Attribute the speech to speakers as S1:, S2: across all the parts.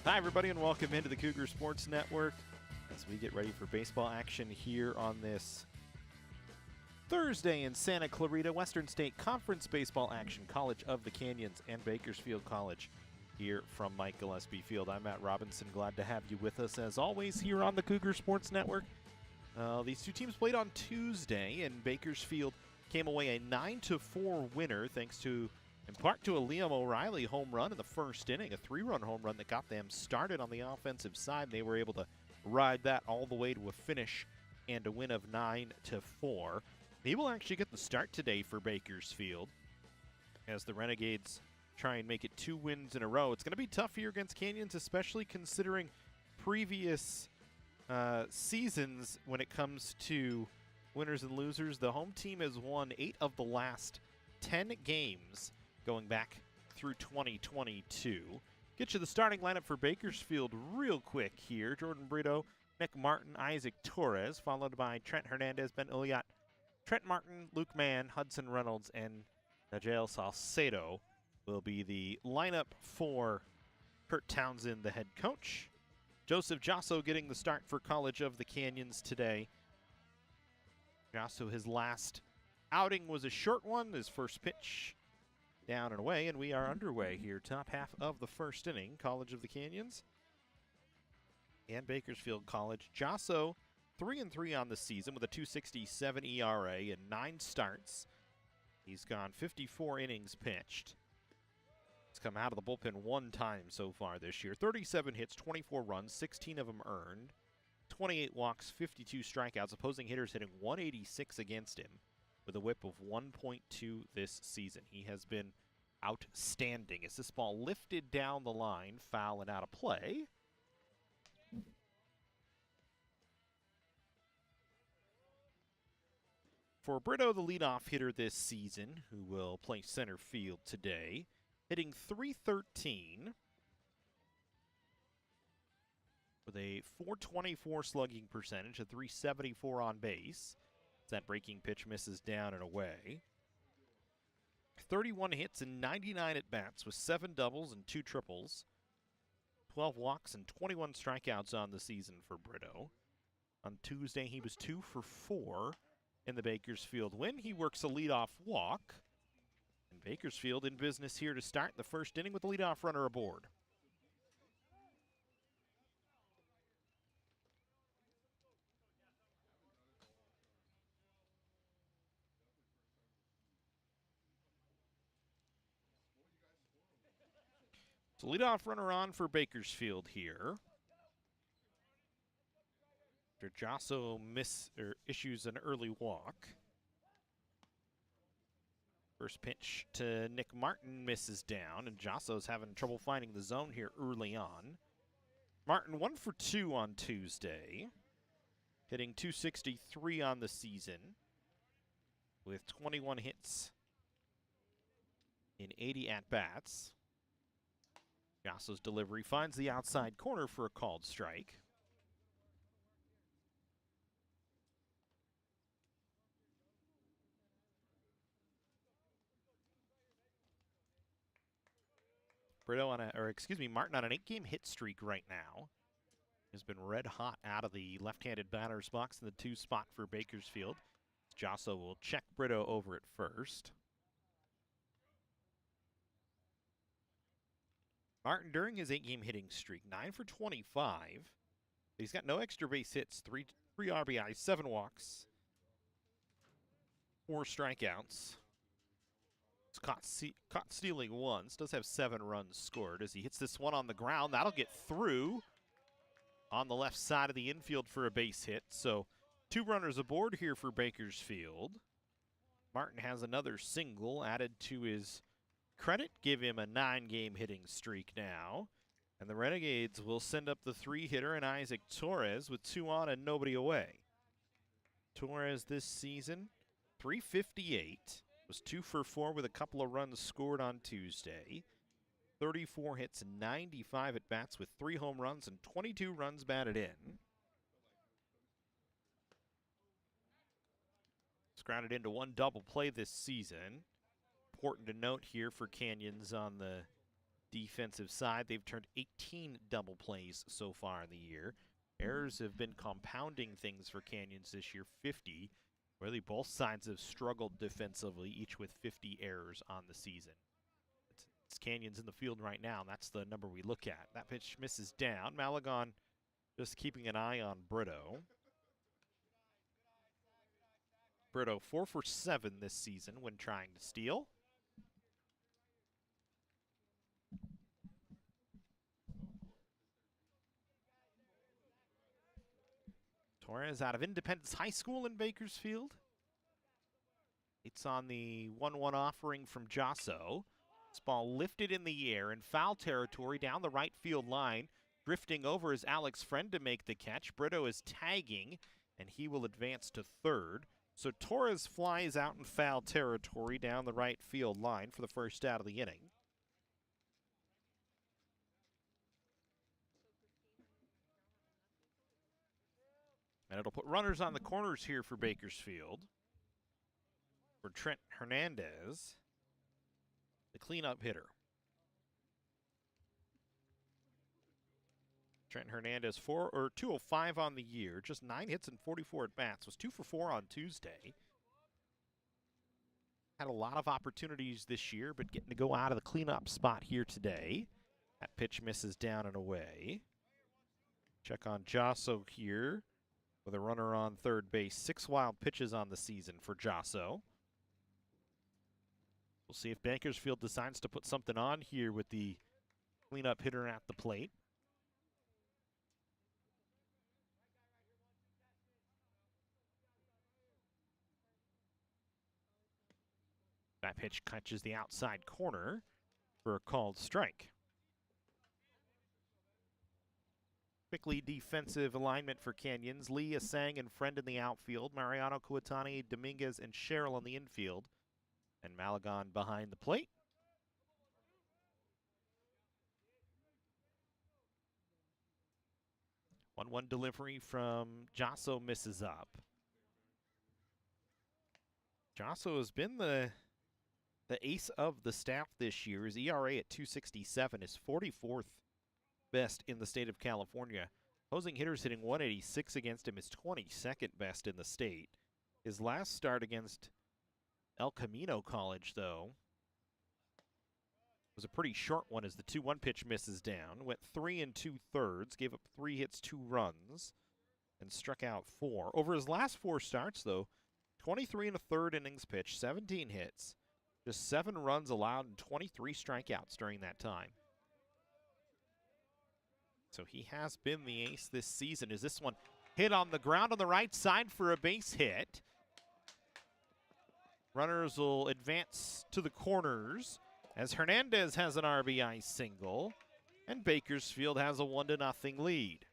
S1: Hi, everybody, and welcome into the Cougar Sports Network as we get ready for baseball action here on this Thursday in Santa Clarita. Western State Conference baseball action, College of the Canyons and Bakersfield College here from Mike Gillespie Field. I'm Matt Robinson. Glad to have you with us, as always, here on the Cougar Sports Network. These two teams played on Tuesday, and Bakersfield came away a 9-4 winner thanks to, in part, to a Liam O'Reilly home run in the first inning, a 3-run home run that got them started on the offensive side. They were able to ride that all the way to a finish and a win of 9-4. They will actually get the start today for Bakersfield as the Renegades try and make it 2 wins in a row. It's going to be tough here against Canyons, especially considering previous seasons when it comes to winners and losers. The home team has won 8 of the last 10 games going back through 2022. Get you the starting lineup for Bakersfield real quick here. Jordan Brito, Nick Martin, Isaac Torres, followed by Trent Hernandez, Ben Uliat, Trent Martin, Luke Mann, Hudson Reynolds, and Najel Salcedo will be the lineup for Kurt Townsend, the head coach. Joseph Jasso getting the start for College of the Canyons today. Jasso, his last outing was a short one. His first pitch down and away, and we are underway here. Top half of the first inning. College of the Canyons and Bakersfield College. Jasso 3-3 on the season with a 2.67 ERA and 9 starts. He's gone 54 innings pitched. He's come out of the bullpen 1 time so far this year. 37 hits, 24 runs, 16 of them earned. 28 walks, 52 strikeouts. Opposing hitters hitting 186 against him with a whip of 1.2 this season. He has been outstanding as this ball lifted down the line, foul and out of play. For Brito, the leadoff hitter this season, who will play center field today, hitting .313 with a .424 slugging percentage, a .374 on base. That breaking pitch misses down and away. 31 hits and 99 at-bats with 7 doubles and 2 triples. 12 walks and 21 strikeouts on the season for Brito. On Tuesday, he was 2 for 4 in the Bakersfield win. He works a leadoff walk. And Bakersfield in business here to start the first inning with the leadoff runner aboard. So leadoff runner on for Bakersfield here. After Jasso issues an early walk. First pitch to Nick Martin misses down, and Jasso's having trouble finding the zone here early on. Martin 1 for 2 on Tuesday, hitting .263 on the season with 21 hits in 80 at-bats. Jasso's delivery finds the outside corner for a called strike. Martin on an 8-game hit streak right now. Has been red hot out of the left-handed batter's box in the 2 spot for Bakersfield. Jasso will check Brito over at first. Martin, during his 8-game hitting streak, 9 for 25. He's got no extra base hits, 3 RBIs, 7 walks, 4 strikeouts. He's caught stealing once. Does have 7 runs scored as he hits this one on the ground. That'll get through on the left side of the infield for a base hit. So 2 runners aboard here for Bakersfield. Martin has another single added to his credit. Give him a 9-game hitting streak now. And the Renegades will send up the 3-hitter and Isaac Torres with 2 on and nobody away. Torres this season, .358. Was 2 for 4 with a couple of runs scored on Tuesday. 34 hits and 95 at-bats with 3 home runs and 22 runs batted in. He's grounded into 1 double play this season. Important to note here for Canyons on the defensive side. They've turned 18 double plays so far in the year. Errors have been compounding things for Canyons this year, 50. Really, both sides have struggled defensively, each with 50 errors on the season. It's Canyons in the field right now, and that's the number we look at. That pitch misses down. Malagon just keeping an eye on Brito. Brito 4 for 7 this season when trying to steal. Torres out of Independence High School in Bakersfield. It's on the 1-1 offering from Josso. This ball lifted in the air in foul territory down the right field line. Drifting over is Alex Friend to make the catch. Brito is tagging, and he will advance to third. So Torres flies out in foul territory down the right field line for the first out of the inning. And it'll put runners on the corners here for Bakersfield. For Trent Hernandez, the cleanup hitter. Trent Hernandez 205 on the year, just 9 hits and 44 at bats. Was 2 for 4 on Tuesday. Had a lot of opportunities this year, but getting to go out of the cleanup spot here today. That pitch misses down and away. Check on Josso here with a runner on third base. 6 wild pitches on the season for Josso. We'll see if Bakersfield decides to put something on here with the cleanup hitter at the plate. That pitch catches the outside corner for a called strike. Quickly defensive alignment for Canyons. Lee, Asang, and Friend in the outfield. Mariano, Kuatani, Dominguez, and Sherrill on the infield. And Malagon behind the plate. One delivery from Josso misses up. Josso has been the ace of the staff this year. His ERA at 2.67 is 44th best in the state of California. Opposing hitters hitting 186 against him is 22nd best in the state. His last start against El Camino College, though, was a pretty short one as the 2-1 pitch misses down. Went 3 2/3, gave up 3 hits, 2 runs, and struck out 4. Over his last 4 starts, though, 23 1/3 innings pitched, 17 hits, just 7 runs allowed, and 23 strikeouts during that time. So he has been the ace this season. Is this one hit on the ground on the right side for a base hit? Runners will advance to the corners as Hernandez has an RBI single, and Bakersfield has a 1-0 lead.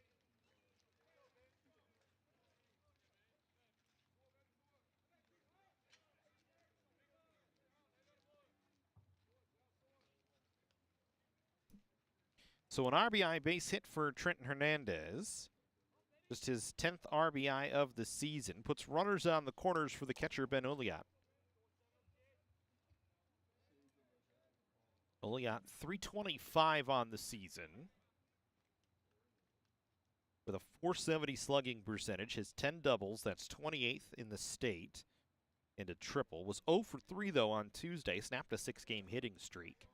S1: So an RBI base hit for Trenton Hernandez, just his 10th RBI of the season, puts runners on the corners for the catcher, Ben Uliat. Uliat, 325 on the season, with a 470 slugging percentage, his 10 doubles, that's 28th in the state, and a triple. Was 0 for 3, though, on Tuesday, snapped a 6-game hitting streak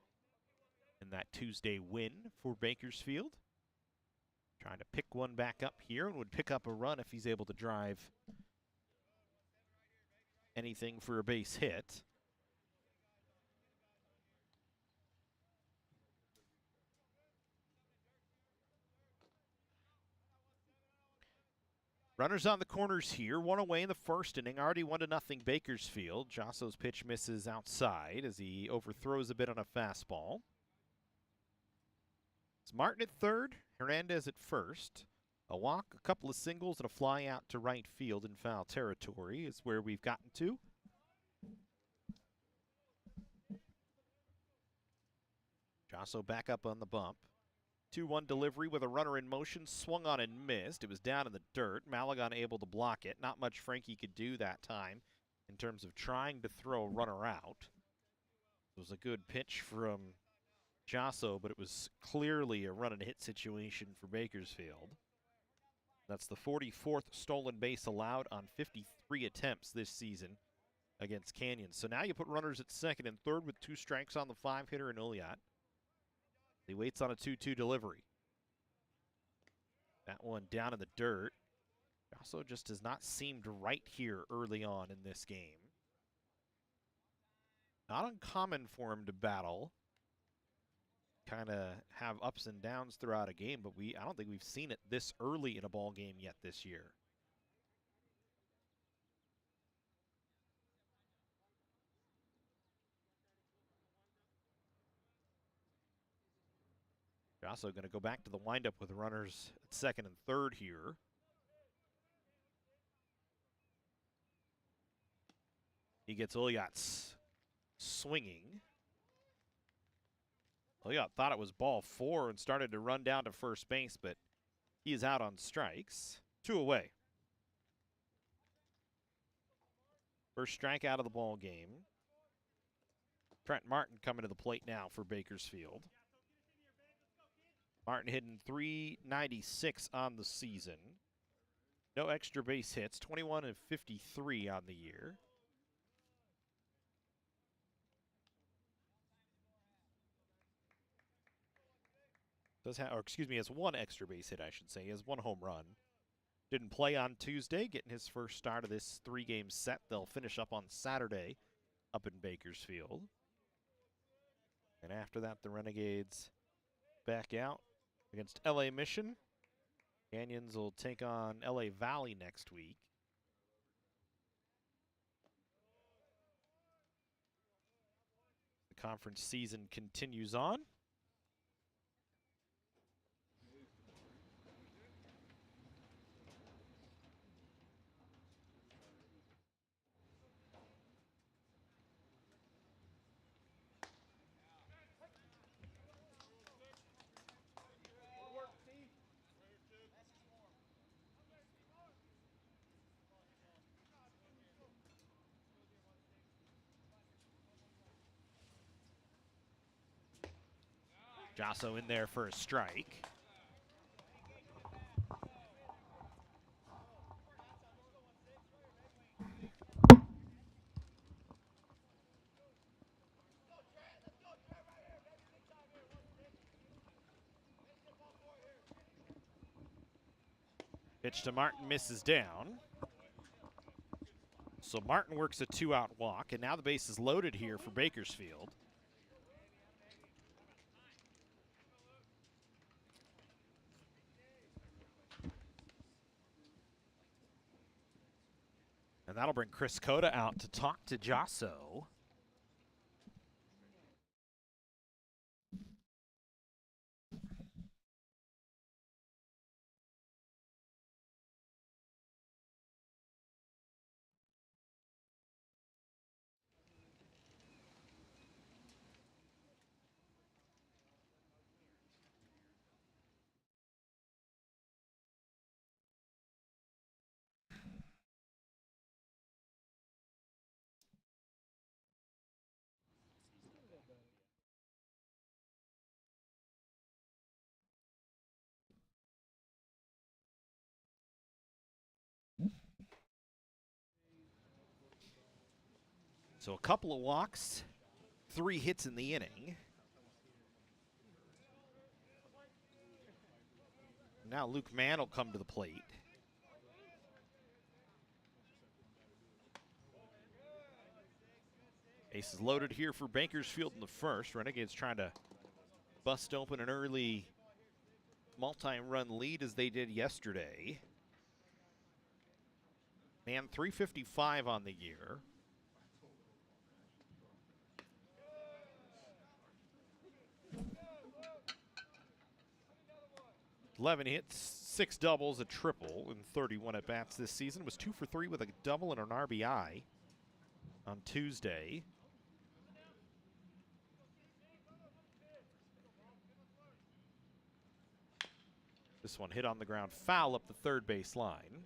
S1: in that Tuesday win for Bakersfield. Trying to pick one back up here, and would pick up a run if he's able to drive anything for a base hit. Runners on the corners here, 1 away in the first inning, already 1-0 Bakersfield. Josso's pitch misses outside as he overthrows a bit on a fastball. It's Martin at third, Hernandez at first. A walk, a couple of singles, and a fly out to right field in foul territory is where we've gotten to. Josso back up on the bump. 2-1 delivery with a runner in motion, swung on and missed. It was down in the dirt. Malagon able to block it. Not much Frankie could do that time in terms of trying to throw a runner out. It was a good pitch from Jasso, but it was clearly a run and hit situation for Bakersfield. That's the 44th stolen base allowed on 53 attempts this season against Canyon. So now you put runners at second and third with 2 strikes on the 5-hitter in Uliat. He waits on a 2-2 delivery. That one down in the dirt. Jasso just has not seemed right here early on in this game. Not uncommon for him to battle. Kind of have ups and downs throughout a game, but I don't think we've seen it this early in a ball game yet this year. Also going to go back to the windup with runners at second and third here. He gets Uliat's swinging. Uliat thought it was ball 4 and started to run down to first base, but he is out on strikes. 2 away. First strikeout of the ball game. Trent Martin coming to the plate now for Bakersfield. Martin hitting .396 on the season. No extra base hits, 21 of 53 on the year. Has 1 extra base hit, I should say. He has 1 home run. Didn't play on Tuesday, getting his first start of this 3-game set. They'll finish up on Saturday up in Bakersfield. And after that, the Renegades back out against LA Mission. Canyons will take on LA Valley next week. The conference season continues on. Jasso in there for a strike. Pitch to Martin, misses down. So Martin works a 2-out walk, and now the base is loaded here for Bakersfield. And that'll bring Chris Cota out to talk to Jasso. So a couple of walks, 3 hits in the inning. Now Luke Mann will come to the plate. Ace is loaded here for Bakersfield in the first. Renegades trying to bust open an early multi-run lead as they did yesterday. Man, 355 on the year. 11 hits, 6 doubles, a triple in 31 at-bats this season. Was 2 for 3 with a double and an RBI on Tuesday. This one hit on the ground, foul up the third base line.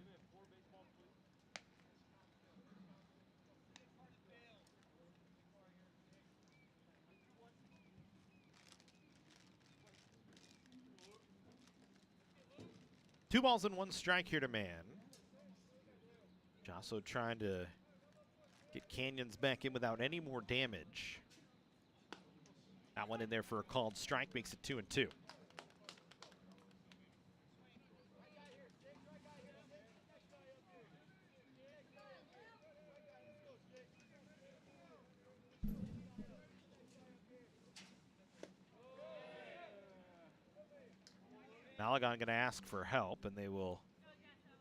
S1: 2 balls and 1 strike here to man. Josso trying to get Canyons back in without any more damage. That one in there for a called strike makes it 2-2. Malagon going to ask for help, and they will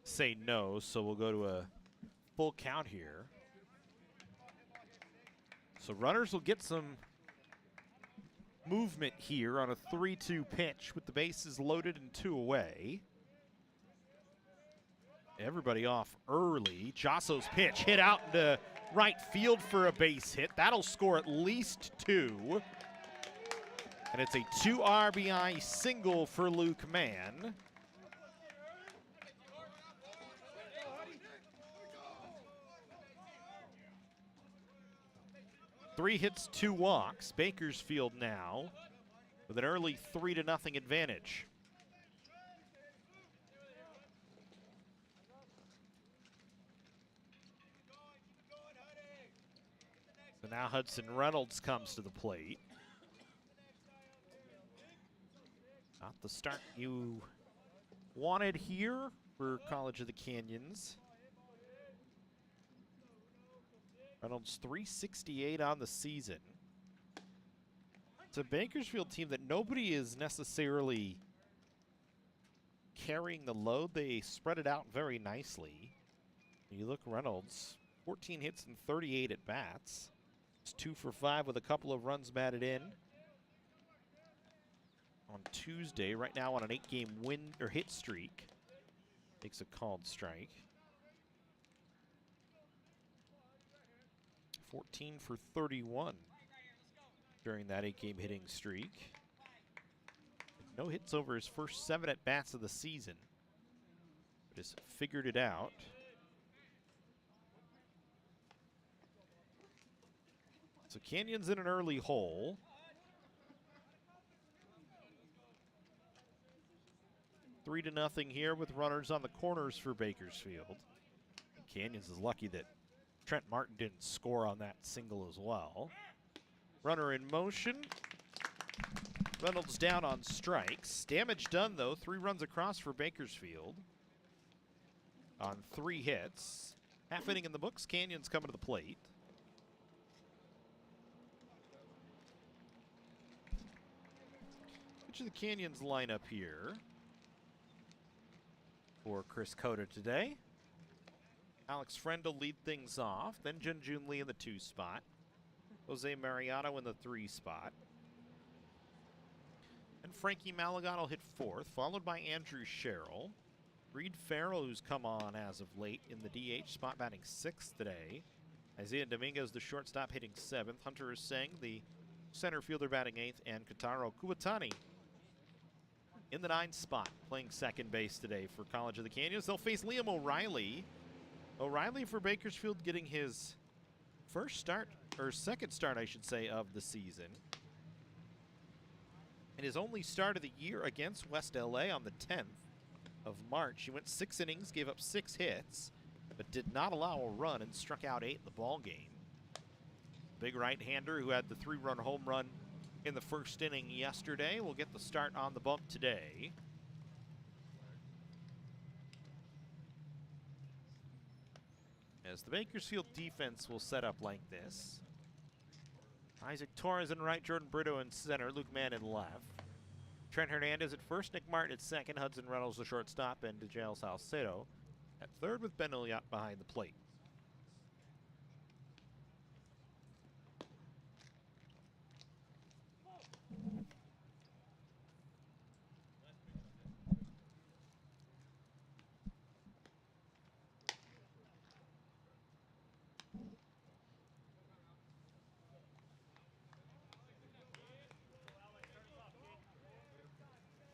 S1: say no, so we'll go to a full count here. So runners will get some movement here on a 3-2 pitch with the bases loaded and 2 away. Everybody off early. Josso's pitch hit out into right field for a base hit. That'll score at least 2. And it's a 2 RBI single for Luke Mann. Three hits, 2 walks. Bakersfield now with an early 3-0 advantage. So now Hudson Reynolds comes to the plate. Not the start you wanted here for College of the Canyons. Reynolds 368 on the season. It's a Bakersfield team that nobody is necessarily carrying the load. They spread it out very nicely. You look, Reynolds, 14 hits and 38 at bats. It's 2 for 5 with a couple of runs batted in. On Tuesday, right now on an 8-game win or hit streak. Takes a called strike. 14 for 31 during that 8-game hitting streak. No hits over his first 7 at-bats of the season, but has figured it out. So Canyons in an early hole. 3-0 here with runners on the corners for Bakersfield. Canyons is lucky that Trent Martin didn't score on that single as well. Runner in motion. Reynolds down on strikes. Damage done, though. 3 runs across for Bakersfield on 3 hits. Half inning in the books. Canyons coming to the plate. Which of the Canyons line up here for Chris Cota today? Alex Friend will lead things off. Then Jun Lee in the 2 spot. Jose Mariano in the 3 spot. And Frankie Malagon will hit 4th, followed by Andrew Sherrill. Reed Farrell, who's come on as of late in the DH spot, batting 6th today. Isaiah Dominguez, the shortstop, hitting 7th. Hunter Aseng, the center fielder, batting 8th. And Kotaro Kuwatani in the 9th spot, playing second base today for College of the Canyons. They'll face Liam O'Reilly. O'Reilly for Bakersfield getting his first start, or second start, I should say, of the season. And his only start of the year against West LA on the 10th of March. He went 6 innings, gave up 6 hits, but did not allow a run and struck out 8 in the ball game. Big right-hander who had the 3-run home run in the first inning yesterday will get the start on the bump today. As the Bakersfield defense will set up like this. Isaac Torres in right, Jordan Brito in center, Luke Mann in left. Trent Hernandez at first, Nick Martin at second, Hudson Reynolds the shortstop, and DeJale Salcedo at third with Ben Elliott behind the plate.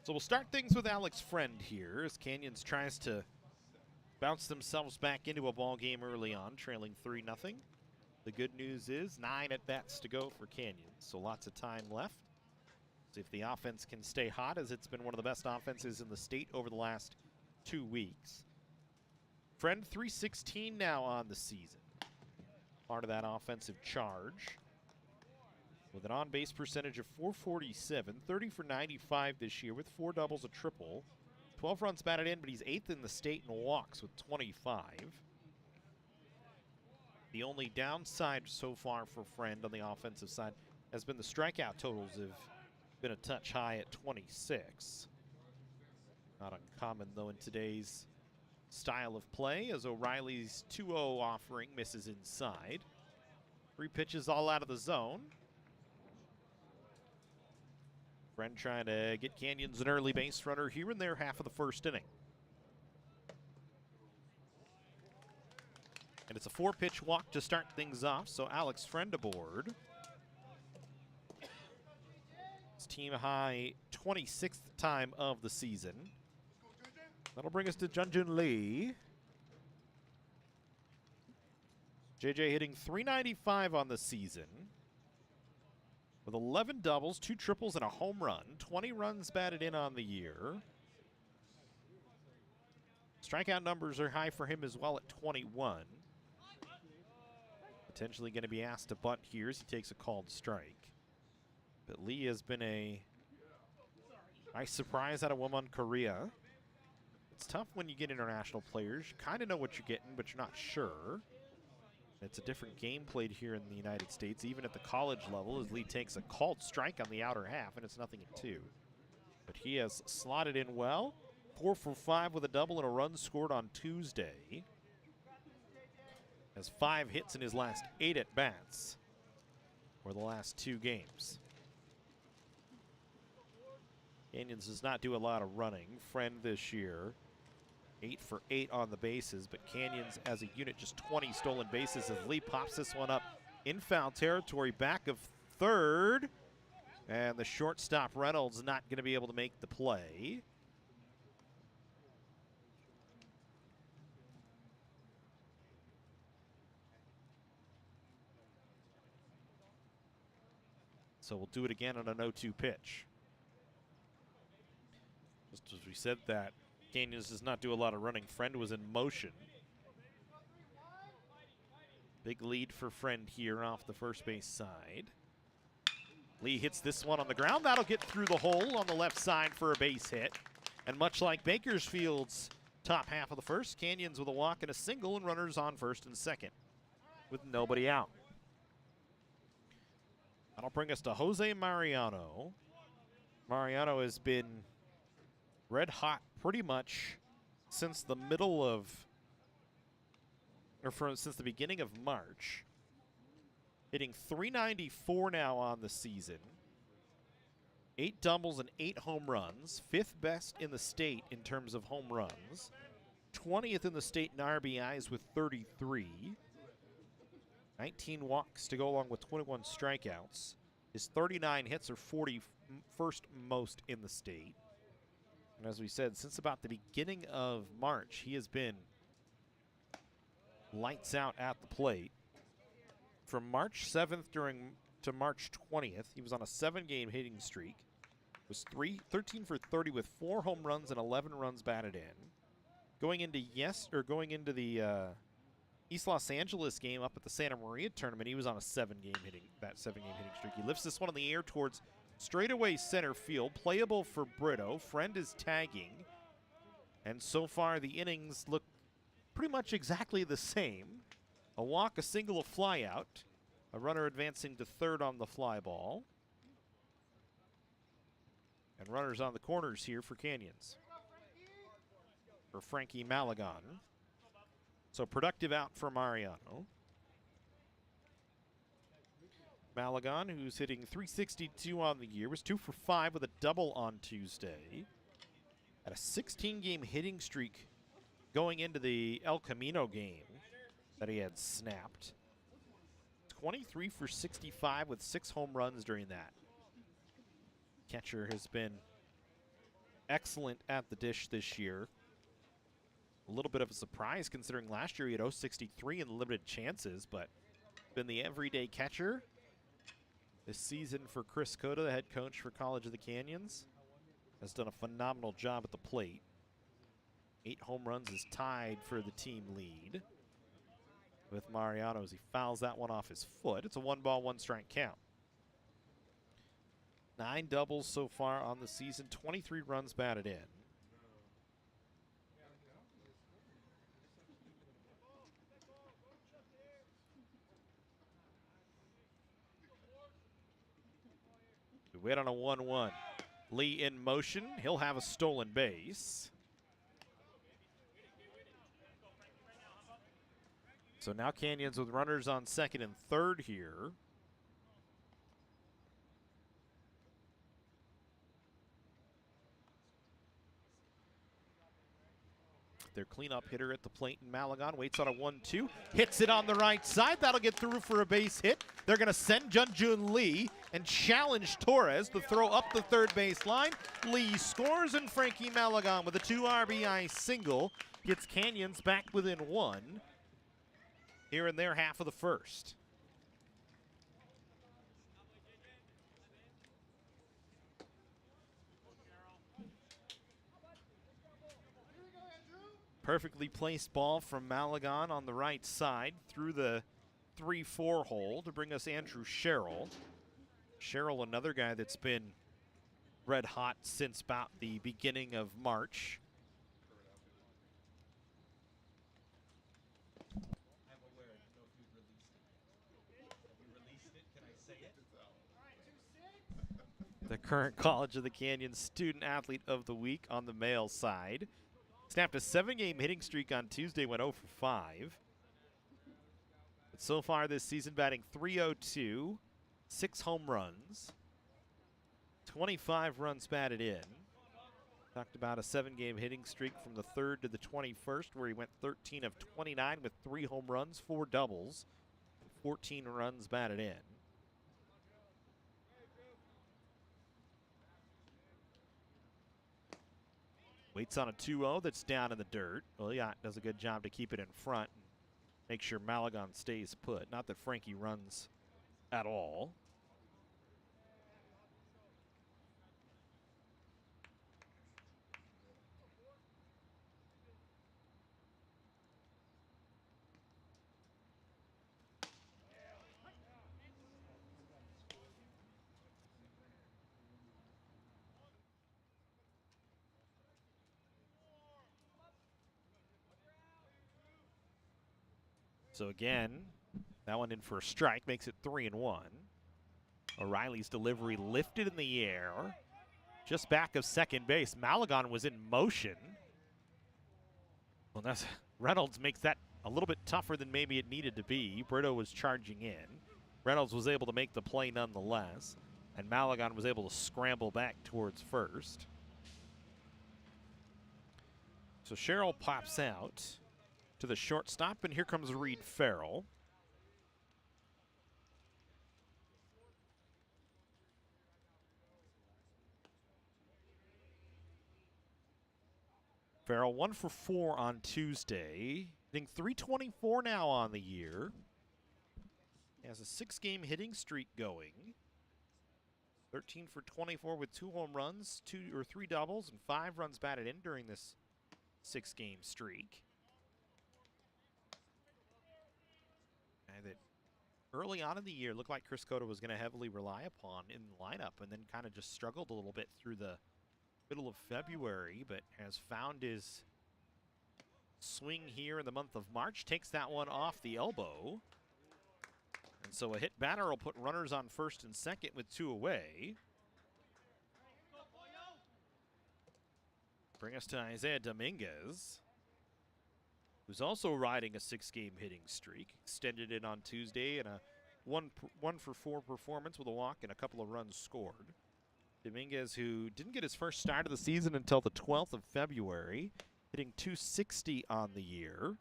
S1: So we'll start things with Alex Friend here as Canyons tries to bounce themselves back into a ball game early on, trailing 3-0. The good news is 9 at-bats to go for Canyons, so lots of time left. See if the offense can stay hot, as it's been one of the best offenses in the state over the last 2 weeks. Friend 316 now on the season. Part of that offensive charge. With an on-base percentage of .447, 30 for 95 this year with 4 doubles, a triple. 12 runs batted in, but he's 8th in the state in walks with 25. The only downside so far for Friend on the offensive side has been the strikeout totals have been a touch high at 26. Not uncommon, though, in today's style of play, as O'Reilly's 2-0 offering misses inside. 3 pitches all out of the zone. Friend trying to get Canyons an early base runner here in their half of the first inning. And it's a 4-pitch walk to start things off, so Alex Friend aboard. It's team high 26th time of the season. That'll bring us to Junjun Lee. JJ hitting .395 on the season, with 11 doubles, 2 triples, and a home run. 20 runs batted in on the year. Strikeout numbers are high for him as well at 21. Potentially going to be asked to bunt here as he takes a called strike. But Lee has been a nice surprise out of Woman Korea. It's tough when you get international players. You kind of know what you're getting, but you're not sure. It's a different game played here in the United States, even at the college level, as Lee takes a called strike on the outer half, and it's 0-2. But he has slotted in well. 4 for 5 with a double and a run scored on Tuesday. Has 5 hits in his last 8 at-bats for the last 2 games. Canyons does not do a lot of running. Friend this year, 8 for 8 on the bases, but Canyons as a unit just 20 stolen bases as Lee pops this one up in foul territory, back of third. And the shortstop Reynolds not going to be able to make the play. So we'll do it again on an 0-2 pitch. Just as we said that Canyons does not do a lot of running. Friend was in motion. Big lead for Friend here off the first base side. Lee hits this one on the ground. That'll get through the hole on the left side for a base hit. And much like Bakersfield's top half of the first, Canyons with a walk and a single and runners on first and second with nobody out. That'll bring us to Jose Mariano. Mariano has been red hot pretty much since the middle of, since the beginning of March. Hitting .394 now on the season. 8 doubles and 8 home runs. 5th best in the state in terms of home runs. 20th in the state in RBIs with 33. 19 walks to go along with 21 strikeouts. His 39 hits are 41st most in the state. And as we said, since about the beginning of March, he has been lights out at the plate. From March 7th to March 20th, he was on a 7-game hitting streak. Was 13 for 30 with 4 home runs and 11 runs batted in. Going into the East Los Angeles game up at the Santa Maria tournament, he was on a 7-game hitting streak. He lifts this one in the air towards straightaway center field, playable for Brito. Friend is tagging, and so far the innings look pretty much exactly the same. A walk, a single, a fly out. A runner advancing to third on the fly ball. And runners on the corners here for Canyons. For Frankie Malagon. So productive out for Mariano. Malagon, who's hitting .362 on the year, was 2 for 5 with a double on Tuesday. Had a 16-game hitting streak going into the El Camino game that he had snapped. 23 for 65 with 6 home runs during that. Catcher has been excellent at the dish this year. A little bit of a surprise considering last year he had .063 in limited chances, but been the everyday catcher this season for Chris Cota, the head coach for College of the Canyons. Has done a phenomenal job at the plate. 8 home runs is tied for the team lead with Mariano as he fouls that one off his foot. It's a 1-ball, 1-strike count. 9 doubles so far on the season, 23 runs batted in. We wait on a 1-1. Lee in motion. He'll have a stolen base. So now Canyons with runners on second and third here. Their cleanup hitter at the plate in Malagon waits on a 1-2, hits it on the right side. That'll get through for a base hit. They're going to send Junjun Lee and challenge Torres to throw up the third base line. Lee scores, and Frankie Malagon with a 2 RBI single gets Canyons back within 1 here in their half of the first. Perfectly placed ball from Malagon on the right side through the 3-4 hole to bring us Andrew Sherrill. Sherrill, another guy that's been red hot since about the beginning of March. The current College of the Canyons Student Athlete of the Week on the male side. Snapped a 7-game hitting streak on Tuesday, went 0 for 5. But so far this season, batting .302, 6 home runs, 25 runs batted in. Talked about a 7-game hitting streak from the 3rd to the 21st, where he went 13 of 29 with 3 home runs, 4 doubles, and 14 runs batted in. Waits on a 2-0 that's down in the dirt. Williot does a good job to keep it in front and make sure Malagon stays put. Not that Frankie runs at all. So again, that one in for a strike, makes it 3-1. O'Reilly's delivery lifted in the air, just back of second base. Malagon was in motion. Well, that's, Reynolds makes that a little bit tougher than maybe it needed to be. Brito was charging in. Reynolds was able to make the play nonetheless, and Malagon was able to scramble back towards first. So Sherrill pops out to the shortstop, and here comes Reed Farrell. Farrell 1 for 4 on Tuesday, hitting .324 now on the year. He has a 6-game hitting streak going. 13 for 24 with 2 home runs, 3 doubles, and 5 runs batted in during this 6-game streak. And that early on in the year looked like Chris Cota was going to heavily rely upon in the lineup, and then kind of just struggled a little bit through the middle of February, but has found his swing here in the month of March. Takes that one off the elbow. And so a hit batter will put runners on first and second with 2 away. Bring us to Isaiah Dominguez, who's also riding a 6-game hitting streak. Extended it on Tuesday in a 1 for 4 performance with a walk and a couple of runs scored. Dominguez, who didn't get his first start of the season until the 12th of February, hitting .260 on the year.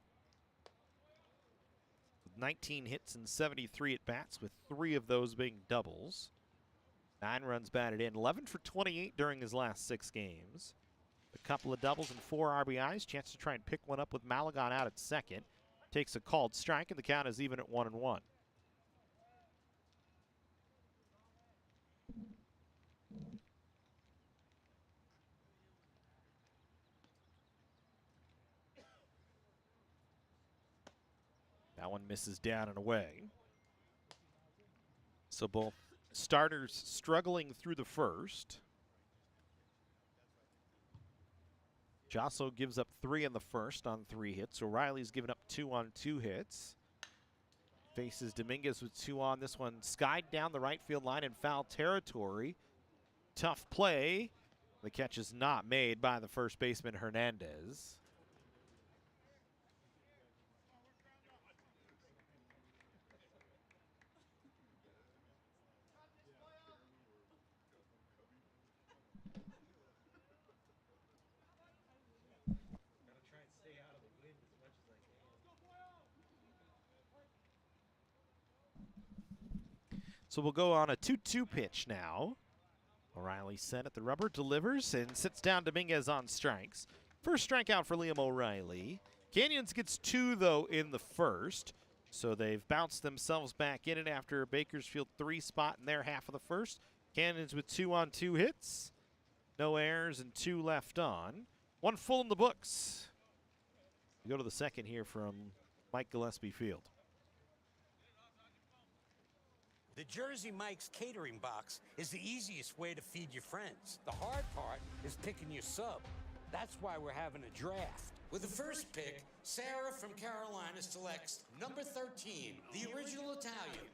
S1: With 19 hits and 73 at-bats, with 3 of those being doubles. 9 runs batted in, 11 for 28 during his last 6 games. A couple of doubles and 4 RBIs. Chance to try and pick one up with Malagon out at second. Takes a called strike, and the count is even at 1-1. one misses down and away. So both starters struggling through the first. Josso gives up 3 in the first on 3 hits. O'Reilly's given up 2 on 2 hits. Faces Dominguez with 2 on. This one skied down the right field line in foul territory. Tough play. The catch is not made by the first baseman, Hernandez. So we'll go on a 2-2 pitch now. O'Reilly set at the rubber, delivers, and sits down Dominguez on strikes. First strikeout for Liam O'Reilly. Canyons gets 2, though, in the first. So they've bounced themselves back in it after a Bakersfield 3 spot in their half of the first. Canyons with 2 on 2 hits. No errors and 2 left on. 1 full in the books. We go to the second here from Mike Gillespie Field.
S2: The Jersey Mike's catering box is the easiest way to feed your friends. The hard part is picking your sub. That's why we're having a draft. With the first pick, Sarah from Carolina selects number 13, the original Italian.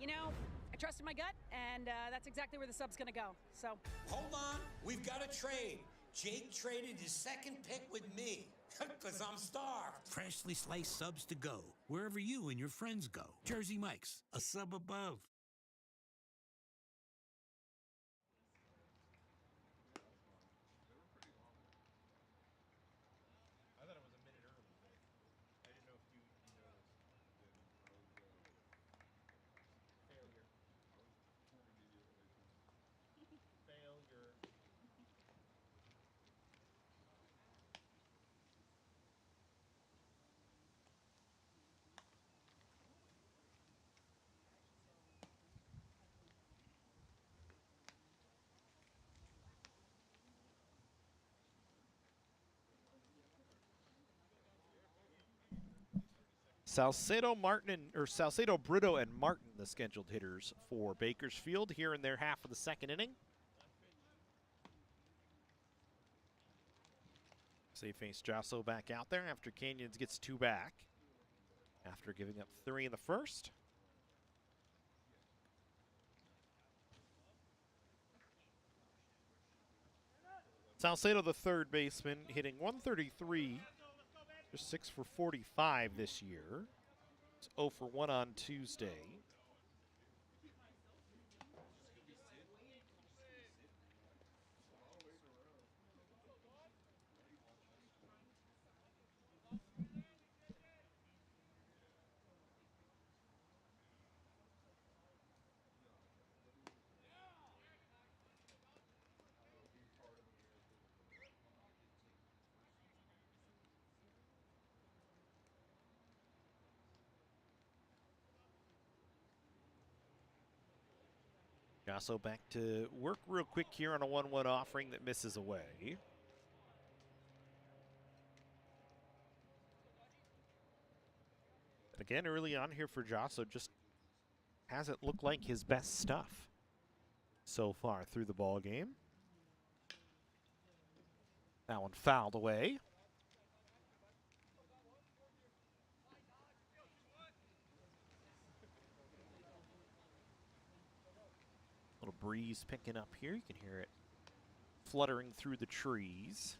S3: You know, I trusted my gut, and that's exactly where the sub's gonna go, so.
S2: Hold on, we've got a trade. Jake traded his second pick with me, because I'm starved. Freshly sliced subs to go, wherever you and your friends go. Jersey Mike's, a sub above.
S1: Salcedo, Brito, and Martin, the scheduled hitters for Bakersfield here in their half of the second inning. So they face Josso back out there after Canyons gets 2 back after giving up 3 in the first. Salcedo, the third baseman, hitting 133. Just 6 for 45 this year. It's 0 for 1 on Tuesday. Josso back to work real quick here on a 1-1 offering that misses away. Again, early on here for Josso, just hasn't looked like his best stuff so far through the ball game. That one fouled away. Little breeze picking up here. You can hear it fluttering through the trees.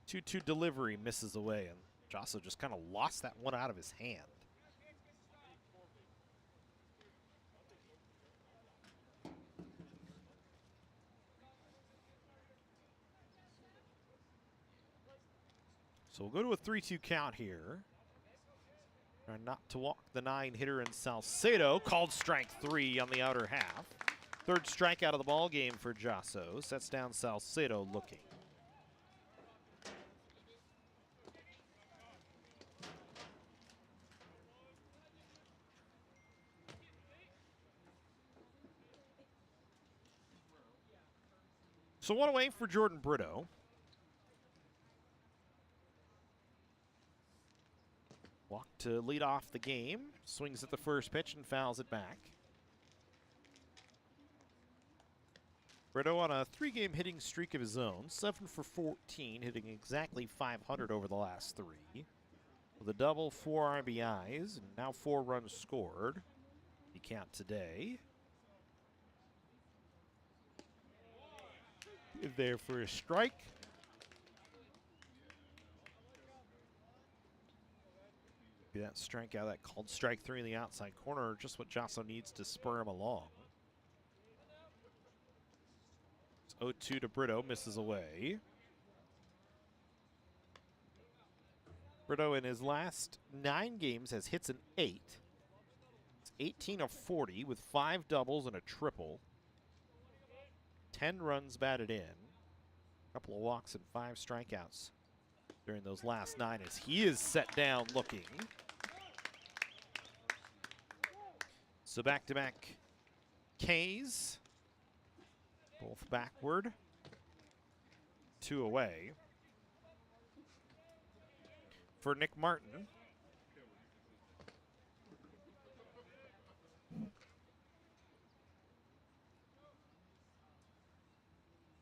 S1: Two-two delivery misses away, and Josso just kind of lost that one out of his hand. So we'll go to a 3-2 count here. Trying not to walk the 9-hitter in Salcedo. Called strike 3 on the outer half. Third strikeout of the ball game for Josso. Sets down Salcedo looking. So one away for Jordan Brito. Walk to lead off the game. Swings at the first pitch and fouls it back. Brito on a 3-game hitting streak of his own. 7 for 14, hitting exactly 500 over the last 3. With a double, 4 RBIs, and now 4 runs scored. You count today. There for a strike. That strikeout, that called strike 3 in the outside corner, just what Josso needs to spur him along. It's 0-2 to Brito, misses away. Brito in his last 9 games has hits in 8. It's 18 of 40 with 5 doubles and a triple. 10 runs batted in. A couple of walks and 5 strikeouts during those last 9 as he is set down looking. So back-to-back Ks, both backward, 2 away. For Nick Martin.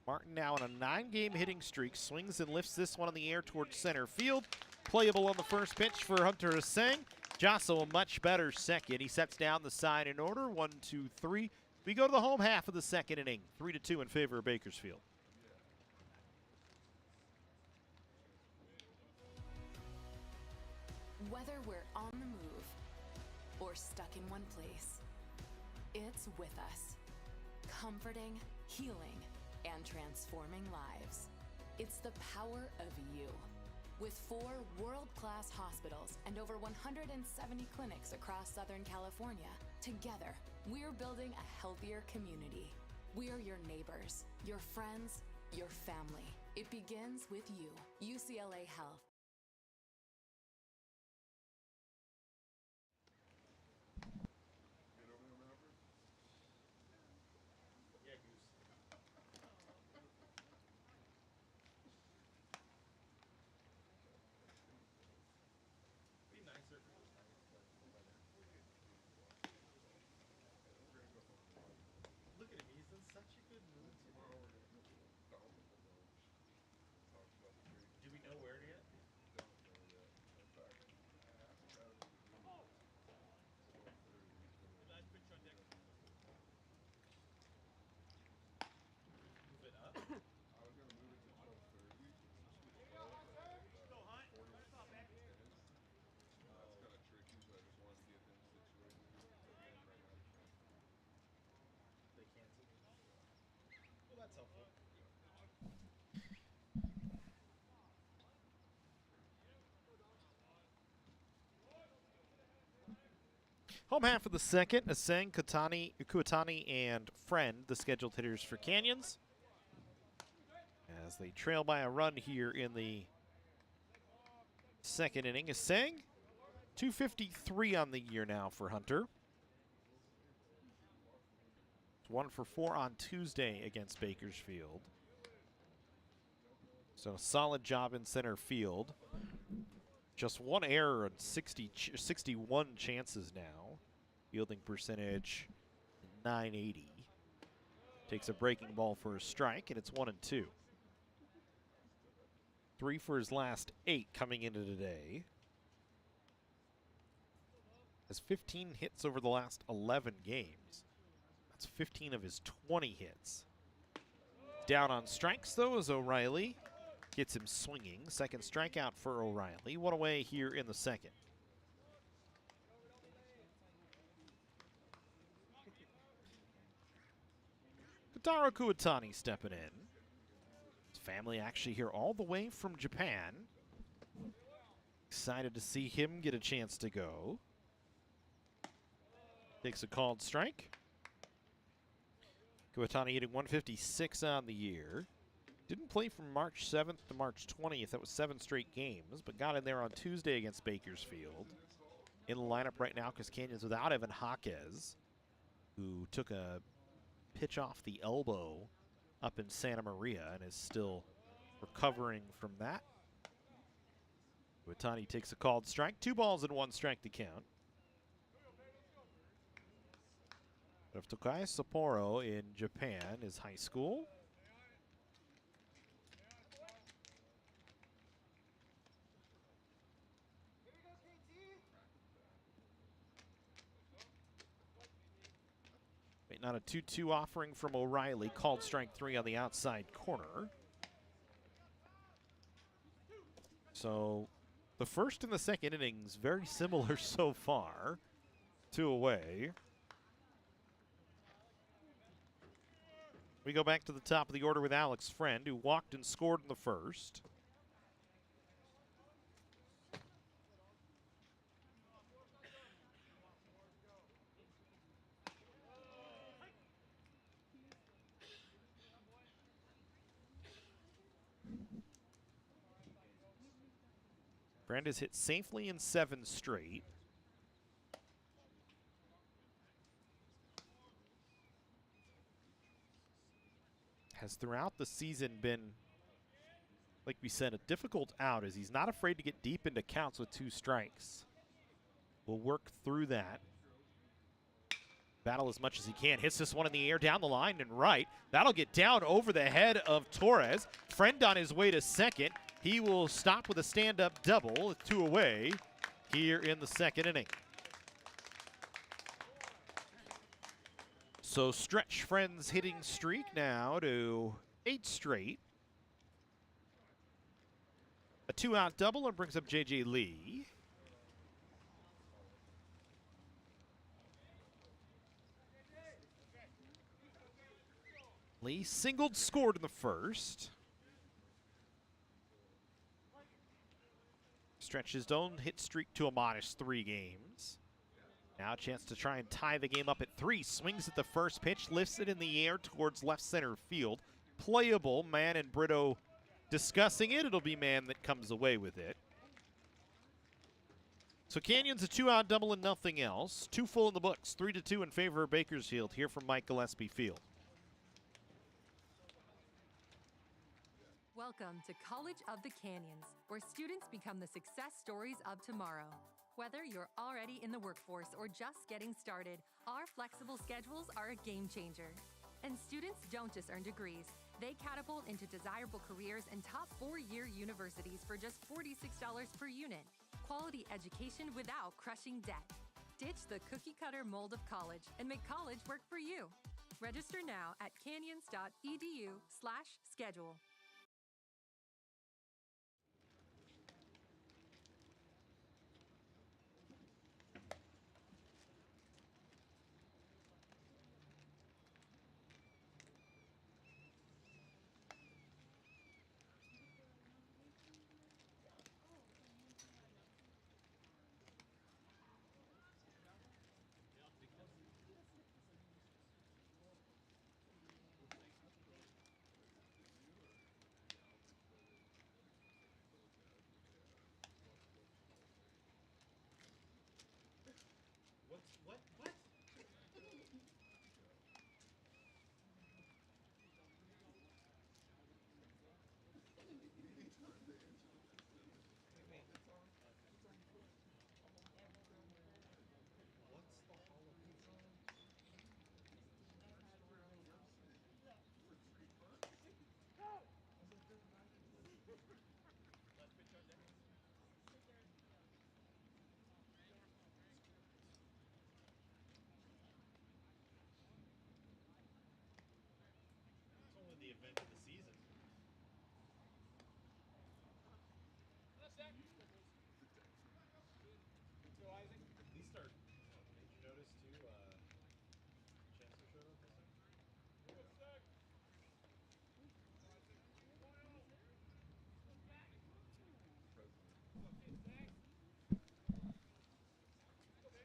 S1: Martin now on a 9-game hitting streak, swings and lifts this one in the air towards center field. Playable on the first pitch for Hunter Aseng. Josso a much better second. He sets down the side in order. 1, 2, 3. We go to the home half of the second inning. 3-2 in favor of Bakersfield.
S4: Whether we're on the move or stuck in one place, it's with us. Comforting, healing, and transforming lives. It's the power of you. With 4 world-class hospitals and over 170 clinics across Southern California, together, we're building a healthier community. We're your neighbors, your friends, your family. It begins with you. UCLA Health.
S1: Home half of the second, Aseng, Kuatani, and Friend, the scheduled hitters for Canyons. As they trail by a run here in the second inning. Aseng, 253 on the year now for Hunter. It's 1 for 4 on Tuesday against Bakersfield. So solid job in center field. Just 1 error and 61 chances now. Fielding percentage, 980. Takes a breaking ball for a strike, and it's 1-2. 3 for his last 8 coming into today. Has 15 hits over the last 11 games. That's 15 of his 20 hits. Down on strikes, though, is O'Reilly. Gets him swinging. Second strikeout for O'Reilly. 1 away here in the second. Kotaro Kuatani stepping in. His family actually here all the way from Japan. Excited to see him get a chance to go. Takes a called strike. Kuatani hitting 156 on the year. Didn't play from March 7th to March 20th. That was 7 straight games, but got in there on Tuesday against Bakersfield. In the lineup right now because Canyons without Evan Jaquez, who took a pitch off the elbow up in Santa Maria and is still recovering from that. Watani takes a called strike. 2 balls and 1 strike to count. Of Tokai Sapporo in Japan is high school. Waiting on a 2-2 offering from O'Reilly. Called strike 3 on the outside corner. So the first and the second innings very similar so far. 2 away. We go back to the top of the order with Alex Friend, who walked and scored in the first. Friend has hit safely in 7 straight. Has throughout the season been, like we said, a difficult out as he's not afraid to get deep into counts with 2 strikes. We'll work through that. Battle as much as he can. Hits this one in the air down the line and right. That'll get down over the head of Torres. Friend on his way to second. He will stop with a stand-up double, 2 away here in the second inning. So stretch Friend's hitting streak now to 8 straight. A 2-out double and brings up J.J. Lee. Lee singled, scored in the first. Stretch his own hit streak to a modest 3 games. Now a chance to try and tie the game up at 3. Swings at the first pitch, lifts it in the air towards left center field. Playable. Mann and Brito discussing it. It'll be Mann that comes away with it. So Canyon's a 2-out double and nothing else. 2 full in the books. 3-2 in favor of Bakersfield here from Mike Gillespie Field.
S5: Welcome to College of the Canyons, where students become the success stories of tomorrow. Whether you're already in the workforce or just getting started, our flexible schedules are a game changer. And students don't just earn degrees. They catapult into desirable careers and top 4-year universities for just $46 per unit. Quality education without crushing debt. Ditch the cookie-cutter mold of college and make college work for you. Register now at canyons.edu/schedule.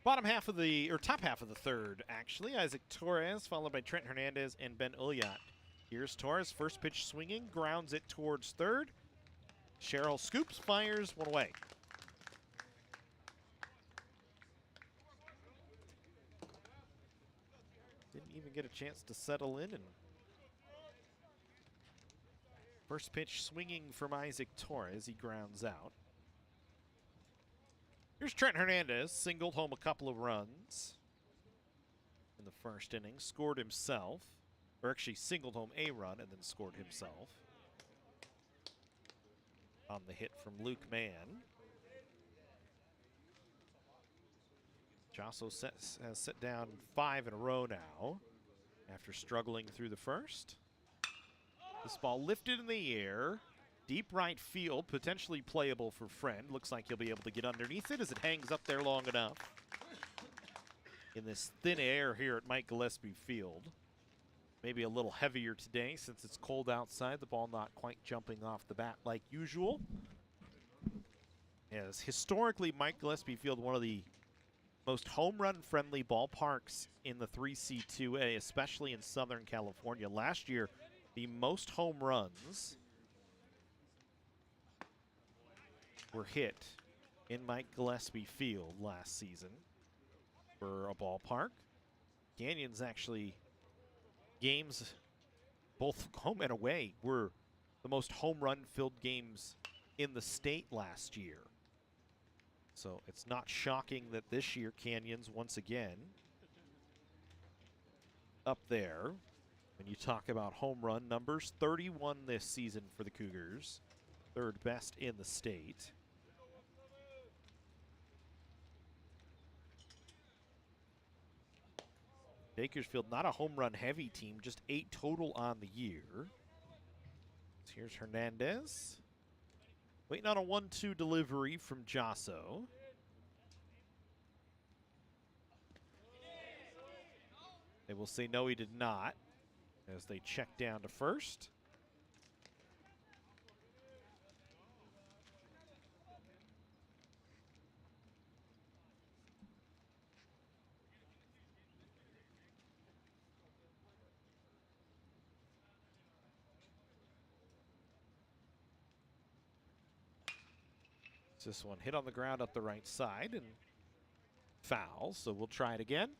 S1: Bottom half of the, or top half of the third, actually. Isaac Torres, followed by Trent Hernandez and Ben Ulyat. Here's Torres, first pitch swinging, grounds it towards third. Sherrill scoops, fires, 1 away. Didn't even get a chance to settle in, and First pitch swinging from Isaac Torres. He grounds out. Here's Trent Hernandez. Singled home a couple of runs in the first inning. Scored himself. Or actually singled home a run and then scored himself. On the hit from Luke Mann. Josso has set down 5 in a row now after struggling through the first. This ball lifted in the air. Deep right field, potentially playable for Friend. Looks like he'll be able to get underneath it as it hangs up there long enough. In this thin air here at Mike Gillespie Field. Maybe a little heavier today since it's cold outside. The ball not quite jumping off the bat like usual. As historically, Mike Gillespie Field, one of the most home run friendly ballparks in the 3C2A, especially in Southern California. Last year, the most home runs were hit in Mike Gillespie Field last season for a ballpark. Canyons actually, games both home and away were the most home run filled games in the state last year. So it's not shocking that this year Canyons once again up there. When you talk about home run numbers, 31 this season for the Cougars, third best in the state. Bakersfield, not a home run heavy team, just 8 total on the year. So here's Hernandez. Waiting on a 1-2 delivery from Josso. They will say no, he did not, as they check down to first. This one hit on the ground up the right side and foul, so we'll try it again.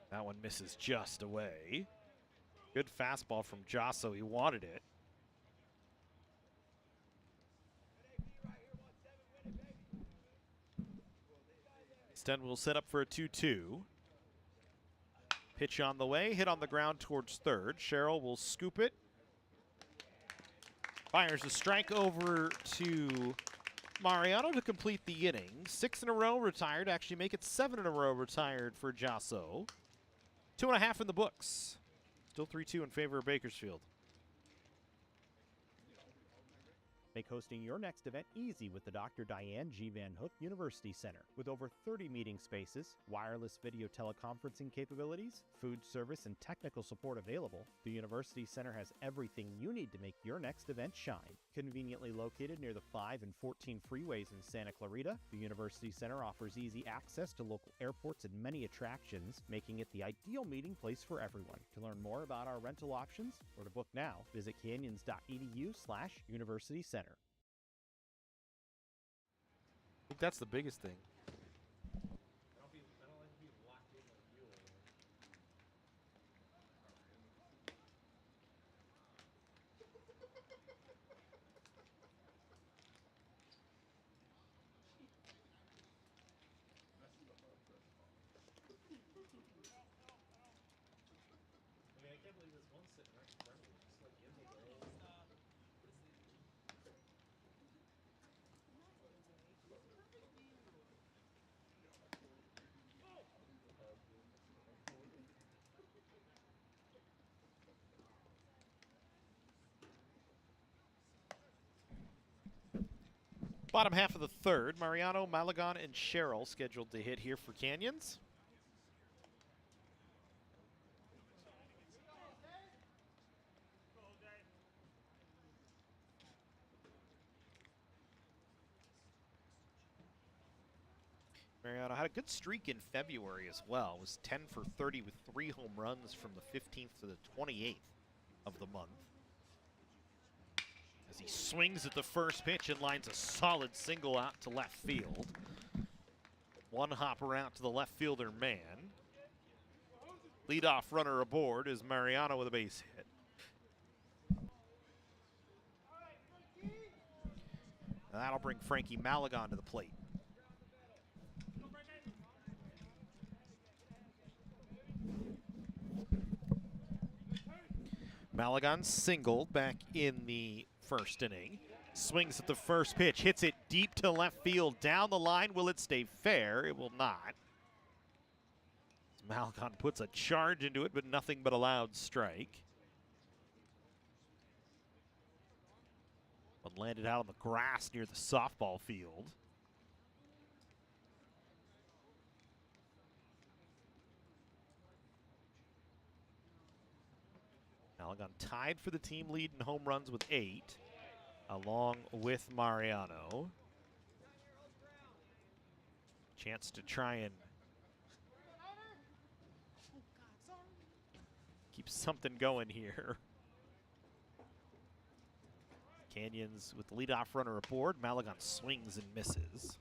S1: That one misses just away. Good fastball from Josso. He wanted it. Sten will set up for a 2-2. Pitch on the way, hit on the ground towards third. Sherrill will scoop it. Fires a strike over to Mariano to complete the inning. 6 in a row retired, actually make it 7 in a row retired for Josso. 2.5 in the books. Still 3-2 in favor of Bakersfield.
S6: Make hosting your next event easy with the Dr. Diane G. Van Hook University Center. With over 30 meeting spaces, wireless video teleconferencing capabilities, food service, and technical support available, the University Center has everything you need to make your next event shine. Conveniently located near the 5 and 14 freeways in Santa Clarita, the University Center offers easy access to local airports and many attractions, making it the ideal meeting place for everyone. To learn more about our rental options or to book now, visit canyons.edu/University Center.
S1: I think that's the biggest thing. Bottom half of the third, Mariano, Malagon, and Sherrill scheduled to hit here for Canyons. Mariano had a good streak in February as well. Was 10 for 30 with 3 home runs from the 15th to the 28th of the month. As he swings at the first pitch and lines a solid single out to left field. One hopper out to the left fielder man. Leadoff runner aboard is Mariano with a base hit. And that'll bring Frankie Malagon to the plate. Malagon singled back in the first inning. Swings at the first pitch, hits it deep to left field, down the line. Will it stay fair? It will not. Malagon puts a charge into it, but nothing but a loud strike. One landed out on the grass near the softball field. Malagon tied for the team lead in home runs with 8, along with Mariano. Chance to try and keep something going here. Canyons with the leadoff runner aboard. Malagon swings and misses.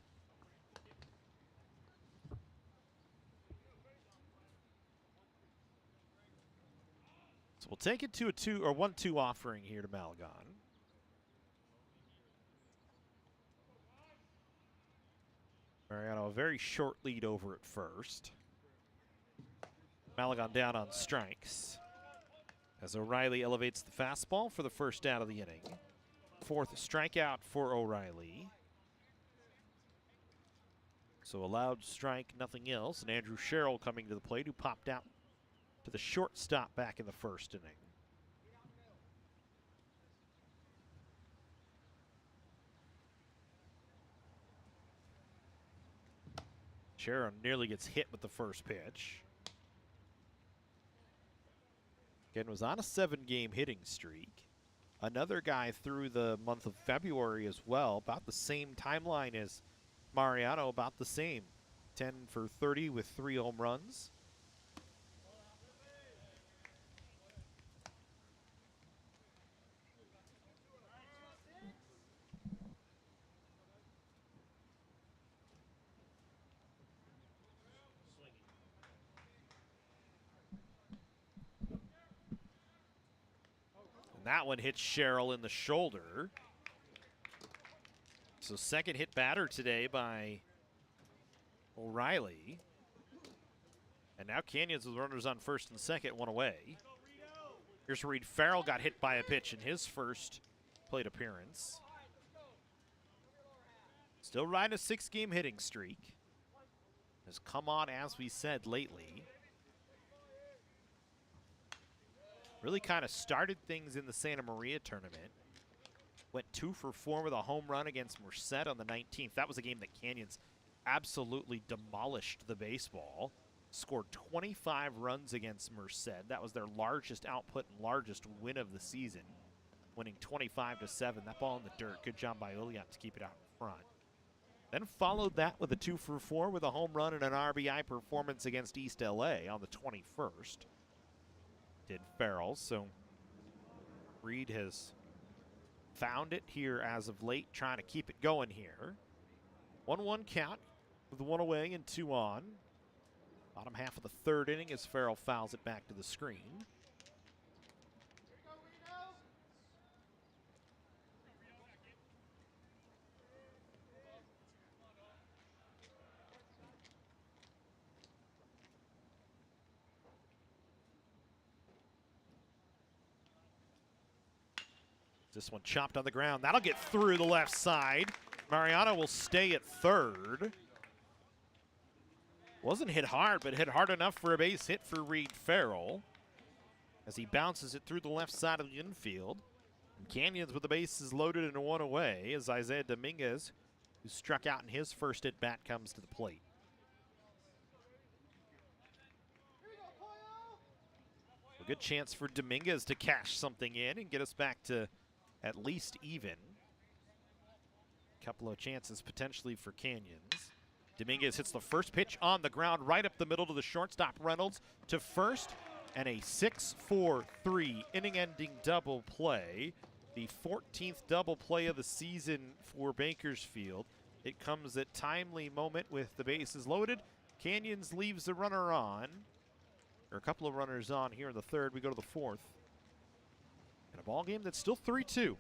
S1: So we'll take it to a 1-2 offering here to Malagon. Mariano a very short lead over at first. Malagon down on strikes as O'Reilly elevates the fastball for the first out of the inning. Fourth strikeout for O'Reilly. So a loud strike, nothing else. And Andrew Sherrill coming to the plate, who popped out to the shortstop back in the first inning. Sherrill nearly gets hit with the first pitch. Again, was on a 7-game hitting streak. Another guy through the month of February as well, about the same timeline as Mariano, about the same. 10 for 30 with 3 home runs. That one hits Sherrill in the shoulder. So second hit batter today by O'Reilly. And now Canyons with runners on first and second, one away. Here's Reed Farrell, got hit by a pitch in his first plate appearance. Still riding a 6-game hitting streak. Has come on, as we said, lately. Really kind of started things in the Santa Maria tournament. Went 2 for 4 with a home run against Merced on the 19th. That was a game that Canyons absolutely demolished the baseball. Scored 25 runs against Merced. That was their largest output and largest win of the season, winning 25-7. That ball in the dirt. Good job by Uliant to keep it out in front. Then followed that with a 2 for 4 with a home run and an RBI performance against East LA on the 21st. Did Farrell, so Reed has found it here as of late, trying to keep it going here. 1-1 count with 1 away and 2 on. Bottom half of the third inning as Farrell fouls it back to the screen. This one chopped on the ground. That'll get through the left side. Mariano will stay at third. Wasn't hit hard, but hit hard enough for a base hit for Reed Farrell as he bounces it through the left side of the infield. And Canyons with the bases loaded and 1 away as Isaiah Dominguez, who struck out in his first at bat, comes to the plate. A good chance for Dominguez to cash something in and get us back to at least even. Couple of chances potentially for Canyons. Dominguez hits the first pitch on the ground right up the middle to the shortstop Reynolds to first, and a 6-4-3 inning-ending double play. The 14th double play of the season for Bakersfield. It comes at timely moment with the bases loaded. Canyons leaves the runner on, or a couple of runners on here in the third. We go to the fourth. And a ball game that's still 3-2.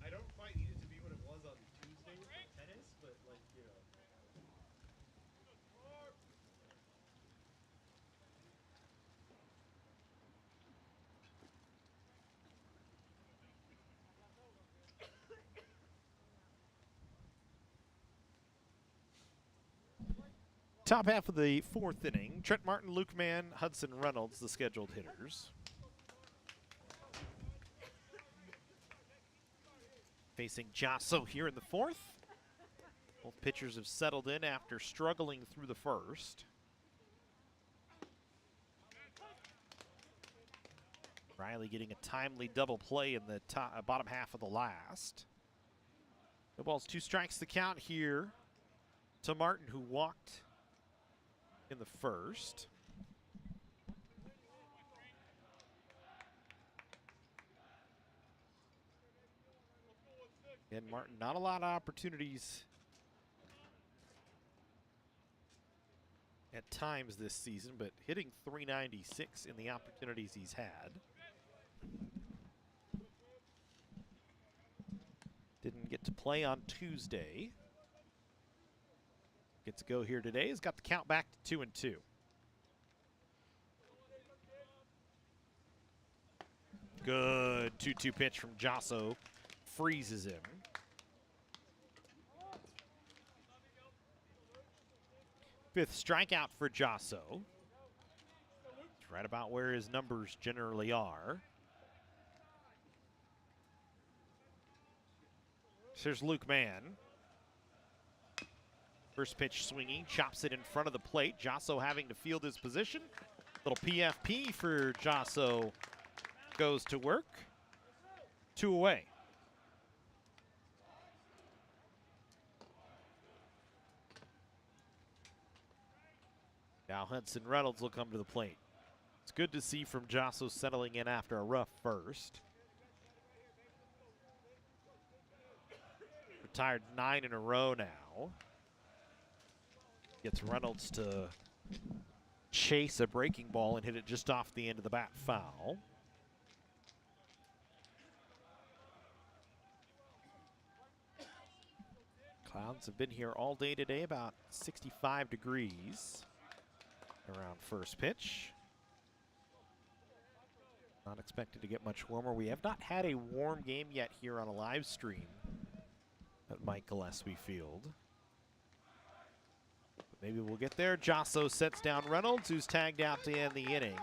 S1: I don't quite need it to be what it was on Tuesday with tennis, but like, you know. Top half of the fourth inning. Trent Martin, Luke Mann, Hudson Reynolds, the scheduled hitters. Facing Jasso here in the fourth. Both pitchers have settled in after struggling through the first. Riley getting a timely double play in the bottom half of the last. No balls, 2 strikes the count here to Martin, who walked in the first. And Martin, not a lot of opportunities at times this season, but hitting .396 in the opportunities he's had. Didn't get to play on Tuesday. Gets to go here today. Has got the count back to 2-2. Good 2-2 pitch from Jasso. Freezes him. Fifth strikeout for Jasso. It's right about where his numbers generally are. Here's Luke Mann. First pitch swinging, chops it in front of the plate. Jasso having to field his position. Little PFP for Jasso goes to work. 2 away. Now Hudson Reynolds will come to the plate. It's good to see from Jasso settling in after a rough first. Retired 9 in a row now. Gets Reynolds to chase a breaking ball and hit it just off the end of the bat foul. Clouds have been here all day today, about 65 degrees around first pitch. Not expected to get much warmer. We have not had a warm game yet here on a live stream at Mike Gillespie Field. Maybe we'll get there. Jasso sets down Reynolds, who's tagged out to end the inning.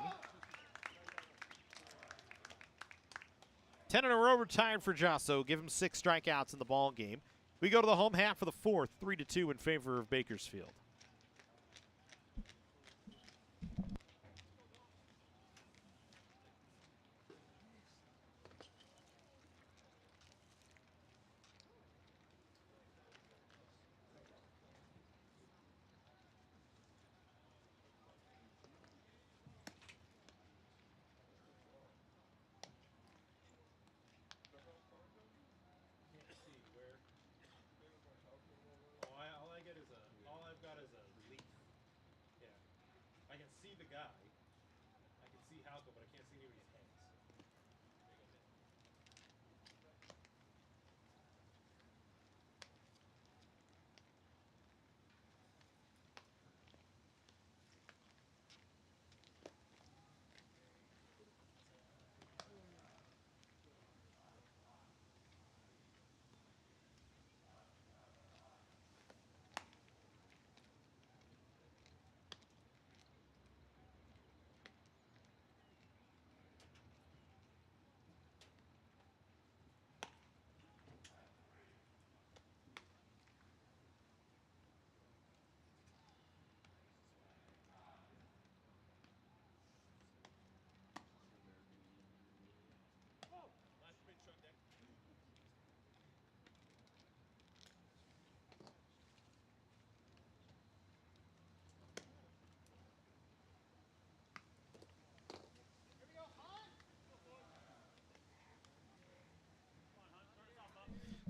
S1: 10 in a row retired for Jasso. Give him 6 strikeouts in the ball game. We go to the home half of the fourth, 3-2 in favor of Bakersfield.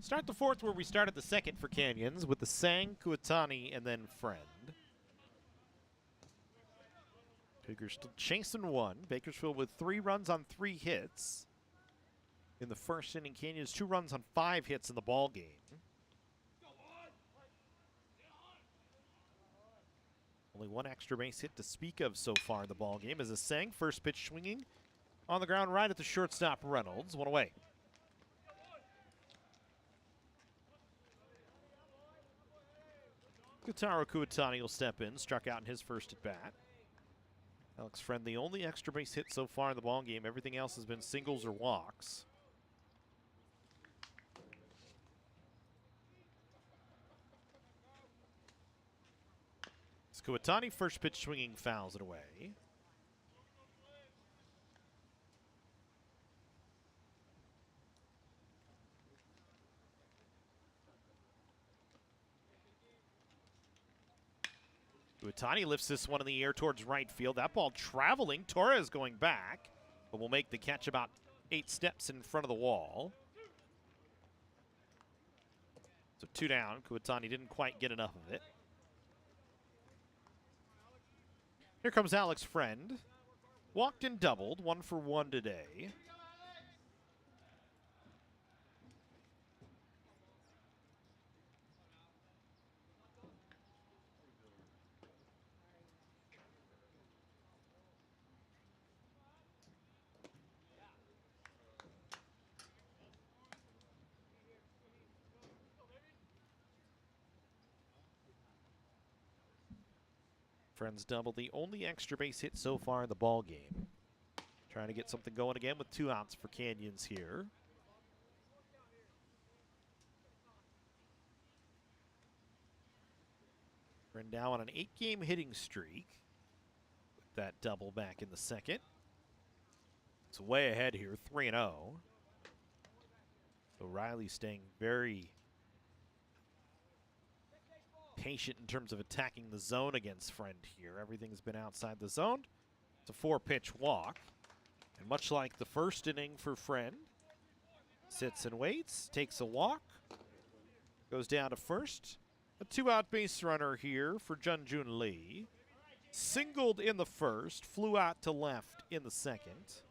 S1: Start the fourth where we started the second for Canyons with the Sang, Kuatani, and then Friend. Cougars still chasing one. Bakersfield with 3 runs on 3 hits. In the first inning, Canyons 2 runs on 5 hits in the ball game. Only 1 extra base hit to speak of so far in the ball game as a Sang first pitch swinging on the ground right at the shortstop Reynolds. 1 away. Kotaro Kuatani will step in, struck out in his first at bat. Alex Friend, the only extra base hit so far in the ball game. Everything else has been singles or walks. Kuatani first pitch swinging, fouls it away. Kuatani lifts this one in the air towards right field. That ball traveling. Torres going back, but will make the catch about 8 steps in front of the wall. So 2 down. Kuatani didn't quite get enough of it. Here comes Alex Friend. Walked and doubled, 1 for 1 today. Friends double, the only extra base hit so far in the ball game. Trying to get something going again with 2 outs for Canyons here. Friend now on an 8-game hitting streak. With that double back in the second. It's way ahead here, 3-0. So Riley staying very patient in terms of attacking the zone against Friend here. Everything's been outside the zone. It's a 4-pitch walk. And much like the first inning for Friend, sits and waits, takes a walk, goes down to first. A 2-out base runner here for Junjun Lee. Singled in the first, flew out to left in the second.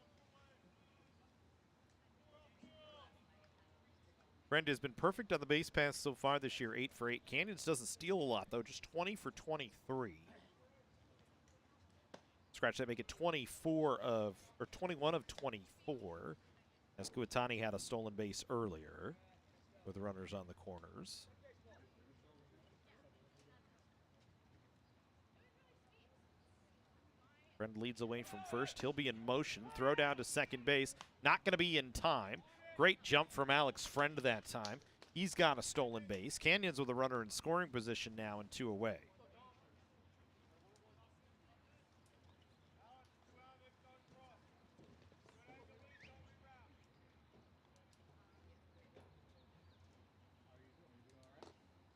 S1: Friend has been perfect on the base pass so far this year, 8 for 8. Canyons doesn't steal a lot, though, just 20 for 23. Scratch that, make it 21 of 24, as Kuatani had a stolen base earlier with runners on the corners. Friend leads away from first. He'll be in motion. Throw down to second base. Not going to be in time. Great jump from Alex Friend that time. He's got a stolen base. Canyons with a runner in scoring position now and 2 away.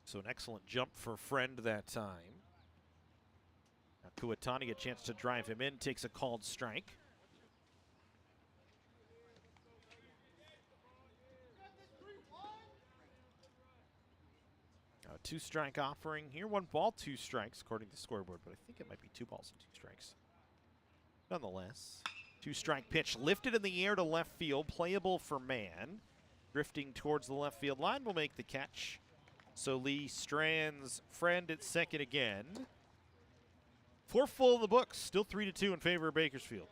S1: So an excellent jump for Friend that time. Now Kuatani a chance to drive him in, takes a called strike. Now a 2-strike offering here. 1 ball, 2 strikes according to the scoreboard, but I think it might be 2 balls and 2 strikes. Nonetheless, 2-strike pitch lifted in the air to left field, playable for man. Drifting towards the left field line will make the catch. So Lee strands Friend at second again. 4 full of the books, still 3-2 in favor of Bakersfield.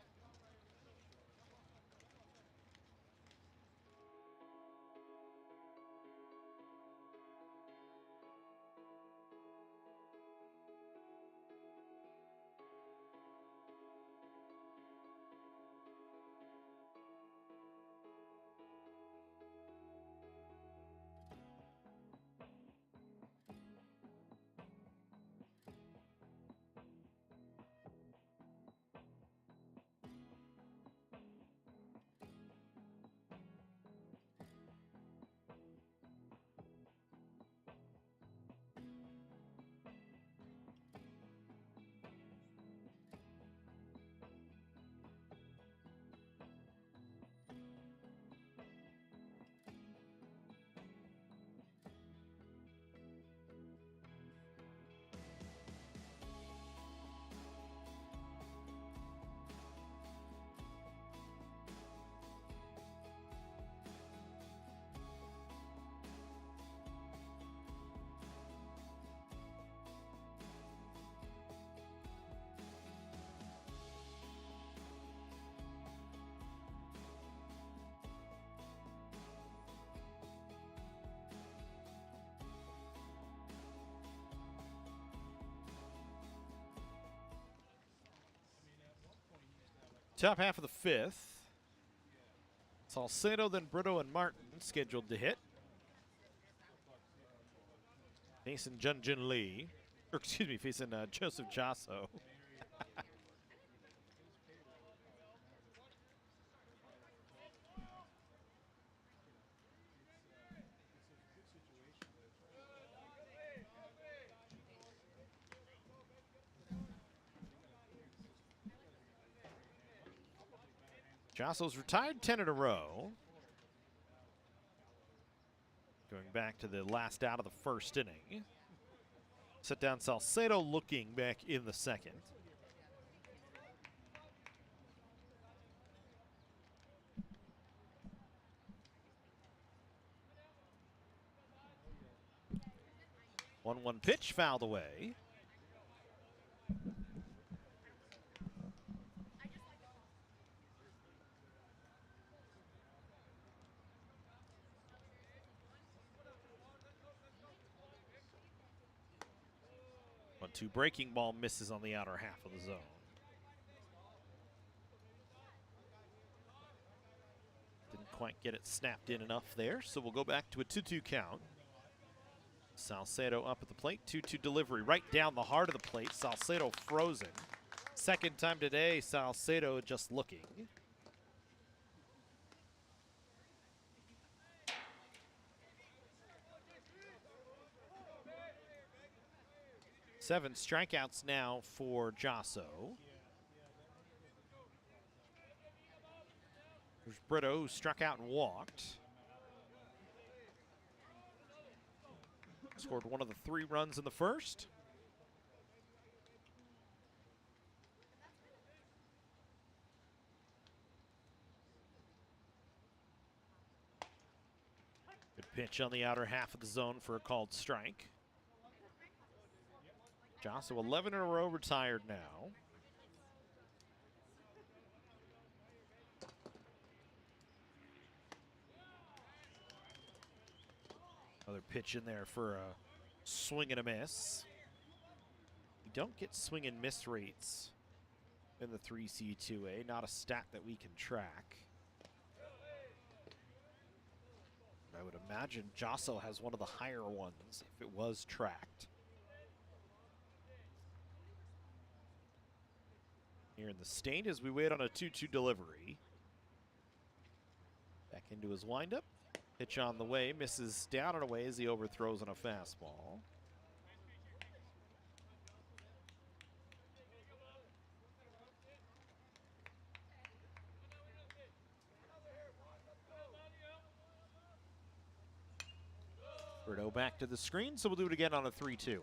S1: Top half of the fifth. Salcedo, then Brito and Martin scheduled to hit. Facing Junjun Lee. Or excuse me, facing Joseph Jasso. Jasso's retired 10 in a row. Going back to the last out of the first inning. Set down Salcedo looking back in the second. One pitch fouled away. Two breaking ball misses on the outer half of the zone. Didn't quite get it snapped in enough there, so we'll go back to a 2-2 count. Salcedo up at the plate, 2-2 delivery right down the heart of the plate. Salcedo frozen. Second time today, Salcedo just looking. Seven strikeouts now for Jasso. There's Brito, who struck out and walked. Scored one of the 3 runs in the first. Good pitch on the outer half of the zone for a called strike. Jasso 11 in a row, retired now. Another pitch in there for a swing and a miss. We don't get swing and miss rates in the 3C2A, not a stat that we can track. I would imagine Jasso has one of the higher ones if it was tracked. Here in the state as we wait on a 2-2 delivery. Back into his windup. Pitch on the way, misses down and away as he overthrows on a fastball. Brito back to the screen, so we'll do it again on a 3-2.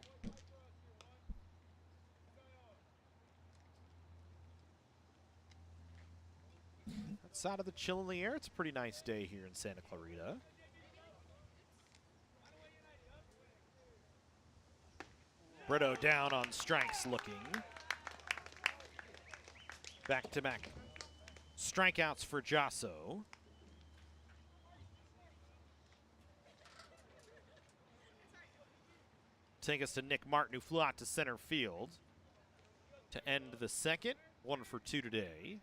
S1: Outside of the chill in the air, it's a pretty nice day here in Santa Clarita. Brito down on strikes looking. Back-to-back strikeouts for Jasso. Take us to Nick Martin, who flew out to center field to end the second. 1 for 2 today.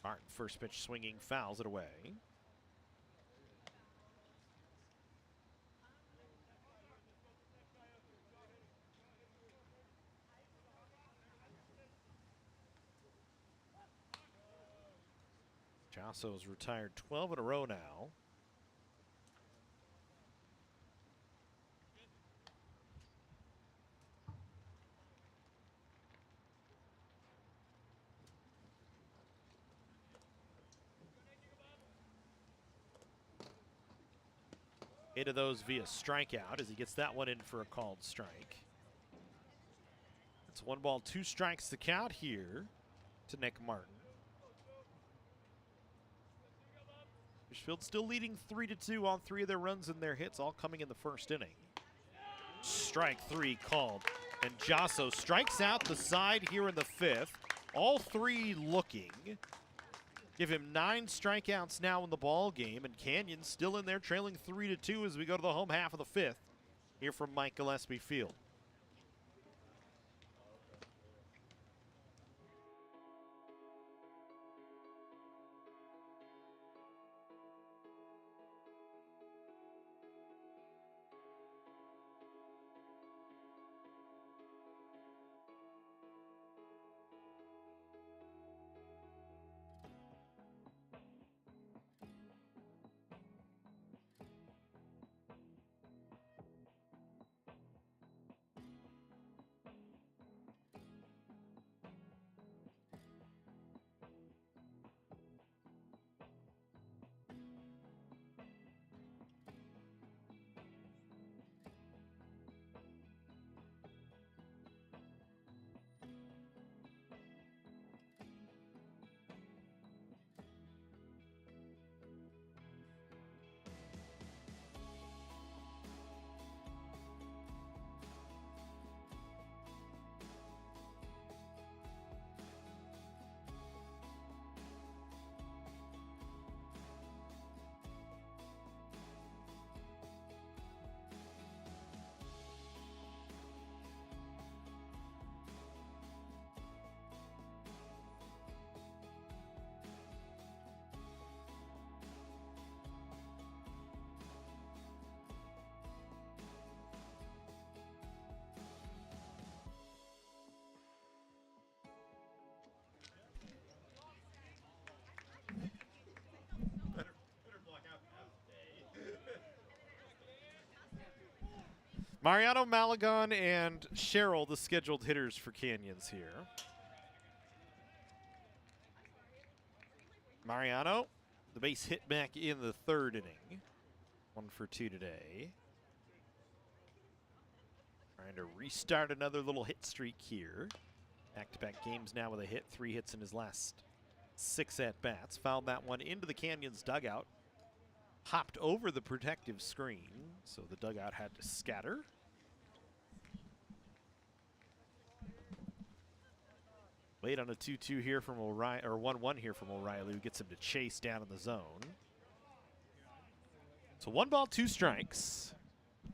S1: Martin, first pitch swinging, fouls it away. Jasso's retired 12 in a row now. Eight of those via strikeout as he gets that one in for a called strike. It's 1 ball, 2 strikes to count here to Nick Martin. Bakersfield still leading 3-2 on 3 of their runs and their hits, all coming in the first inning. Strike 3 called, and Jasso strikes out the side here in the 5th. all three looking. Give him 9 strikeouts now in the ball game, and Canyon still in there trailing 3-2 as we go to the home half of the 5th. Here from Mike Gillespie Field. Mariano, Malagon, and Sherrill, the scheduled hitters for Canyons here. Mariano, the base hit back in the 3rd inning. 1 for 2 today. Trying to restart another little hit streak here. Back-to-back games now with a hit. 3 hits in his last 6 at-bats. Fouled that one into the Canyons dugout. Hopped over the protective screen, so the dugout had to scatter. Late on a 2-2 here from O'Reilly, or 1-1 here from O'Reilly, who gets him to chase down in the zone. So 1 ball, 2 strikes.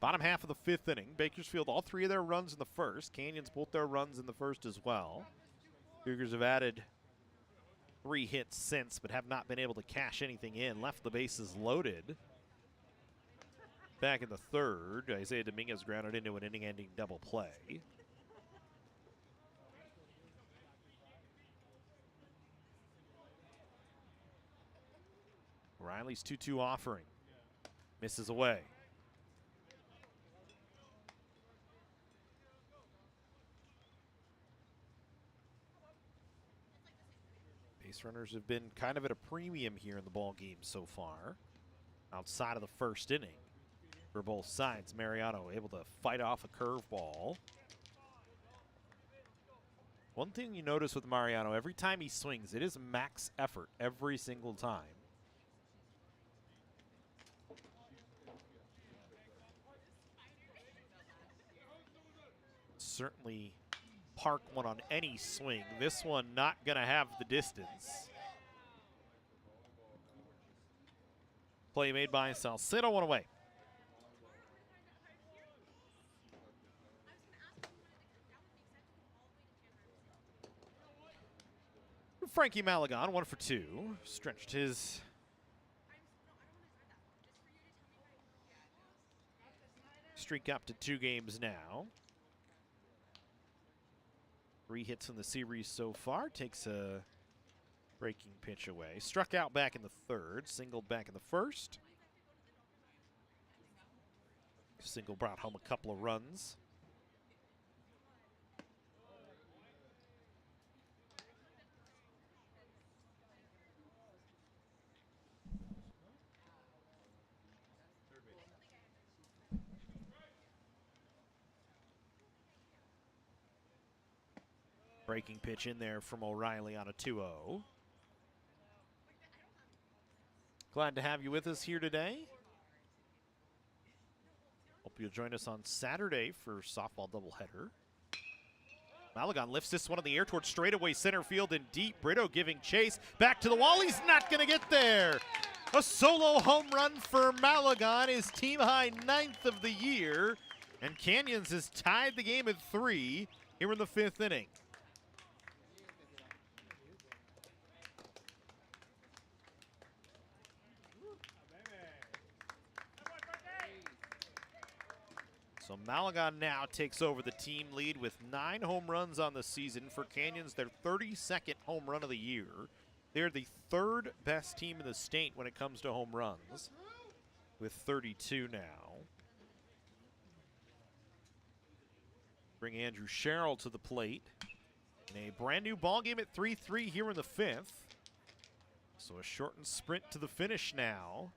S1: Bottom half of the 5th inning. Bakersfield, all 3 of their runs in the 1st. Canyons, both their runs in the 1st as well. Cougars have added 3 hits since, but have not been able to cash anything in. Left the bases loaded. Back in the 3rd, Isaiah Dominguez grounded into an inning-ending double play. Riley's 2-2 offering. Misses away. Base runners have been kind of at a premium here in the ball game so far. Outside of the 1st inning for both sides. Mariano able to fight off a curveball. One thing you notice with Mariano, every time he swings, it is max effort every single time. Certainly park one on any swing. This one not going to have the distance. Play made by Salcedo, 1 away. Frankie Malagon, 1 for 2. Stretched his streak up to 2 games now. 3 hits in the series so far. Takes a breaking pitch away. Struck out back in the 3rd. Singled back in the 1st. Single brought home a couple of runs. Breaking pitch in there from O'Reilly on a 2-0. Glad to have you with us here today. Hope you'll join us on Saturday for softball doubleheader. Malagon lifts this one in the air towards straightaway center field and deep. Brito giving chase. Back to the wall. He's not going to get there. A solo home run for Malagon, his team high 9th of the year. And Canyons has tied the game at 3 here in the 5th inning. So Malagon now takes over the team lead with 9 home runs on the season. For Canyons, their 32nd home run of the year. They're the 3rd best team in the state when it comes to home runs, with 32 now. Bring Andrew Sherrill to the plate in a brand new ball game at 3-3 here in the 5th. So a shortened sprint to the finish now.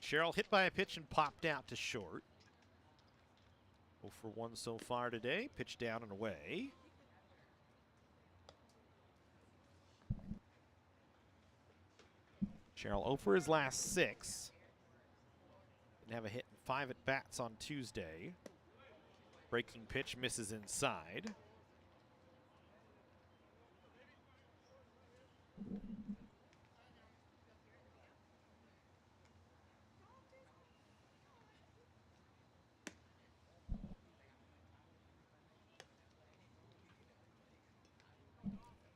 S1: Sherrill hit by a pitch and popped out to short. 0 for 1 so far today. Pitch down and away. Sherrill 0 for his last 6. Didn't have a hit in 5 at-bats on Tuesday. Breaking pitch misses inside.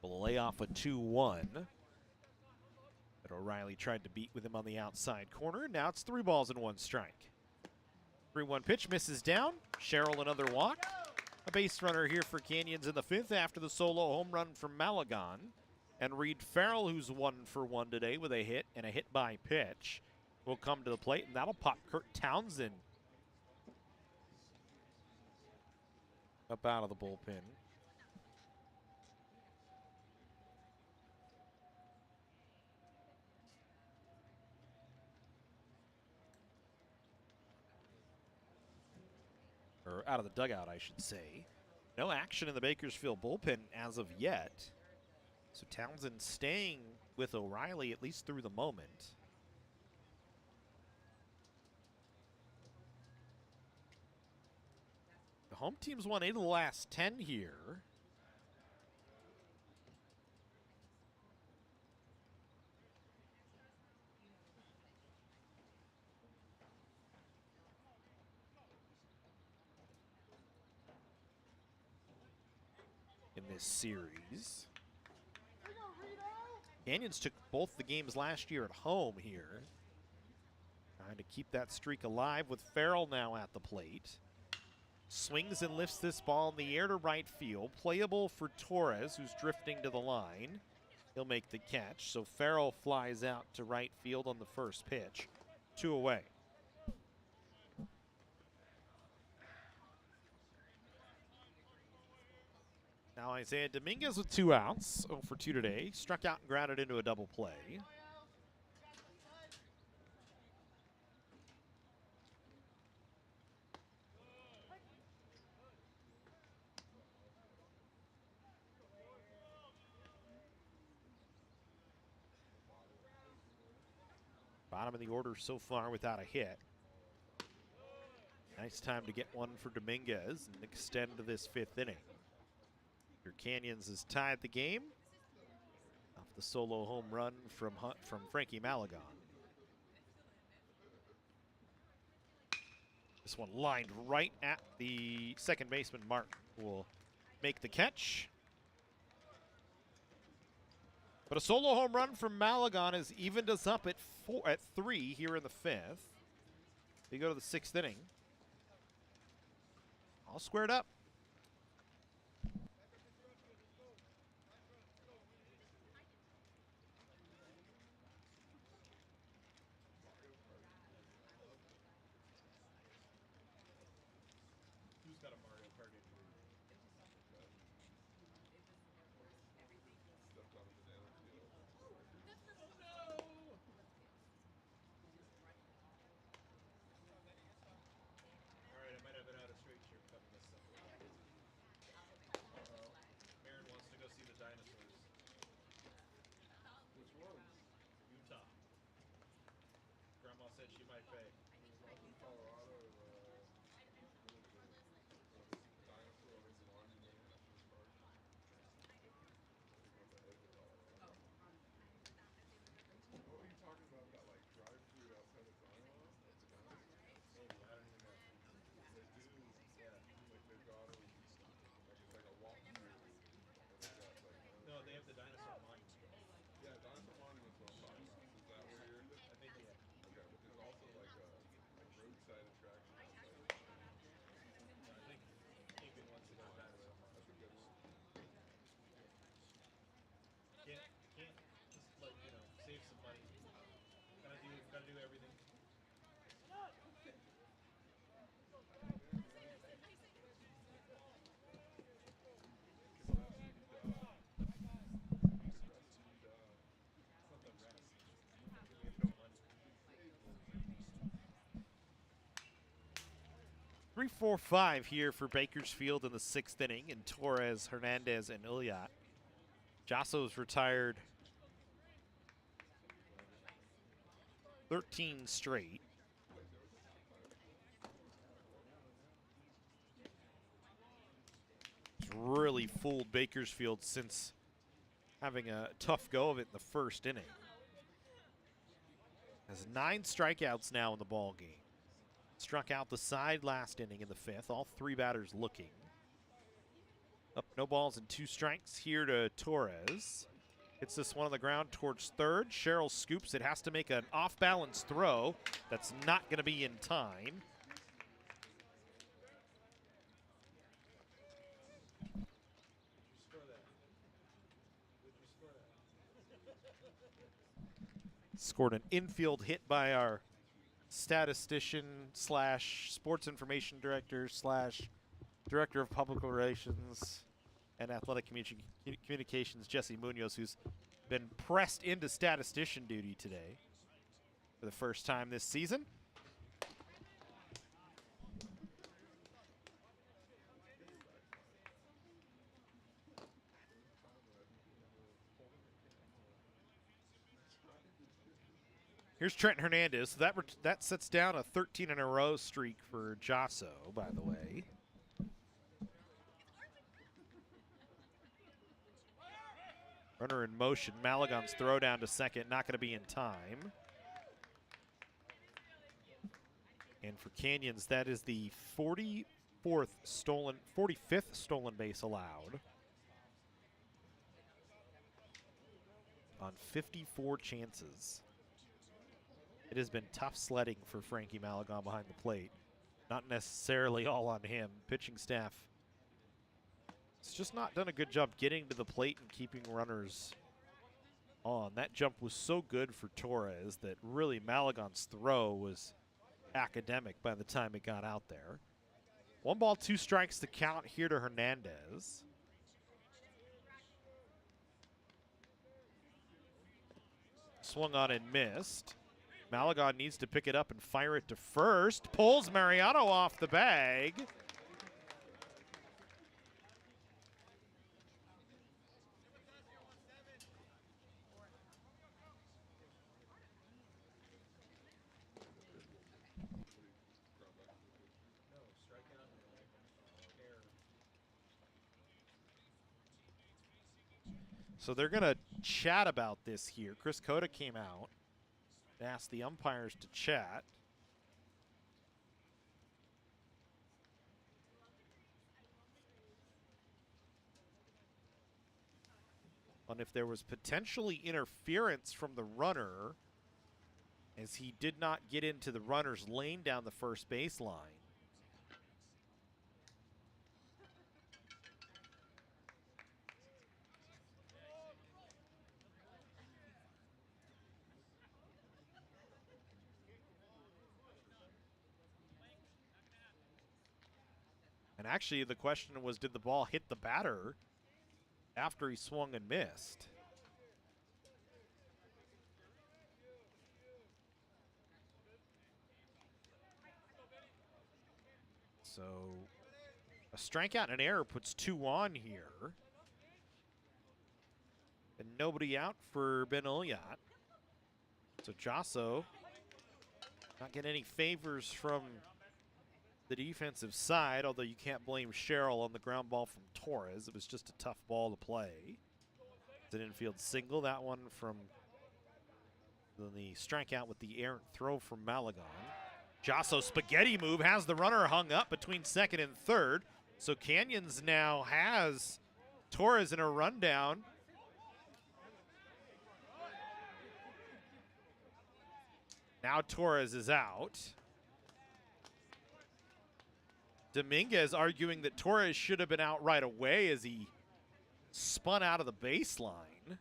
S1: Will lay off a 2-1. But O'Reilly tried to beat with him on the outside corner. Now it's 3 balls and 1 strike. 3-1 pitch misses down. Sherrill another walk. A base runner here for Canyons in the 5th after the solo home run from Malagon. And Reed Farrell, who's 1 for 1 today with a hit and a hit by pitch, will come to the plate, and that'll pop Kurt Townsend up out of the bullpen. Or out of the dugout, I should say. No action in the Bakersfield bullpen as of yet. So Townsend staying with O'Reilly at least through the moment. The home team's won 8 of the last 10 here. In this series. Canyons took both the games last year at home here. Trying to keep that streak alive with Farrell now at the plate. Swings and lifts this ball in the air to right field. Playable for Torres, who's drifting to the line. He'll make the catch. So Farrell flies out to right field on the first pitch. 2 away. Now Isaiah Dominguez with 2 outs, 0 for 2 today. Struck out and grounded into a double play. Bottom of the order so far without a hit. Nice time to get one for Dominguez and extend to this 5th inning. Your Canyons has tied the game off the solo home run from Frankie Malagon. This one lined right at the second baseman. Martin will make the catch. But a solo home run from Malagon has evened us up at 3 here in the 5th. We go to the 6th inning. All squared up. 3-4-5 here for Bakersfield in the 6th inning, and Torres, Hernandez, and Ulyat. Jasso's retired 13 straight. He's really fooled Bakersfield since having a tough go of it in the 1st inning. Has 9 strikeouts now in the ball game. Struck out the side last inning in the 5th. All 3 batters looking. Up, no balls and 2 strikes here to Torres. Hits this one on the ground towards 3rd. Sherrill scoops it. Has to make an off-balance throw. That's not going to be in time. Scored an infield hit by our statistician slash sports information director slash director of public relations and athletic communications, Jesse Munoz, who's been pressed into statistician duty today for the first time this season. Here's Trent Hernandez. So that sets down a 13-in-a-row streak for Jasso, by the way. Runner in motion. Malagon's throw down to second, not going to be in time. And for Canyons, that is the 45th stolen base allowed on 54 chances. It has been tough sledding for Frankie Malagon behind the plate. Not necessarily all on him. Pitching staff has just not done a good job getting to the plate and keeping runners on. That jump was so good for Torres that really Malagon's throw was academic by the time it got out there. 1 ball, 2 strikes to count here to Hernandez. Swung on and missed. Malagon needs to pick it up and fire it to first. Pulls Mariano off the bag. So they're going to chat about this here. Chris Cota came out. Asked the umpires to chat. On if there was potentially interference from the runner, as he did not get into the runner's lane down the first baseline. And actually, the question was, did the ball hit the batter after he swung and missed? So a strikeout and an error puts 2 on here. And nobody out for Ben Ulyat. So Jasso not getting any favors from the defensive side, although you can't blame Sherrill on the ground ball from Torres. It was just a tough ball to play. It's an infield single. That one from the strikeout with the errant throw from Malagon. Jasso spaghetti move has the runner hung up between 2nd and 3rd. So Canyons now has Torres in a rundown. Now Torres is out. Dominguez arguing that Torres should have been out right away as he spun out of the baseline.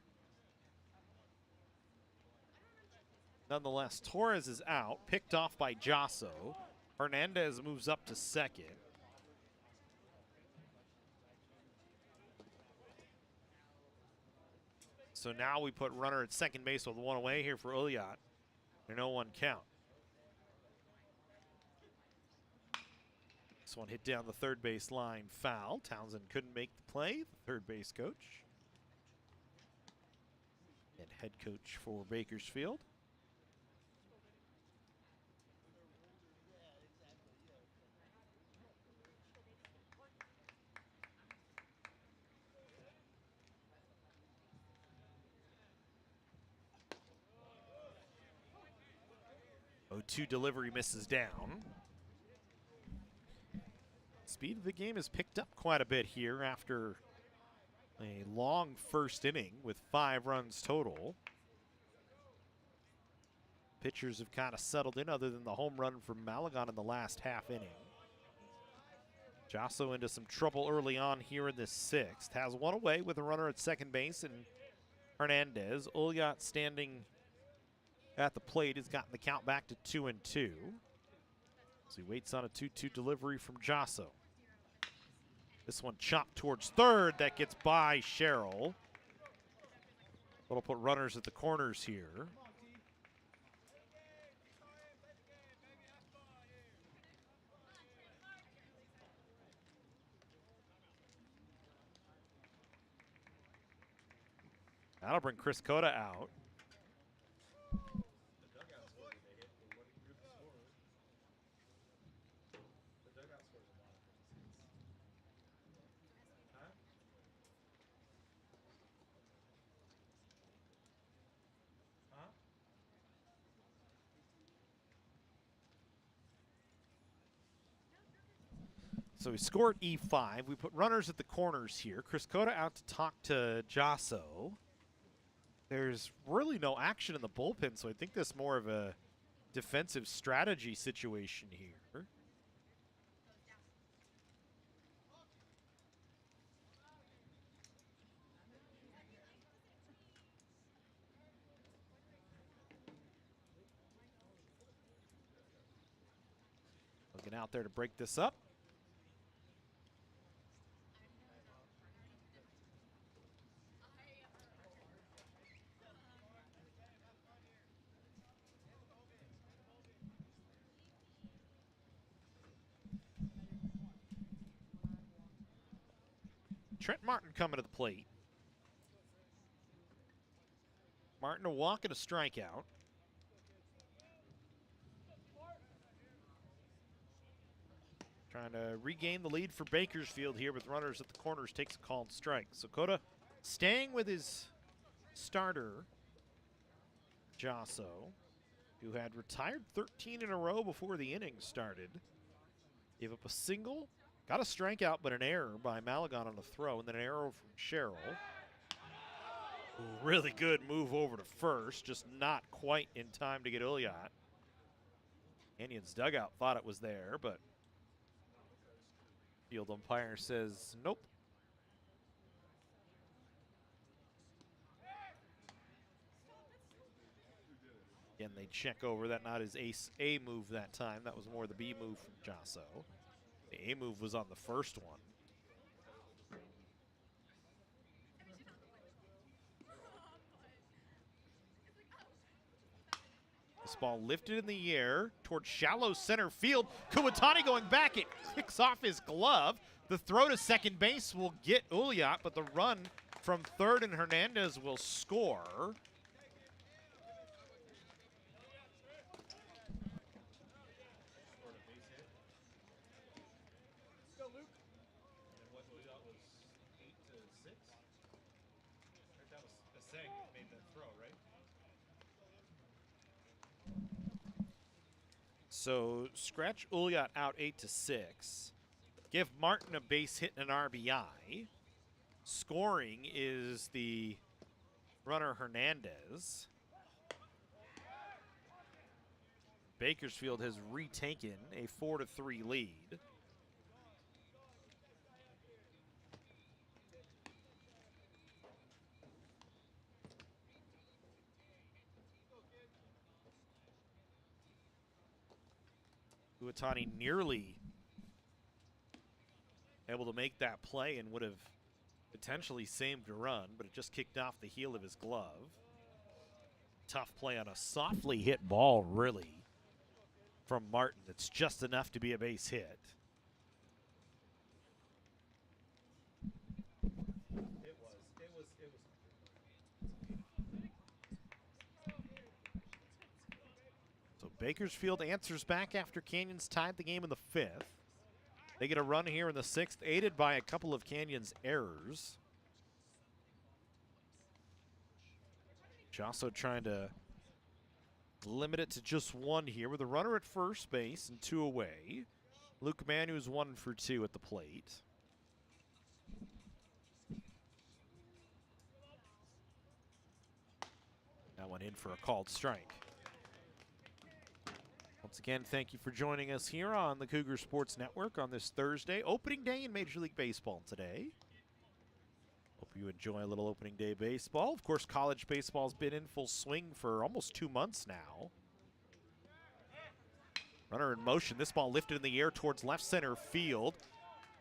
S1: Nonetheless, Torres is out, picked off by Jasso. Hernandez moves up to 2nd. So now we put runner at 2nd base with 1 away here for Ulyat. A 0-1 count. This one hit down the third base line, foul. Townsend couldn't make the play, the third base coach. And head coach for Bakersfield. Oh, 2 delivery misses down. Speed of the game has picked up quite a bit here after a long first inning with 5 runs total. Pitchers have kind of settled in other than the home run from Malagon in the last half inning. Josso into some trouble early on here in this 6th. Has one away with a runner at second base and Hernandez. Ulyat standing at the plate has gotten the count back to 2-2. So he waits on a 2-2 delivery from Josso. This one chopped towards third. That gets by Sherrill. That'll put runners at the corners here. That'll bring Chris Cota out. So we scored E5. We put runners at the corners here. Chris Cota out to talk to Josso. There's really no action in the bullpen, so I think this is more of a defensive strategy situation here. Looking out there to break this up. Trent Martin coming to the plate. Martin a walk and a strikeout. Trying to regain the lead for Bakersfield here with runners at the corners, takes a called strike. So Cota staying with his starter, Josso, who had retired 13 in a row before the inning started. Gave up a single. Got a strikeout, but an error by Malagon on a throw, and then an error from Sherrill. Really good move over to first, just not quite in time to get Ulyat. Canyon's dugout thought it was there, but field umpire says nope. Again, they check over that, not his ace A move that time. That was more the B move from Josso. The A move was on the first one. This ball lifted in the air towards shallow center field. Kuwatani going back. It kicks off his glove. The throw to second base will get Ulyat, but the run from third and Hernandez will score. So scratch Ulyat out 8-6. Give Martin a base hit and an RBI. Scoring is the runner Hernandez. Bakersfield has retaken a 4-3 lead. Kuwatani nearly able to make that play and would have potentially saved a run, but it just kicked off the heel of his glove. Tough play on a softly hit ball, really, from Martin. It's just enough to be a base hit. Bakersfield answers back after Canyons tied the game in the 5th. They get a run here in the 6th, aided by a couple of Canyons errors. Josso trying to limit it to just one here with a runner at first base and 2 away. Luke Manu's 1 for 2 at the plate. That one in for a called strike. Once again, thank you for joining us here on the Cougar Sports Network on this Thursday. Opening day in Major League Baseball today. Hope you enjoy a little opening day baseball. Of course, college baseball's been in full swing for almost 2 months now. Runner in motion. This ball lifted in the air towards left center field.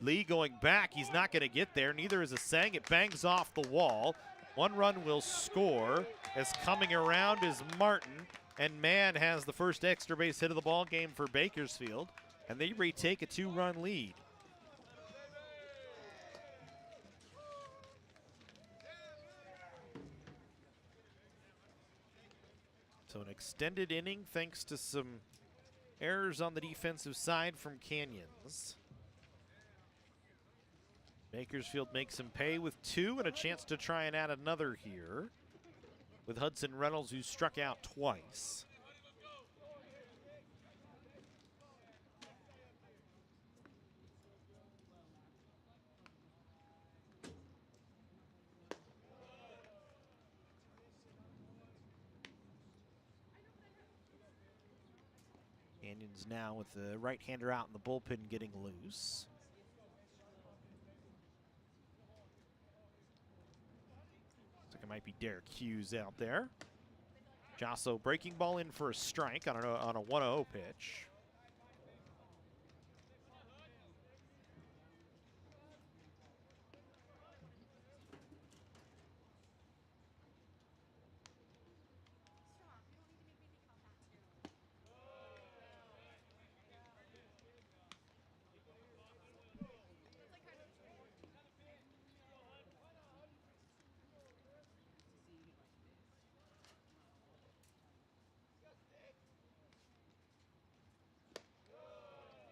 S1: Lee going back. He's not going to get there. Neither is Asang. It bangs off the wall. 1 run will score. As coming around is Martin. And Mann has the first extra base hit of the ball game for Bakersfield. And they retake a 2-run lead. So an extended inning thanks to some errors on the defensive side from Canyons. Bakersfield makes him pay with 2 and a chance to try and add another here with Hudson Reynolds, who struck out twice. Canyons now with the right-hander out in the bullpen getting loose. Looks like it might be Derek Hughes out there. Josso breaking ball in for a strike on a 1-0 pitch.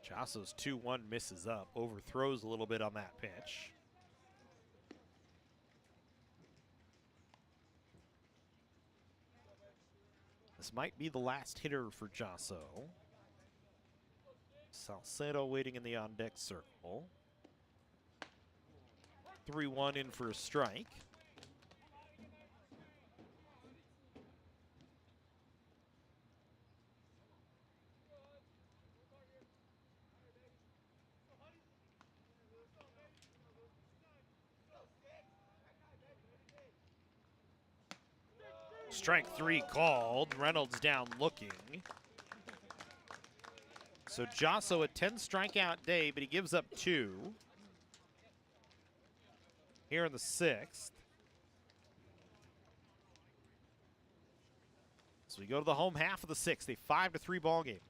S1: Josso's 2-1 misses up, overthrows a little bit on that pitch. This might be the last hitter for Josso. Salcedo waiting in the on-deck circle. 3-1 in for a strike. Strike 3 called. Reynolds down looking. So Josso a 10 strikeout day, but he gives up 2 here in the 6th. So we go to the home half of the 6th, a 5-3 ball game.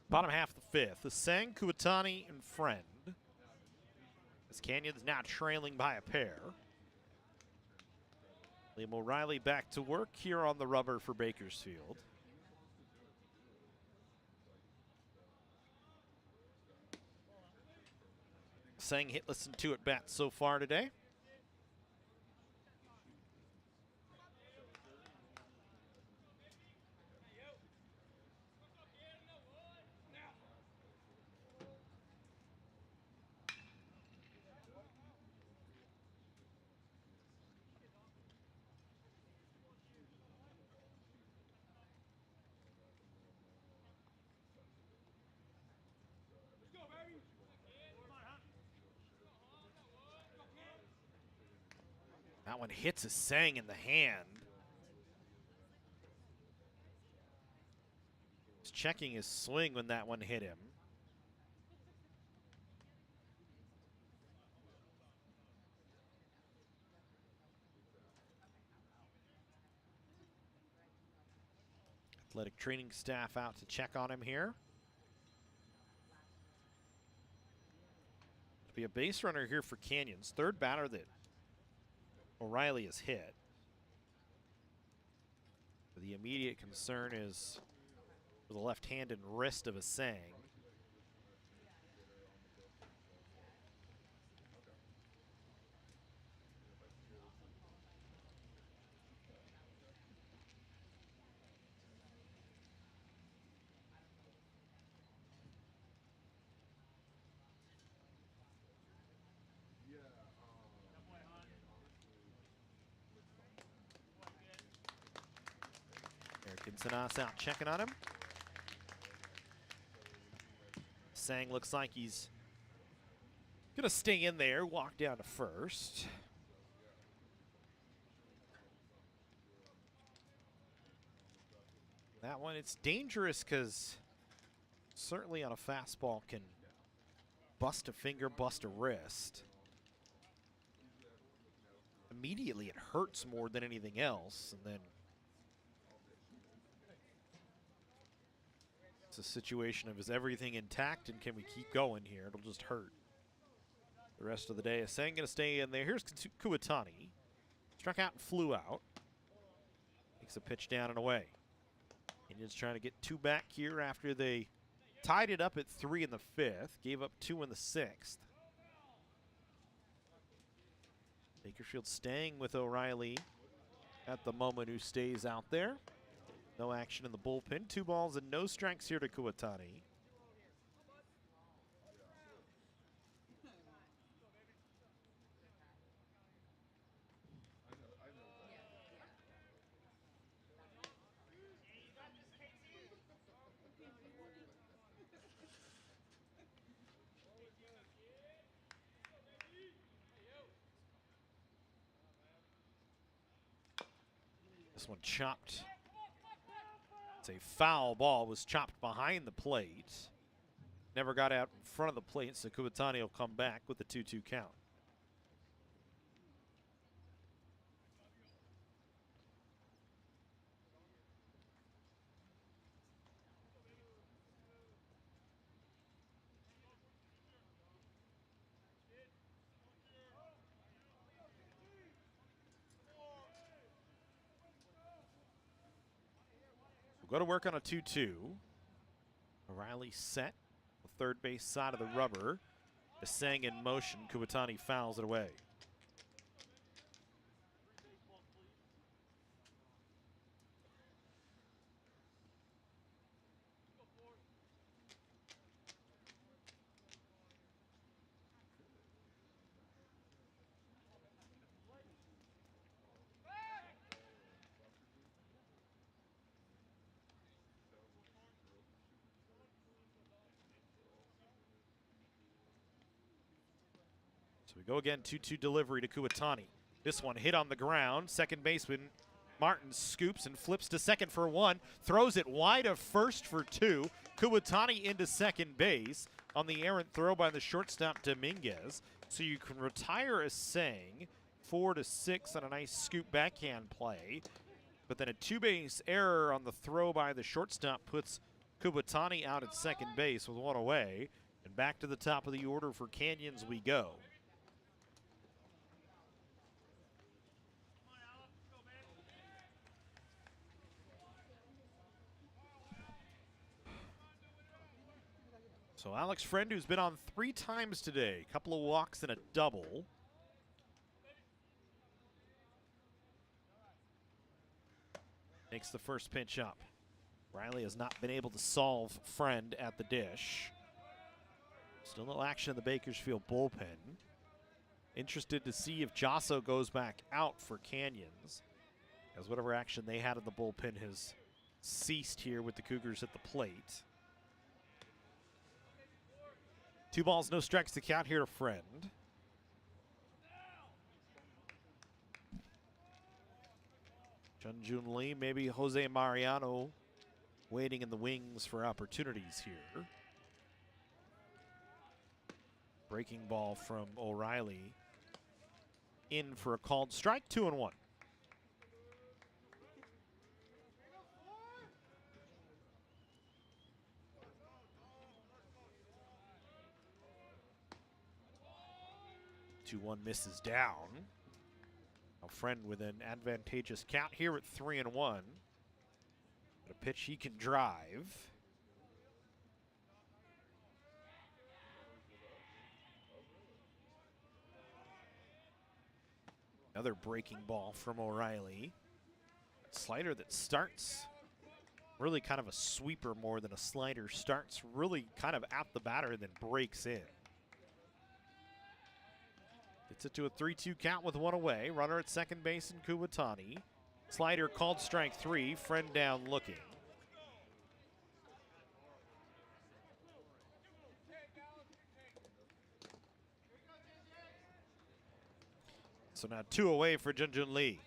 S1: Bottom half of the fifth, the Sang, Kuwatani, and Friend. As Canyons now trailing by a pair. Liam O'Reilly back to work here on the rubber for Bakersfield. Sang hitless and 2 at bats so far today. That one hits a Sang in the hand. He's checking his swing when that one hit him. Athletic training staff out to check on him here. Be a base runner here for Canyons. Third batter that O'Reilly has hit. The immediate concern is the left hand and wrist of a Sang. Sanas out checking on him. Sang looks like he's gonna stay in there, walk down to first. That one, it's dangerous because certainly on a fastball can bust a finger, bust a wrist. Immediately it hurts more than anything else, and then it's a situation of, is everything intact and can we keep going here? It'll just hurt the rest of the day. Is Sang going to stay in there? Here's Kuwatani. Struck out and flew out. Takes a pitch down and away. Indians trying to get 2 back here after they tied it up at 3 in the 5th. Gave up 2 in the 6th. Bakersfield staying with O'Reilly at the moment, who stays out there. No action in the bullpen. 2 balls and no strikes here to Kuwatani. This one chopped. It's a foul ball, was chopped behind the plate. Never got out in front of the plate, so Kuwatani will come back with the 2-2 count. We'll go to work on a 2-2. O'Reilly set, the third base side of the rubber. Sang in motion. Kuwatani fouls it away. We go again, 2-2 delivery to Kuwatani. This one hit on the ground. Second baseman Martin scoops and flips to second for 1. Throws it wide of first for 2. Kuwatani into second base on the errant throw by the shortstop Dominguez. So you can retire a Sang 4-6 on a nice scoop backhand play. But then a 2-base error on the throw by the shortstop puts Kubatani out at second base with one away. And back to the top of the order for Canyons we go. So Alex Friend, who's been on 3 times today, a couple of walks and a double. Makes the first pitch up. Riley has not been able to solve Friend at the dish. Still no action in the Bakersfield bullpen. Interested to see if Josso goes back out for Canyons, as whatever action they had in the bullpen has ceased here with the Cougars at the plate. 2 balls, no strikes to count here to Friend. Junjun Lee, maybe Jose Mariano waiting in the wings for opportunities here. Breaking ball from O'Reilly. In for a called strike, 2-1. Two one misses down. A Friend with an advantageous count here at 3-1. But a pitch he can drive. Another breaking ball from O'Reilly. Slider that starts really kind of a sweeper more than a slider. Starts really kind of at the batter and then breaks in. Gets it to a 3-2 count with one away. Runner at second base in Kuwatani. Slider called strike 3. Friend down looking. So now 2 away for Junjun Lee.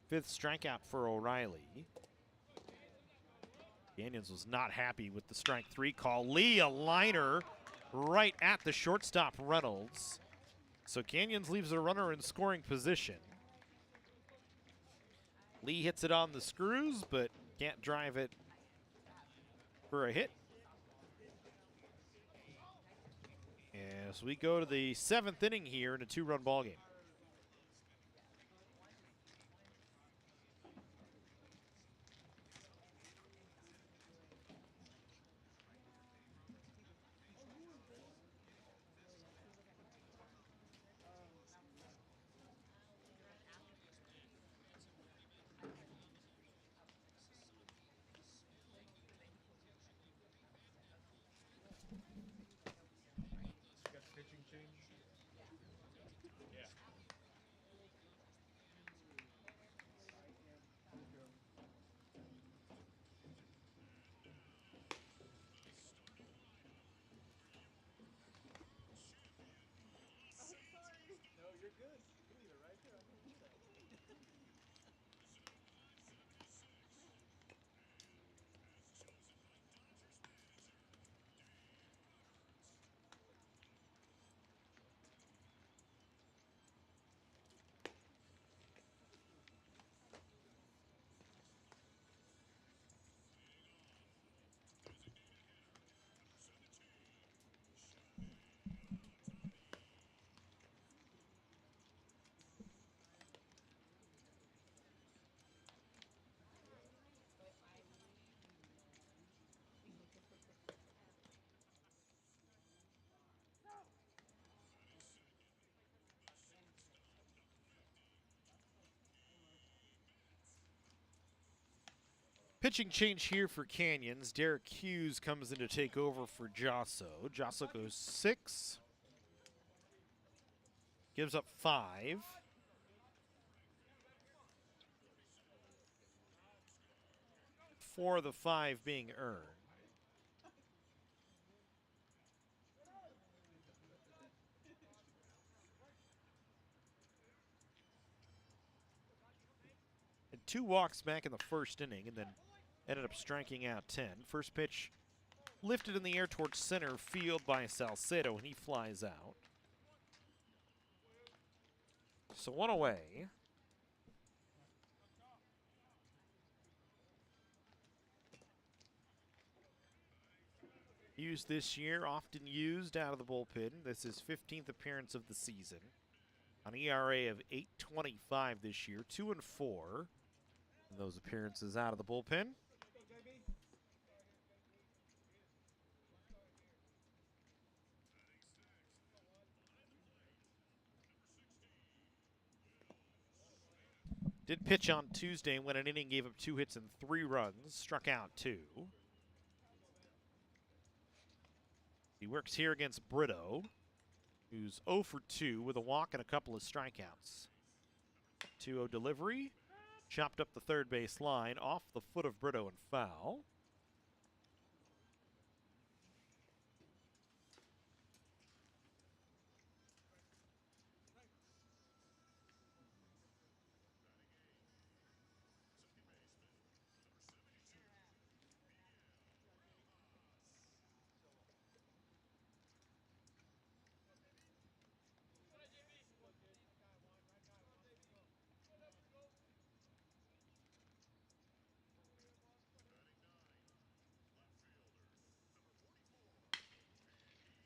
S1: Fifth strikeout for O'Reilly. Canyons was not happy with the strike 3 call. Lee, a liner right at the shortstop Reynolds. So Canyons leaves a runner in scoring position. Lee hits it on the screws, but can't drive it for a hit. As we go to the 7th inning here in a 2-run ball game. Pitching change here for Canyons. Derek Hughes comes in to take over for Josso. Josso goes 6. Gives up 5. Four of the 5 being earned. And 2 walks back in the first inning and then ended up striking out 10. First pitch lifted in the air towards center field by Salcedo, and he flies out. So 1 away. Hughes this year, often used out of the bullpen. This is 15th appearance of the season. An ERA of 8.25 this year, 2-4 in those appearances out of the bullpen. Did pitch on Tuesday and went an inning, gave up 2 hits and 3 runs, struck out 2. He works here against Brito, who's 0 for 2 with a walk and a couple of strikeouts. 2-0 delivery, chopped up the third base line, off the foot of Brito and foul.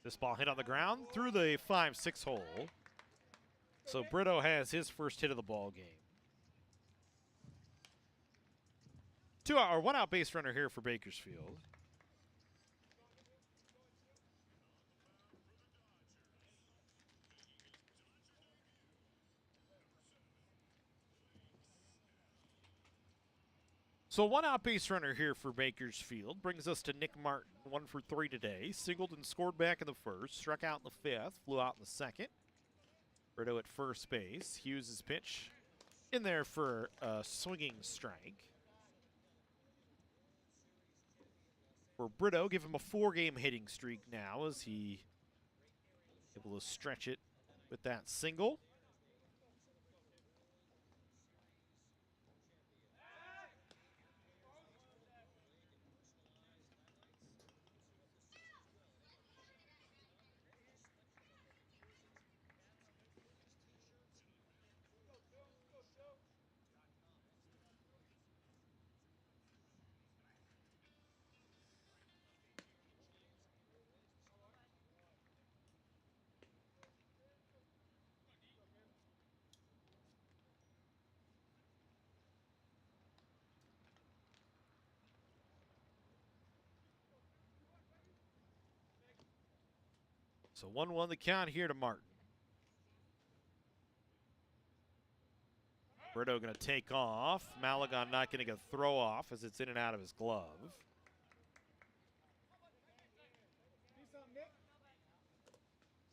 S1: This ball hit on the ground through the 5-6 hole. So Brito has his first hit of the ball game. 1 out base runner here for Bakersfield. So 1 out base runner here for Bakersfield brings us to Nick Martin, 1 for 3 today. Singled and scored back in the first, struck out in the 5th, flew out in the 2nd. Brito at first base. Hughes' pitch in there for a swinging strike. For Brito, give him a 4-game hitting streak now as he able to stretch it with that single. So 1-1 the count here to Martin. Brito going to take off. Malagon not getting a throw off as it's in and out of his glove.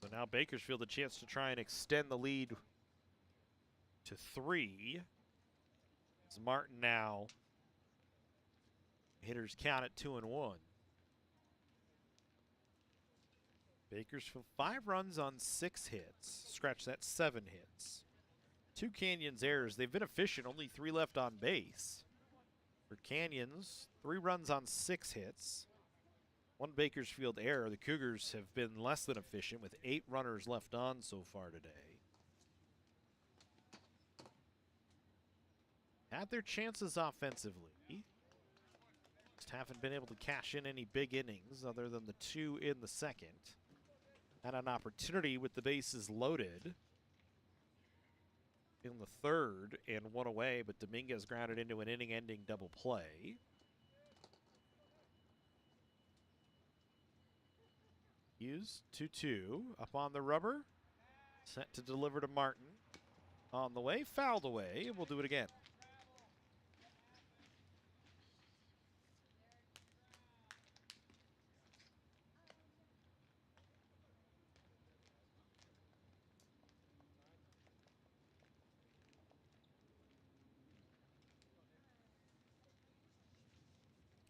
S1: So now Bakersfield a chance to try and extend the lead to 3. As Martin now hitters count at 2-1. Bakersfield 5 runs on 6 hits. Scratch that, 7 hits. 2 Canyons errors. They've been efficient, only 3 left on base. For Canyons, 3 runs on 6 hits. 1 Bakersfield error. The Cougars have been less than efficient with 8 runners left on so far today. Had their chances offensively. Just haven't been able to cash in any big innings other than the 2 in the 2nd. Had an opportunity with the bases loaded in the 3rd and 1 away, but Dominguez grounded into an inning-ending double play. Hughes, 2-2, up on the rubber. Set to deliver to Martin. On the way, fouled away. We'll do it again.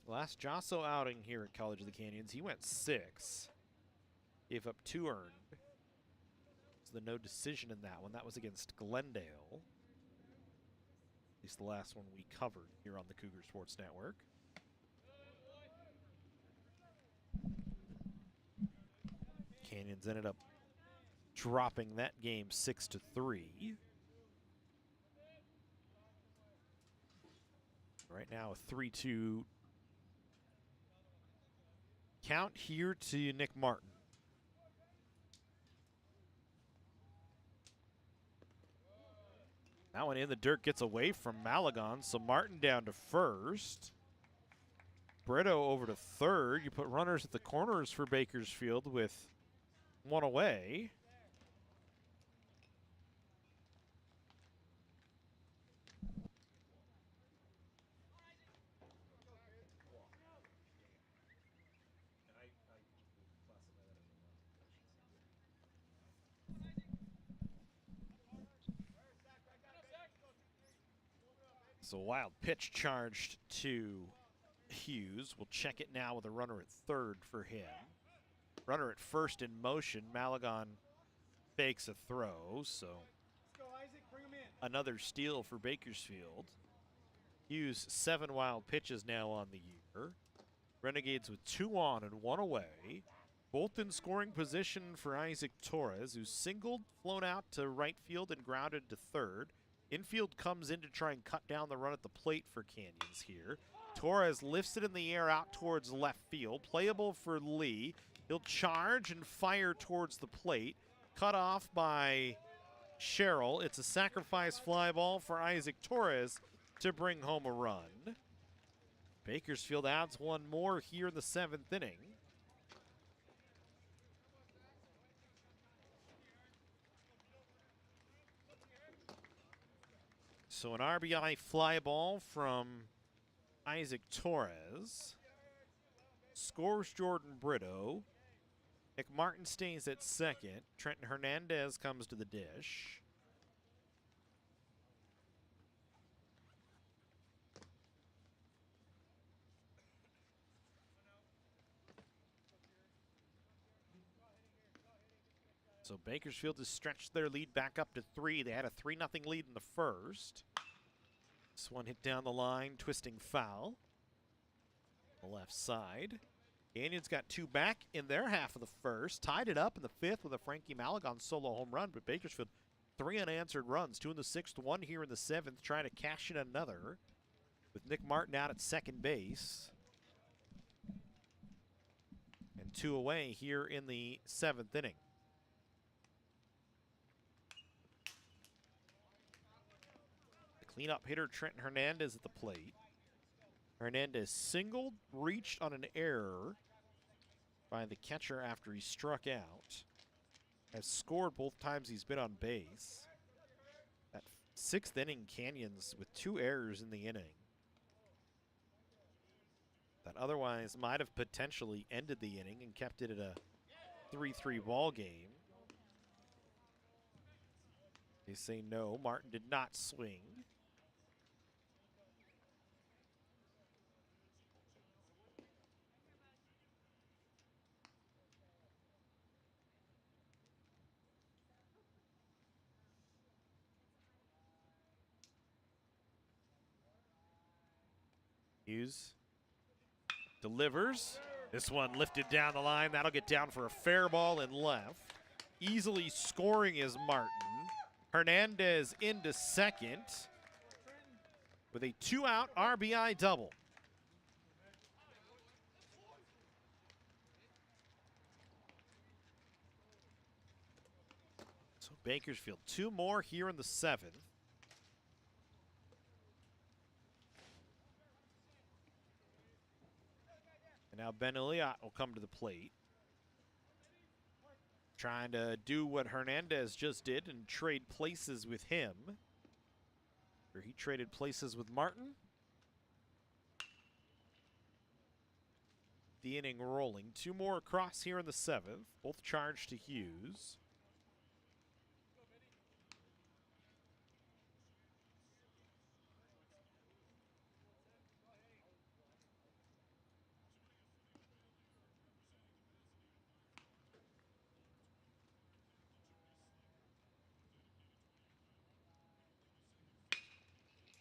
S1: Last Josso outing here at College of the Canyons, he went 6. Gave up 2 earned. So the no decision in that one. That was against Glendale. At least the last one we covered here on the Cougar Sports Network. Canyons ended up dropping that game 6-3. Right now a 3-2 count here to Nick Martin. That one in the dirt gets away from Malagon, so Martin down to first. Brito over to third. You put runners at the corners for Bakersfield with one away. So wild pitch charged to Hughes. We'll check it now with a runner at third for him. Runner at first in motion. Malagon fakes a throw, so another steal for Bakersfield. Hughes 7 wild pitches now on the year. Renegades with 2 on and 1 away. Both in scoring position for Isaac Torres, who's singled, flown out to right field and grounded to third. Infield comes in to try and cut down the run at the plate for Canyons here. Torres lifts it in the air out towards left field. Playable for Lee. He'll charge and fire towards the plate. Cut off by Sherrill. It's a sacrifice fly ball for Isaac Torres to bring home a run. Bakersfield adds 1 more here in the 7th inning. So an RBI fly ball from Isaac Torres. Scores Jordan Brito. Nick Martin stays at second. Trenton Hernandez comes to the dish. So Bakersfield has stretched their lead back up to 3. They had a 3-0 lead in the first. This one hit down the line, twisting foul. The left side. Canyons got 2 back in their half of the first. Tied it up in the 5th with a Frankie Malagon solo home run, but Bakersfield 3 unanswered runs. 2 in the 6th, 1 here in the 7th, trying to cash in another with Nick Martin out at second base. And 2 away here in the 7th inning. Cleanup hitter Trenton Hernandez at the plate. Hernandez singled, reached on an error by the catcher after he struck out. Has scored both times he's been on base. That 6th inning, Canyons with 2 errors in the inning. That otherwise might have potentially ended the inning and kept it at a 3-3 ball game. They say no. Martin did not swing. Hughes delivers. This one lifted down the line. That'll get down for a fair ball in left. Easily scoring is Martin. Hernandez into second with a 2-out RBI double. So Bakersfield 2 more here in the 7th. And now Ben Elliott will come to the plate. Trying to do what Hernandez just did and trade places with him. Or he traded places with Martin. The inning rolling. 2 more across here in the 7th. Both charged to Hughes.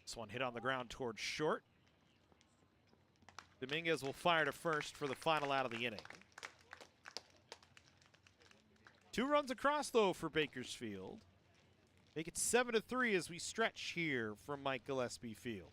S1: This one hit on the ground towards short. Dominguez will fire to first for the final out of the inning. 2 runs across, though, for Bakersfield. Make it 7-3 as we stretch here from Mike Gillespie Field.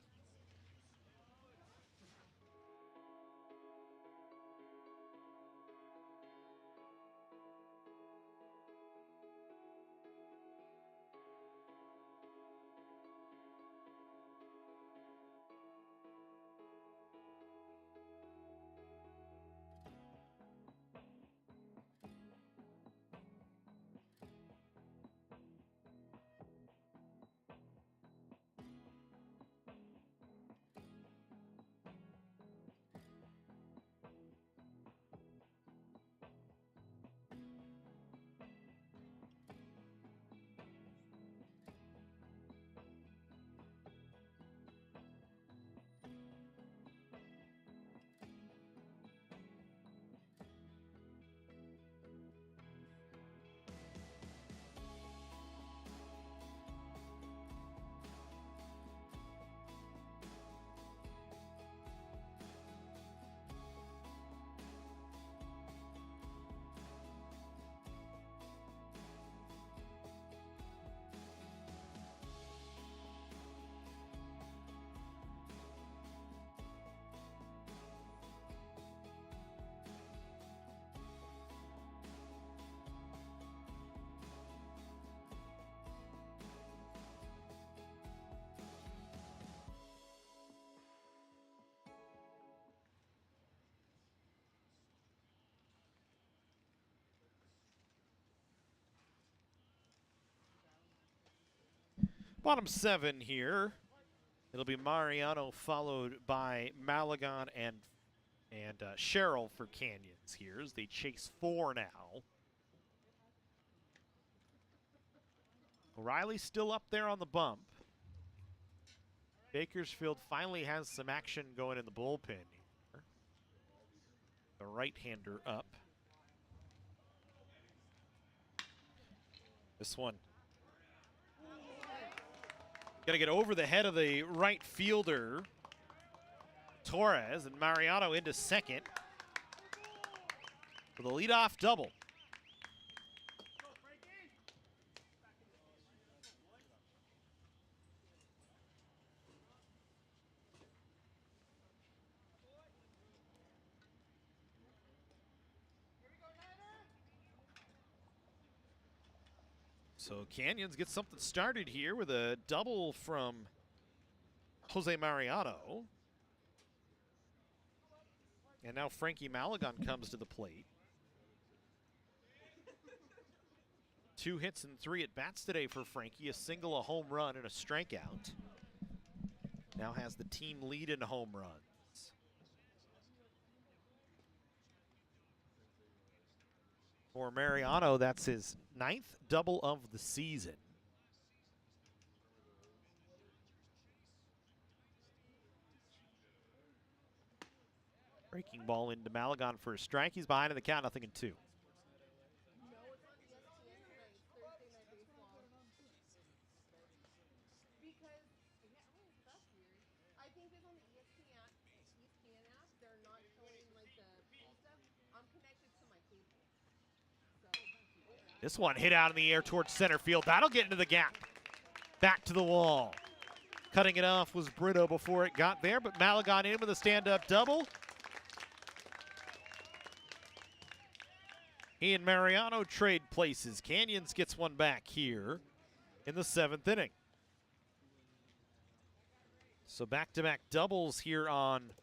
S1: Bottom 7 here. It'll be Mariano followed by Malagon and Sherrill for Canyons here as they chase 4 now. O'Reilly's still up there on the bump. Bakersfield finally has some action going in the bullpen here. The right-hander up. This one. Got to get over the head of the right fielder, Torres, and Mariano into second for the leadoff double. So Canyons get something started here with a double from Jose Mariano. And now Frankie Malagon comes to the plate. 2 hits and 3 at-bats today for Frankie. A single, a home run, and a strikeout. Now has the team lead in home runs. For Mariano, that's his 9th double of the season. Breaking ball into Malagon for a strike. He's behind in the count, 0-2. This one hit out in the air towards center field. That'll get into the gap. Back to the wall. Cutting it off was Brito before it got there, but Malagon in with a stand-up double. He and Mariano trade places. Canyons gets one back here in the 7th inning. So back-to-back doubles here on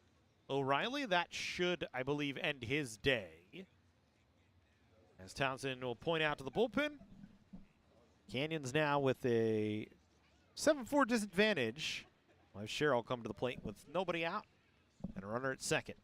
S1: O'Reilly. That should, I believe, end his day. As Townsend will point out to the bullpen. Canyons now with a 7-4 disadvantage. We'll have Sherrill come to the plate with nobody out and a runner at second.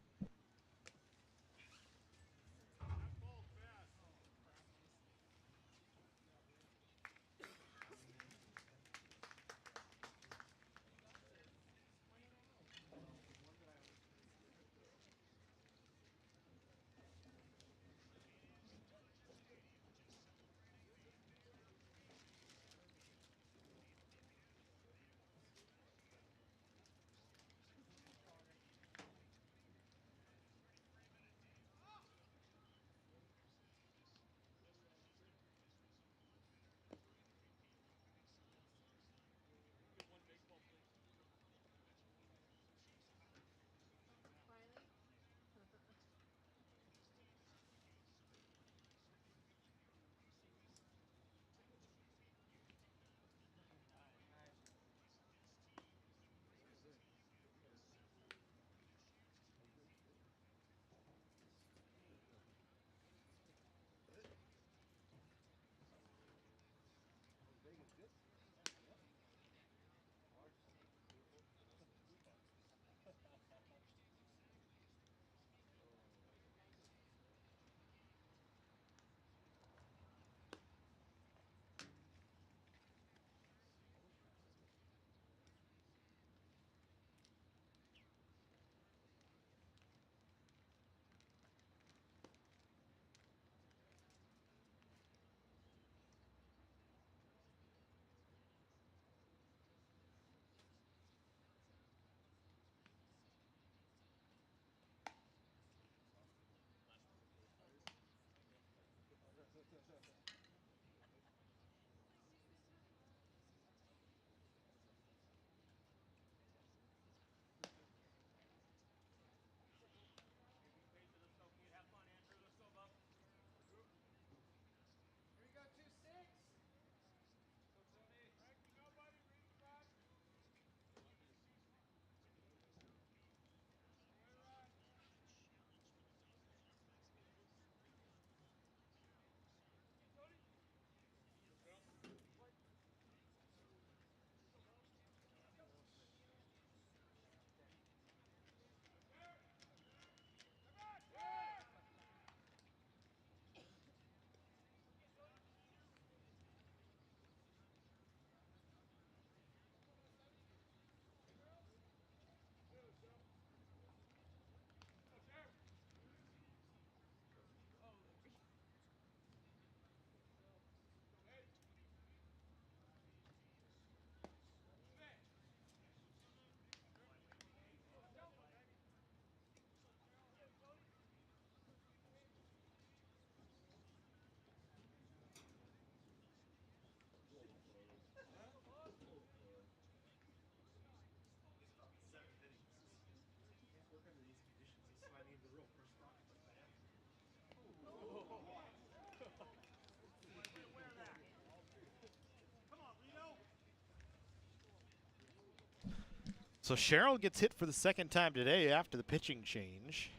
S1: So Sherrill gets hit for the second time today after the pitching change.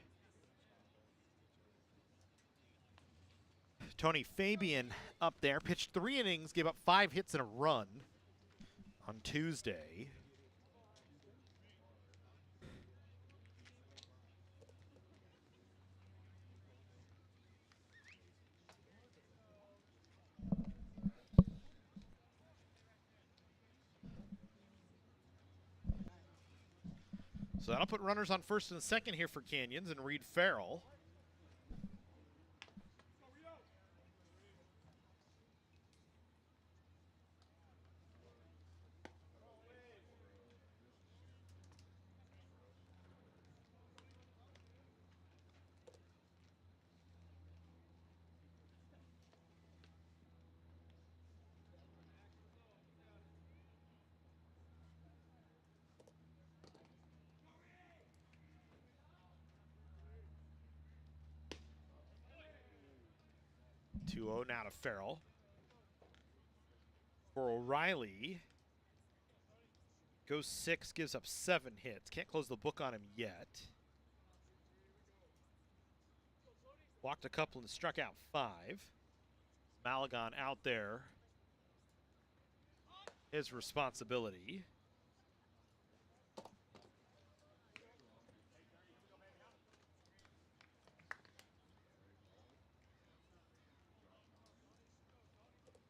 S1: Tony Fabian up there, pitched 3 innings, gave up 5 hits and a run on Tuesday. So that'll put runners on first and second here for Canyons and Reed Farrell. Now to Farrell. For O'Reilly, goes 6, gives up 7 hits. Can't close the book on him yet. Walked a couple and struck out 5. Malagon out there. His responsibility.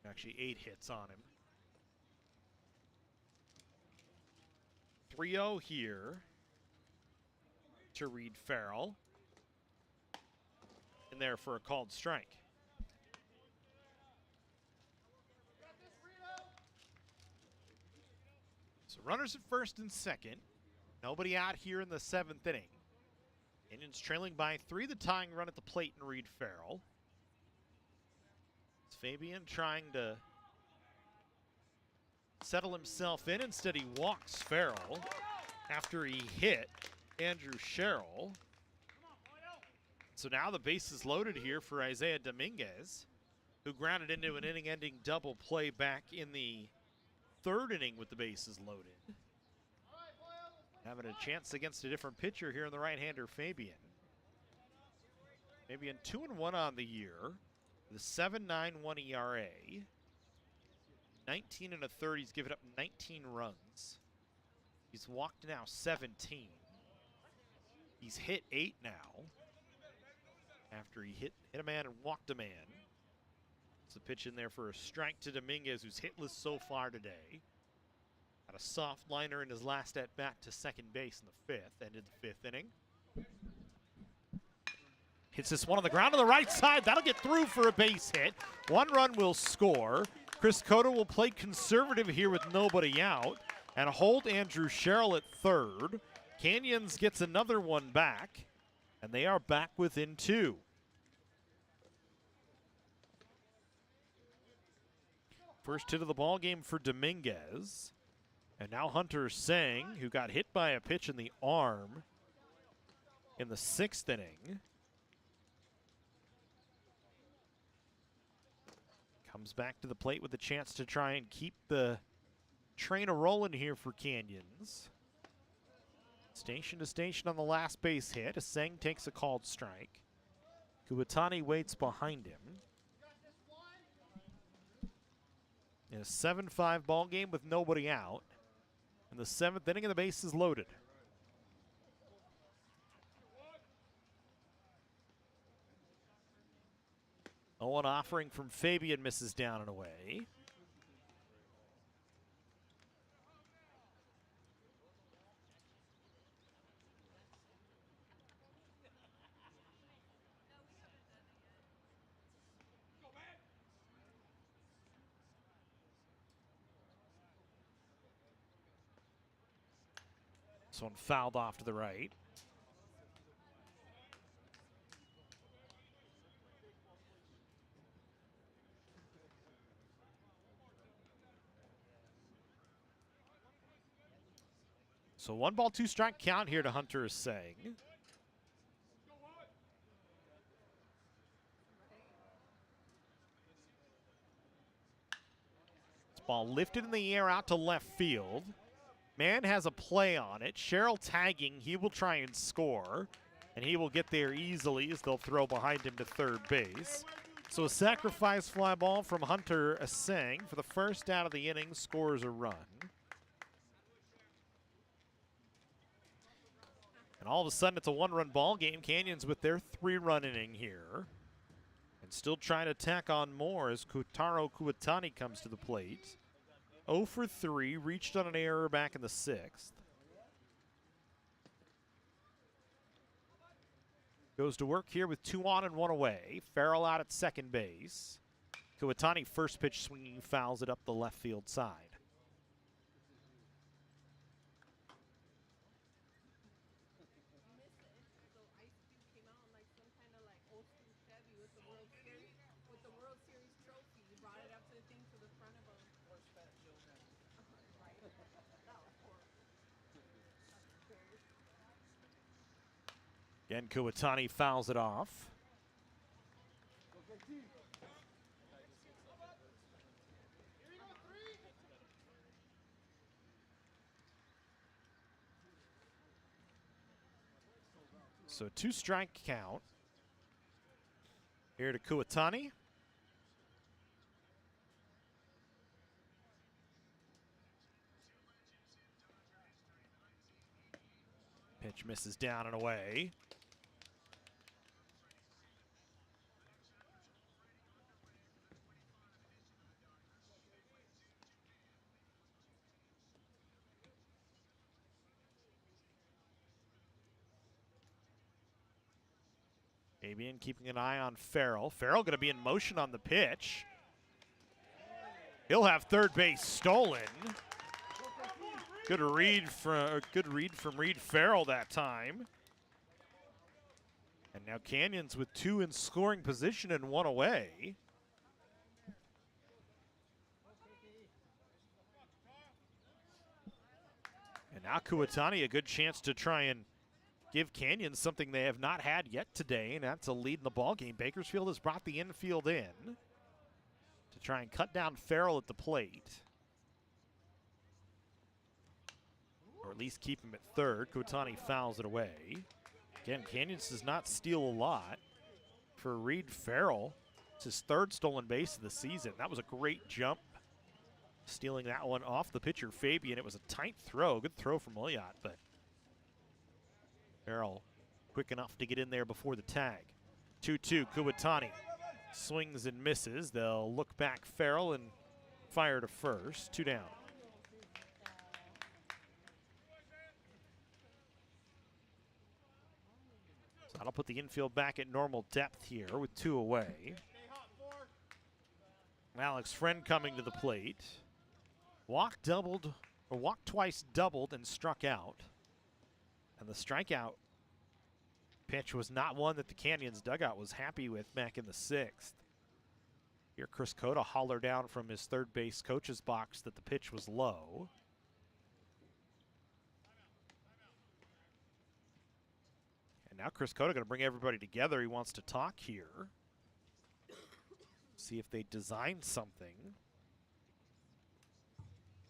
S1: Actually 8 hits on him. 3-0 here to Reed Farrell. In there for a called strike. So runners at first and second. Nobody out here in the 7th inning. Indians trailing by 3, the tying run at the plate and Reed Farrell. Fabian trying to settle himself in. Instead, he walks Farrell after he hit Andrew Sherrill. So now the base is loaded here for Isaiah Dominguez, who grounded into an inning-ending double play back in the 3rd inning with the bases loaded. Having a chance against a different pitcher here in the right-hander, Fabian. Fabian 2-1 on the year. The 7.91 ERA, 19 1/3. He's given up 19 runs. He's walked now 17. He's hit 8 now. After he hit a man and walked a man. It's a pitch in there for a strike to Dominguez, who's hitless so far today. Had a soft liner in his last at bat to second base in the 5th. Ended the 5th inning. Hits this one on the ground on the right side. That'll get through for a base hit. 1 run will score. Chris Cotto will play conservative here with nobody out and hold Andrew Sherrill at 3rd. Canyons gets another one back, and they are back within 2. First hit of the ball game for Dominguez. And now Hunter Sang, who got hit by a pitch in the arm in the 6th inning. Comes back to the plate with a chance to try and keep the train a-rolling here for Canyons. Station to station on the last base hit. Aseng takes a called strike. Kuwatani waits behind him. In a 7-5 ball game with nobody out. In the 7th inning, and the base is loaded. 0-1 offering from Fabian misses down and away. This one fouled off to the right. So 1 ball, 2 strike count here to Hunter Aseng. This ball lifted in the air out to left field. Man has a play on it. Sherrill tagging. He will try and score. And he will get there easily as they'll throw behind him to third base. So a sacrifice fly ball from Hunter Aseng for the first out of the inning, scores a run. And all of a sudden it's a one-run ball game. Canyons with their 3-run inning here. And still trying to tack on more as Kutaro Kuwatani comes to the plate. 0 for 3, reached on an error back in the 6th. Goes to work here with 2 on and 1 away. Farrell out at second base. Kuwatani first pitch swinging, fouls it up the left field side. Again, Kuwatani fouls it off. So 2-strike count. Here to Kuwatani. Pitch misses down and away. Fabian keeping an eye on Farrell. Farrell going to be in motion on the pitch. He'll have third base stolen. Good read from Reed Farrell that time. And now Canyons with 2 in scoring position and 1 away. And now Kuwatani a good chance to try and give Canyons something they have not had yet today, and that's a lead in the ballgame. Bakersfield has brought the infield in to try and cut down Farrell at the plate. Or at least keep him at third. Kuwatani fouls it away. Again, Canyons does not steal a lot. For Reed Farrell, it's his 3rd stolen base of the season. That was a great jump, stealing that one off the pitcher, Fabian. It was a tight throw. Good throw from Elliott, but Farrell quick enough to get in there before the tag. 2-2, Kuwatani swings and misses. They'll look back Farrell and fire to first. 2 down. So that'll put the infield back at normal depth here with 2 away. Alex Friend coming to the plate. Walked twice, doubled, and struck out. And the strikeout pitch was not one that the Canyons dugout was happy with back in the 6th. Here Chris Cota holler down from his third base coach's box that the pitch was low. And now Chris Cota going to bring everybody together. He wants to talk here. See if they design something.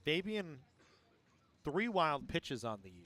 S1: Fabian, 3 wild pitches on the year.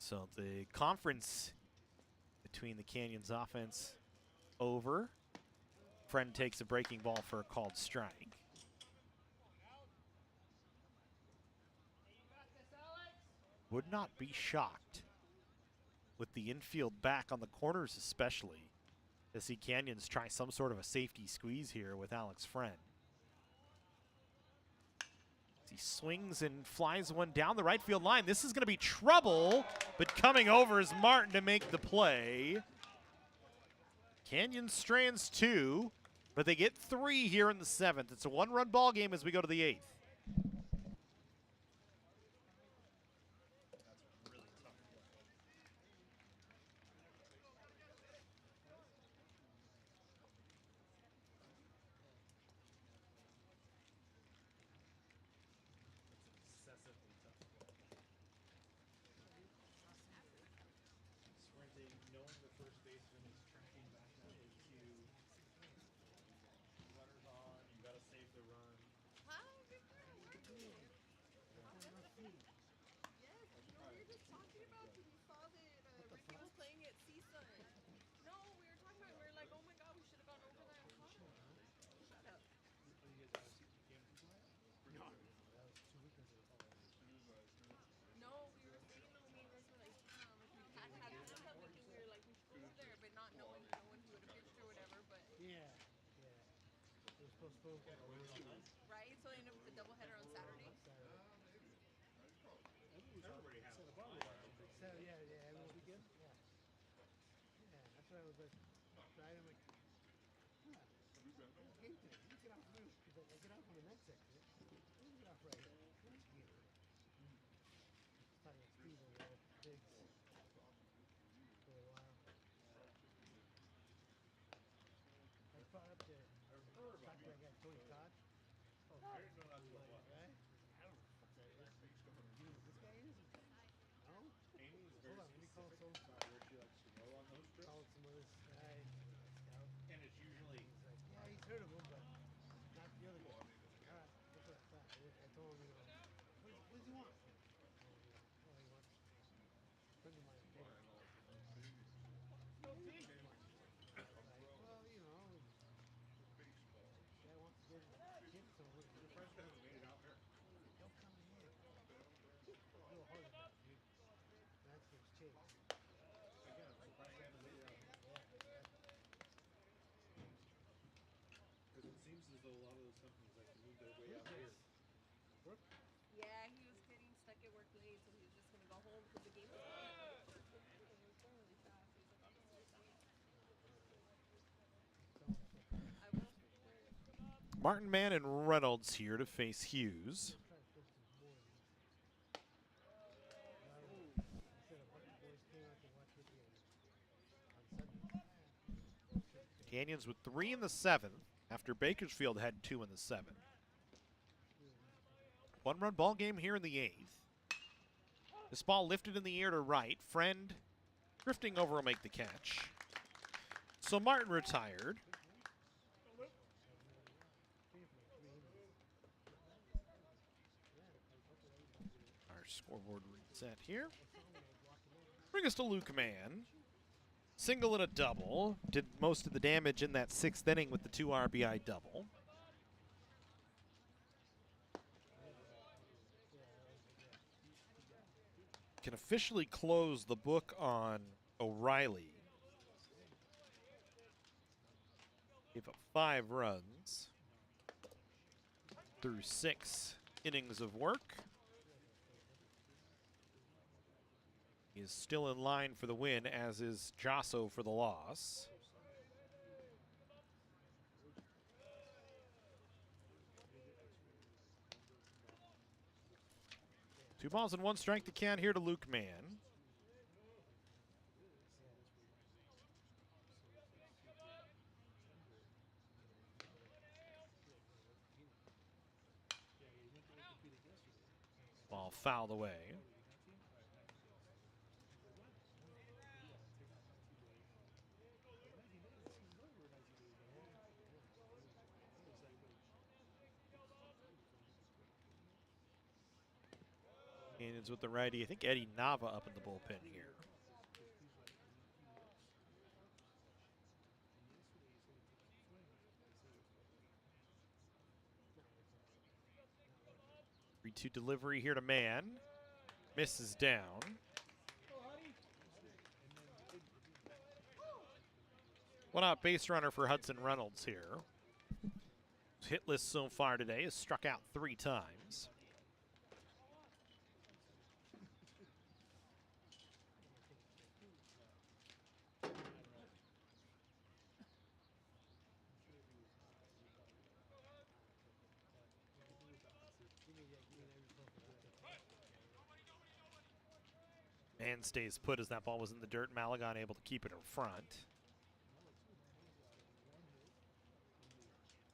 S1: So the conference between the Canyons offense over. Friend takes a breaking ball for a called strike. Would not be shocked with the infield back on the corners especially to see Canyons try some sort of a safety squeeze here with Alex Friend. He swings and flies one down the right field line. This is going to be trouble, but coming over is Martin to make the play. Canyon strands 2, but they get 3 here in the 7th. It's a 1-run ball game as we go to the 8th.
S7: Right? So I ended up with the doubleheader on Saturday.
S8: So yeah, every weekend. Yeah, that's why I was like, right? I'm like, huh? Game day. You get off roof. He's like, I get off on the next section. You get off right. Next game. Talking to Steve over there, Biggs, for a while. I brought up the talked to that guy Tony Todd. Oh, right? I don't know what that is. You know who this guy is? No? Hold on, let me call some. Call some of this guy. Scout.
S1: And it's usually...
S8: He's like, yeah, he's heard of him, but not the other guy. All right, that's what I thought. I told him, what does he want? Oh, he wants a friend of mine. No big money. Well, you know, guy wants to get so the first guy made it out there. Don't come in here. A little harder than that, dude. That's what's changed. Again, I'm surprised I haven't made it out.
S9: Because it seems as though a lot of those companies like to move their way out here.
S8: Work?
S7: Yeah, he was getting stuck at work late, so he was just gonna go home because the game was going really fast. He was like, I'll just do that. I will.
S1: Martin, Mann, and Reynolds here to face Hughes. Canyons with 3 in the 7th after Bakersfield had 2 in the 7th. 1-run ball game here in the 8th. This ball lifted in the air to right. Friend drifting over will make the catch. So Martin retired. Our scoreboard reset here. Bring us to Luke Mann. Single and a double. Did most of the damage in that 6th inning with the 2 RBI double. Can officially close the book on O'Reilly. Gave up 5 runs through 6 innings of work. He is still in line for the win, as is Josso for the loss. Two balls and 1 strike to count here to Luke Mann. Ball fouled away. Canyons with the righty. I think Eddie Nava up in the bullpen here. Three-two delivery here to Mann. Misses down. One out base runner for Hudson Reynolds here. His hit list so far today has struck out 3 times. And stays put as that ball was in the dirt. Malagon able to keep it in front.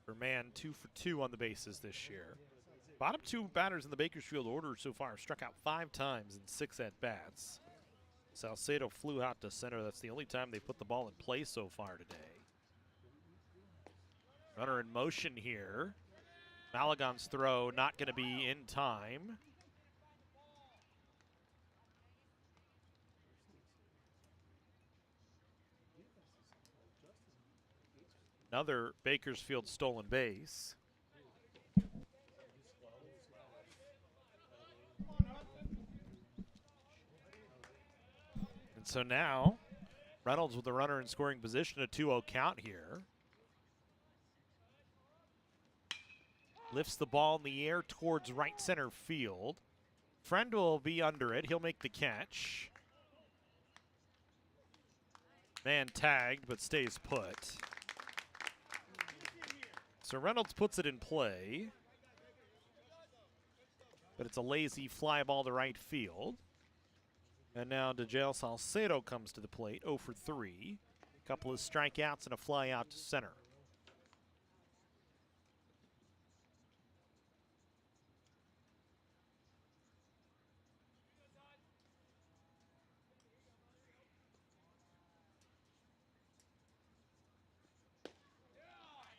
S1: Verman 2 for 2 on the bases this year. Bottom two batters in the Bakersfield order so far struck out 5 times in 6 at-bats. Salcedo flew out to center. That's the only time they put the ball in play so far today. Runner in motion here. Malagon's throw not going to be in time. Another Bakersfield stolen base. And so now, Reynolds with the runner in scoring position, a 2-0 count here. Lifts the ball in the air towards right center field. Friend will be under it. He'll make the catch. Man tagged, but stays put. So Reynolds puts it in play. But it's a lazy fly ball to right field. And now DeJale Salcedo comes to the plate, 0 for 3. A couple of strikeouts and a fly out to center.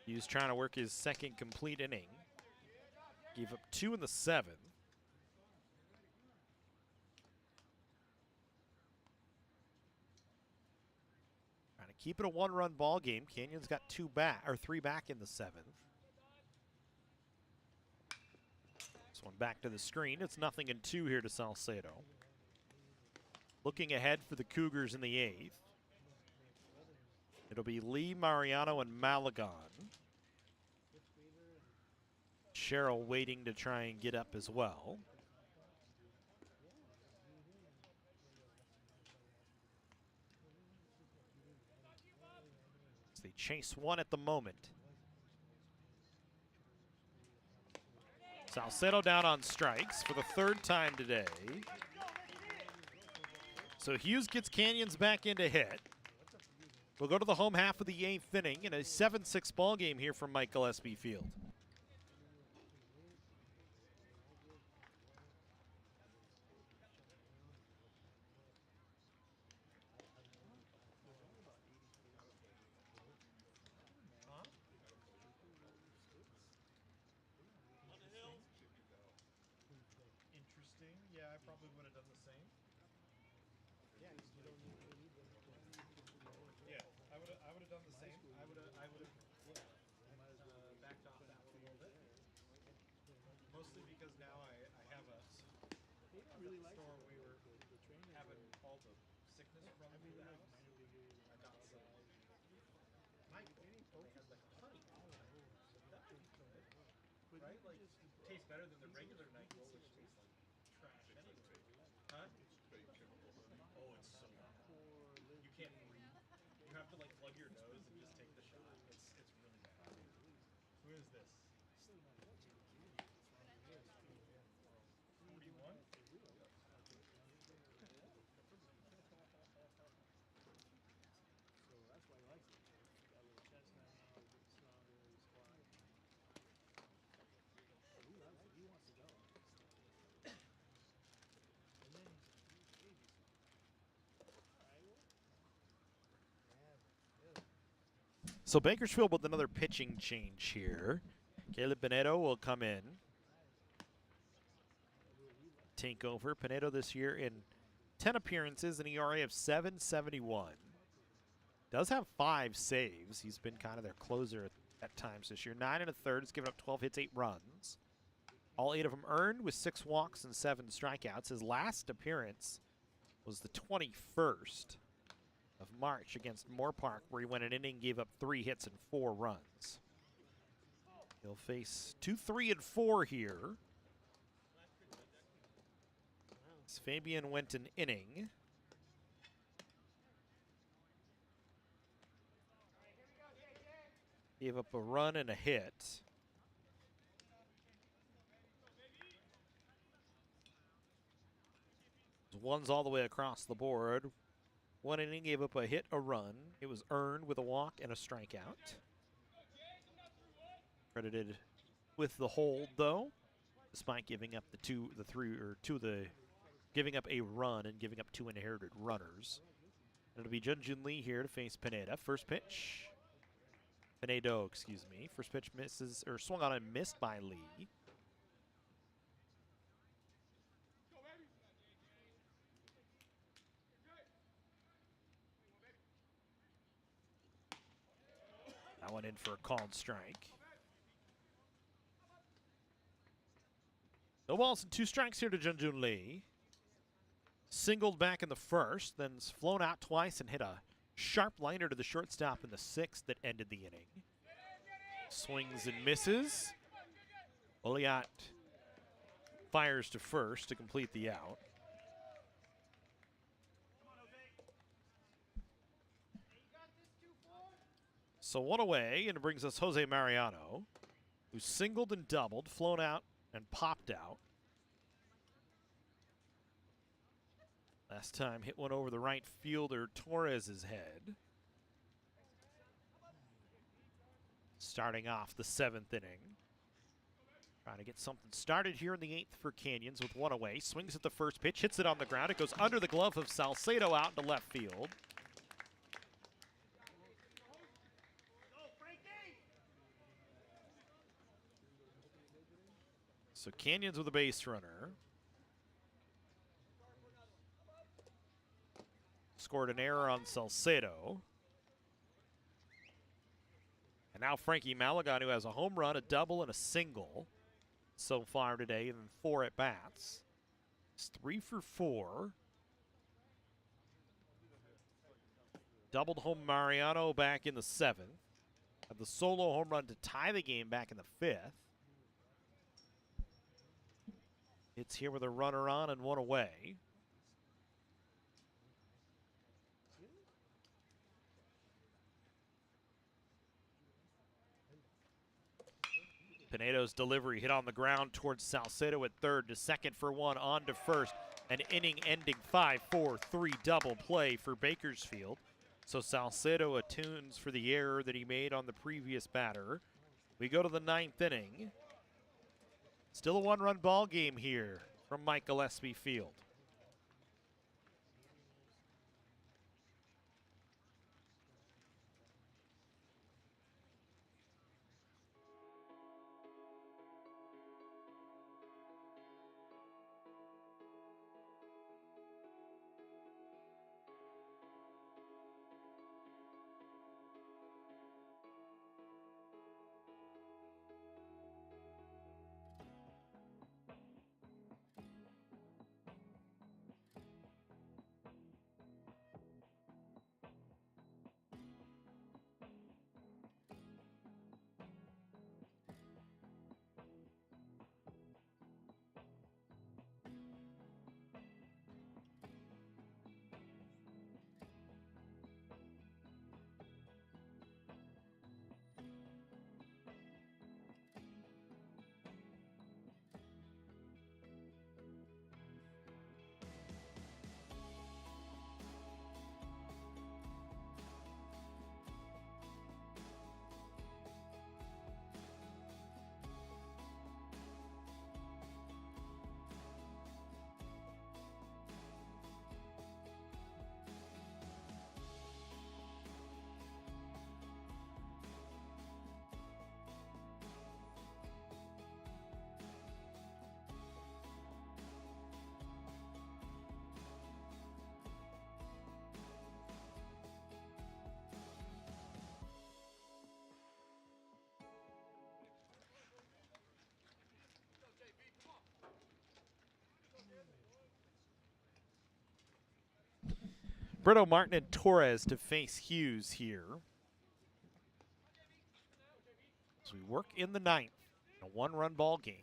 S1: He was trying to work his second complete inning. Gave up 2 in the 7th. Trying to keep it a 1-run ball game. Canyon's got 3 back in the 7th. This one back to the screen. It's 0-2 here to Salcedo. Looking ahead for the Cougars in the 8th. It'll be Lee, Mariano, and Malagon. Sherrill waiting to try and get up as well. So they chase one at the moment. Salcedo down on strikes for the 3rd time today. So Hughes gets Canyons back into hit. We'll go to the home half of the 8th inning in a 7-6 ball game here from Mike Gillespie Field.
S9: Interesting. Yeah, I probably would have done the same. Yeah, I would have done the same. I would have backed off that one a little bit. Mostly because now I have a store we were having all the sickness run through the house. I got some night oat has like honey. That would be good, right? Like tastes better than the regular night oat, which tastes like trash anyway. Huh? Oh, it's so bad. You can't breathe. You have to like plug your nose and just take the shot. It's really bad. Who is this? 41?
S1: So Bakersfield with another pitching change here. Caleb Pinedo will come in. Take over. Pinedo this year in 10 appearances, an ERA of 7.71. Does have 5 saves. He's been kind of their closer at times this year. 9 1/3. He's given up 12 hits, 8 runs. All 8 of them earned with 6 walks and 7 strikeouts. His last appearance was the 21st of March against Moore Park, where he went an inning, gave up 3 hits and 4 runs. He'll face 2, 3, and 4 here. As Fabian went an inning. Gave up a run and a hit. ones all the way across the board. One inning, gave up a hit, a run. It was earned with a walk and a strikeout. Credited with the hold, though, despite giving up giving up a run and giving up 2 inherited runners. And it'll be Junjun Lee here to face Pineda. First pitch. Pinedo, excuse me. First pitch misses, or swung on and missed by Lee. That one in for a called strike. No balls and 2 strikes here to Junjun Lee. Singled back in the first, then flown out twice and hit a sharp liner to the shortstop in the 6th that ended the inning. Swings and misses. Oliat fires to first to complete the out. So one away, and it brings us Jose Mariano, who singled and doubled, flown out and popped out. Last time hit one over the right fielder Torres's head. Starting off the 7th inning. Trying to get something started here in the 8th for Canyons with one away. Swings at the first pitch, hits it on the ground. It goes under the glove of Salcedo out into left field. So Canyons with a base runner. Scored an error on Salcedo. And now Frankie Malagon, who has a home run, a double, and a single so far today in 4 at-bats. It's 3 for 4. Doubled home Mariano back in the 7th. Had the solo home run to tie the game back in the 5th. It's here with a runner on and one away. Pinedo's delivery hit on the ground towards Salcedo at third to second for one, on to first. An inning-ending 5-4-3 double play for Bakersfield. So Salcedo attunes for the error that he made on the previous batter. We go to the 9th inning. Still a 1-run ball game here from Mike Gillespie Field. Brito, Martin, and Torres to face Hughes here. As we work in the 9th, a 1-run ball game.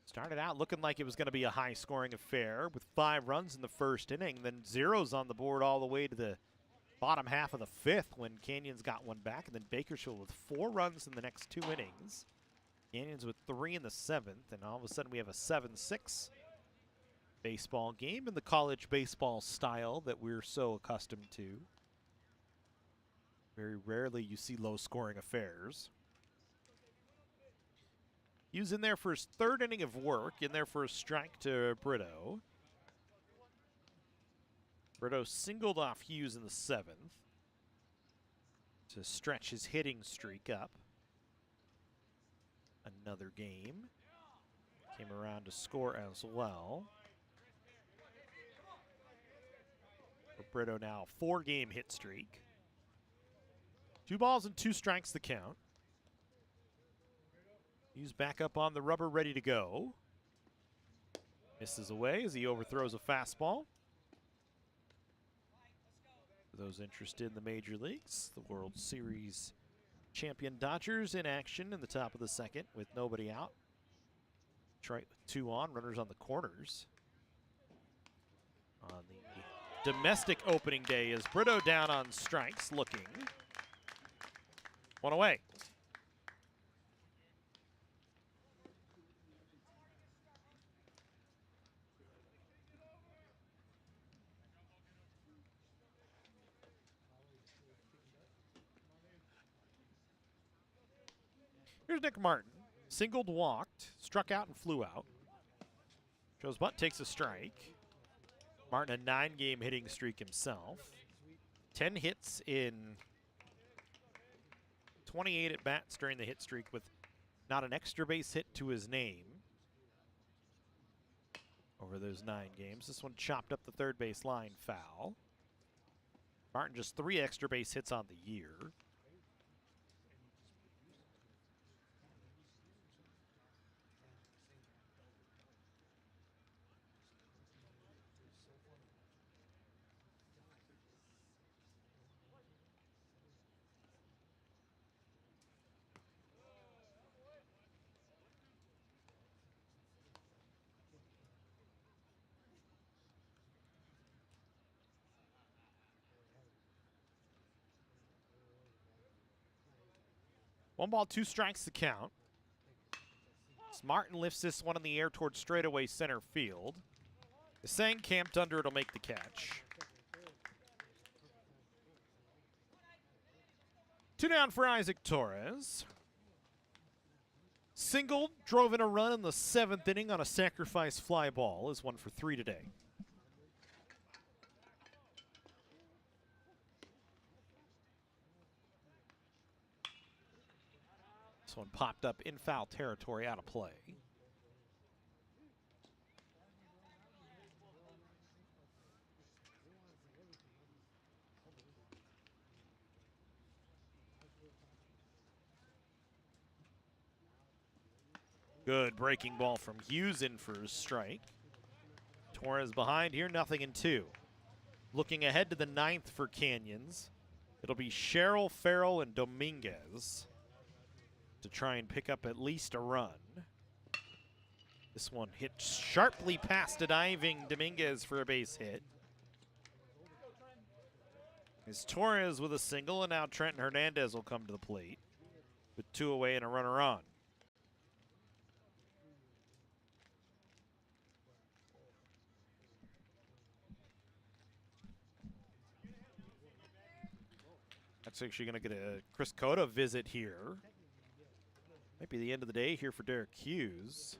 S1: Started out looking like it was going to be a high-scoring affair with 5 runs in the first inning, then zeros on the board all the way to the bottom half of the 5th when Canyons got one back, and then Bakersfield with 4 runs in the next 2 innings. Canyons with 3 in the 7th, and all of a sudden we have a 7-6 baseball game in the college baseball style that we're so accustomed to. Very rarely you see low-scoring affairs. Hughes in there for his third inning of work, in there for a strike to Brito. Brito singled off Hughes in the 7th to stretch his hitting streak up. Another game. Came around to score as well. For Brito now, 4-game hit streak. 2 balls and 2 strikes the count. Hughes back up on the rubber, ready to go. Misses away as he overthrows a fastball. For those interested in the major leagues, the World Series champion Dodgers in action in the top of the 2nd with nobody out. Detroit with 2 on, runners on the corners. On the domestic opening day is Brito down on strikes, looking. 1 away. Here's Nick Martin. Singled, walked, struck out, and flew out. Joe's butt takes a strike. Martin, a 9-game hitting streak himself. 10 hits in 28 at-bats during the hit streak with not an extra base hit to his name over those 9 games. This one chopped up the third base line, foul. Martin just 3 extra base hits on the year. One ball, 2 strikes to count. As Martin lifts this one in the air towards straightaway center field. Sang camped under it'll make the catch. 2 down for Isaac Torres. Singled, drove in a run in the 7th inning on a sacrifice fly ball. Is 1 for 3 today. This one popped up in foul territory, out of play. Good breaking ball from Hughes in for his strike. Torres behind here, 0-2. Looking ahead to the 9th for Canyons. It'll be Sherrill, Farrell, and Dominguez to try and pick up at least a run. This one hit sharply past a diving Dominguez for a base hit. It's Torres with a single, and now Trenton Hernandez will come to the plate with 2 away and a runner on. That's actually going to get a Chris Cota visit here. Might be the end of the day here for Derek Hughes.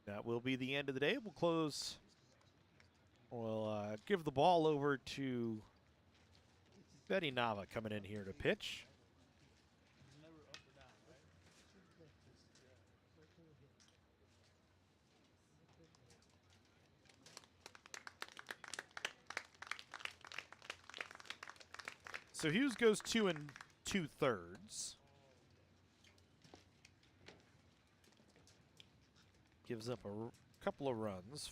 S1: That will be the end of the day. We'll close. We'll give the ball over to Betty Nava coming in here to pitch. So Hughes goes 2 2/3. Gives up a couple of runs.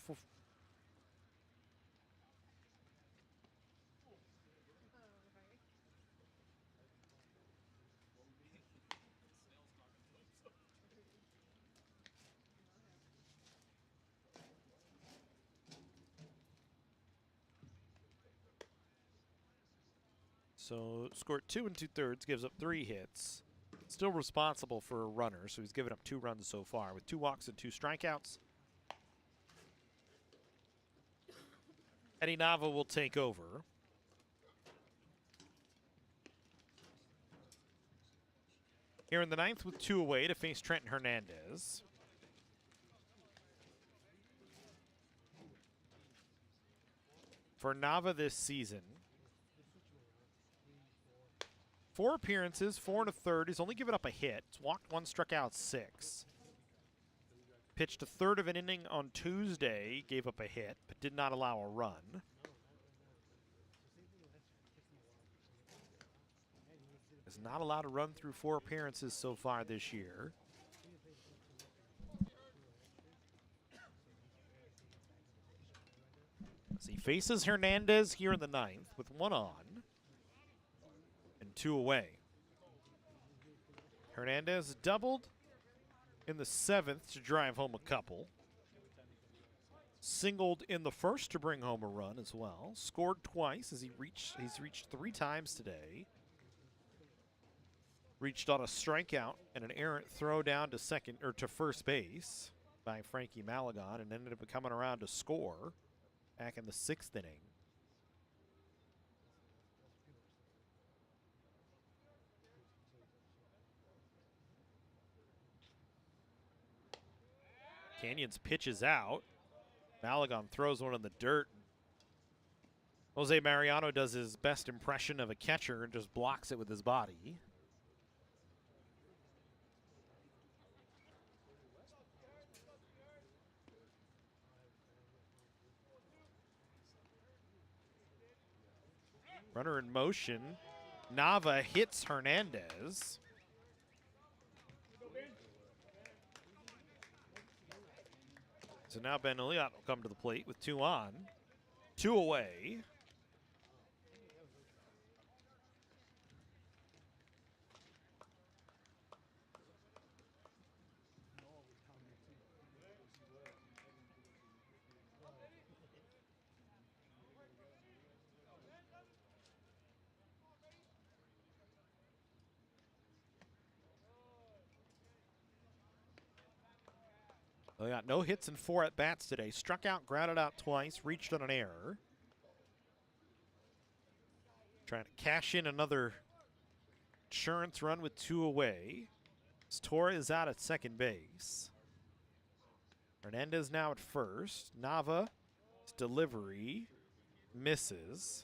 S1: So scored 2 2/3, gives up 3 hits. Still responsible for a runner, so he's given up 2 runs so far with 2 walks and 2 strikeouts. Eddie Nava will take over. Here in the 9th with 2 away to face Trenton Hernandez. For Nava this season, 4 appearances, 4 1/3. He's only given up a hit. He's walked 1, struck out 6. Pitched a third of an inning on Tuesday, gave up a hit, but did not allow a run. Is not allowed to run through 4 appearances so far this year. As he faces Hernandez here in the 9th with 1 on and 2 away. Hernandez doubled in the 7th to drive home a couple. Singled in the 1st to bring home a run as well. Scored twice as he's reached 3 times today. Reached on a strikeout and an errant throw down to first base by Frankie Malagon, and ended up coming around to score back in the 6th inning. Canyons pitches out. Malagon throws one in the dirt. Jose Mariano does his best impression of a catcher and just blocks it with his body. Runner in motion. Nava hits Hernandez. So now Ben Elliott will come to the plate with 2 on, 2 away. They got no hits and 4 at-bats today. Struck out, grounded out twice, reached on an error. Trying to cash in another insurance run with 2 away. Torres is out at second base. Hernandez now at first. Nava's delivery misses.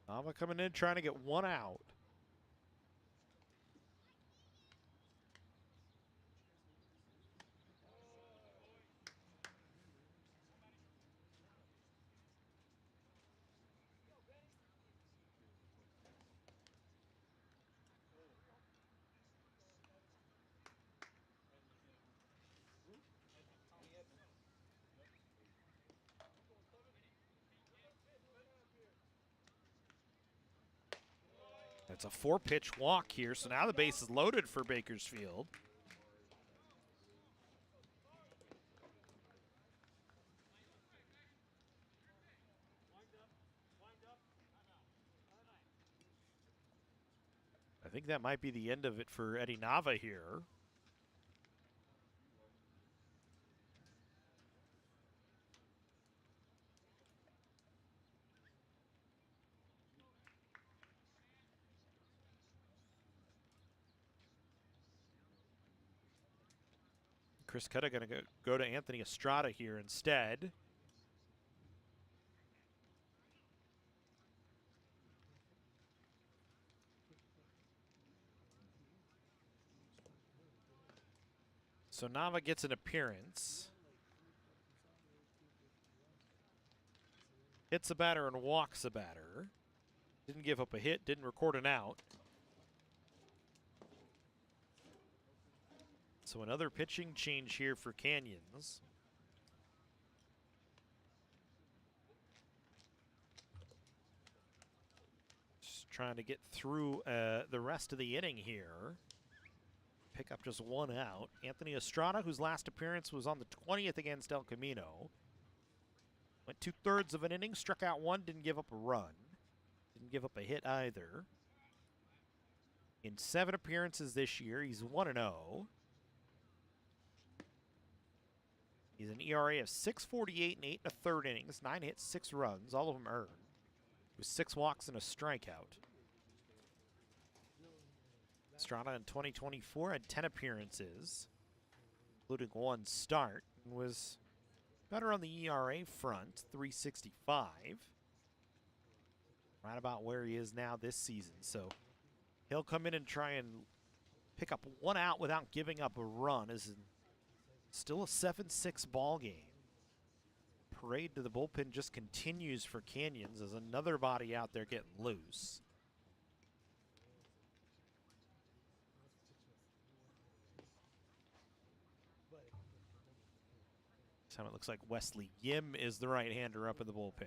S1: Nava coming in trying to get 1 out. It's a 4-pitch walk here, so now the base is loaded for Bakersfield. I think that might be the end of it for Eddie Nava here. Chris Cutta going to go to Anthony Estrada here instead. So Nava gets an appearance. Hits a batter and walks a batter. Didn't give up a hit, didn't record an out. So another pitching change here for Canyons. Just trying to get through the rest of the inning here. pick up just one out. Anthony Estrada, whose last appearance was on the 20th against El Camino. Went 2/3 of an inning, struck out one, didn't give up a run. Didn't give up a hit either. In 7 appearances this year, he's 1-0. He's an ERA of 6.48 and 8 1/3 innings, 9 hits, 6 runs, all of them earned, with 6 walks and a strikeout. Estrada in 2024 had 10 appearances, including 1 start, and was better on the ERA front, 3.65. Right about where he is now this season. So he'll come in and try and pick up 1 out without giving up a run. Is still a 7-6 ball game. Parade to the bullpen just continues for Canyons as another body out there getting loose. This time it looks like Wesley Yim is the right-hander up in the bullpen.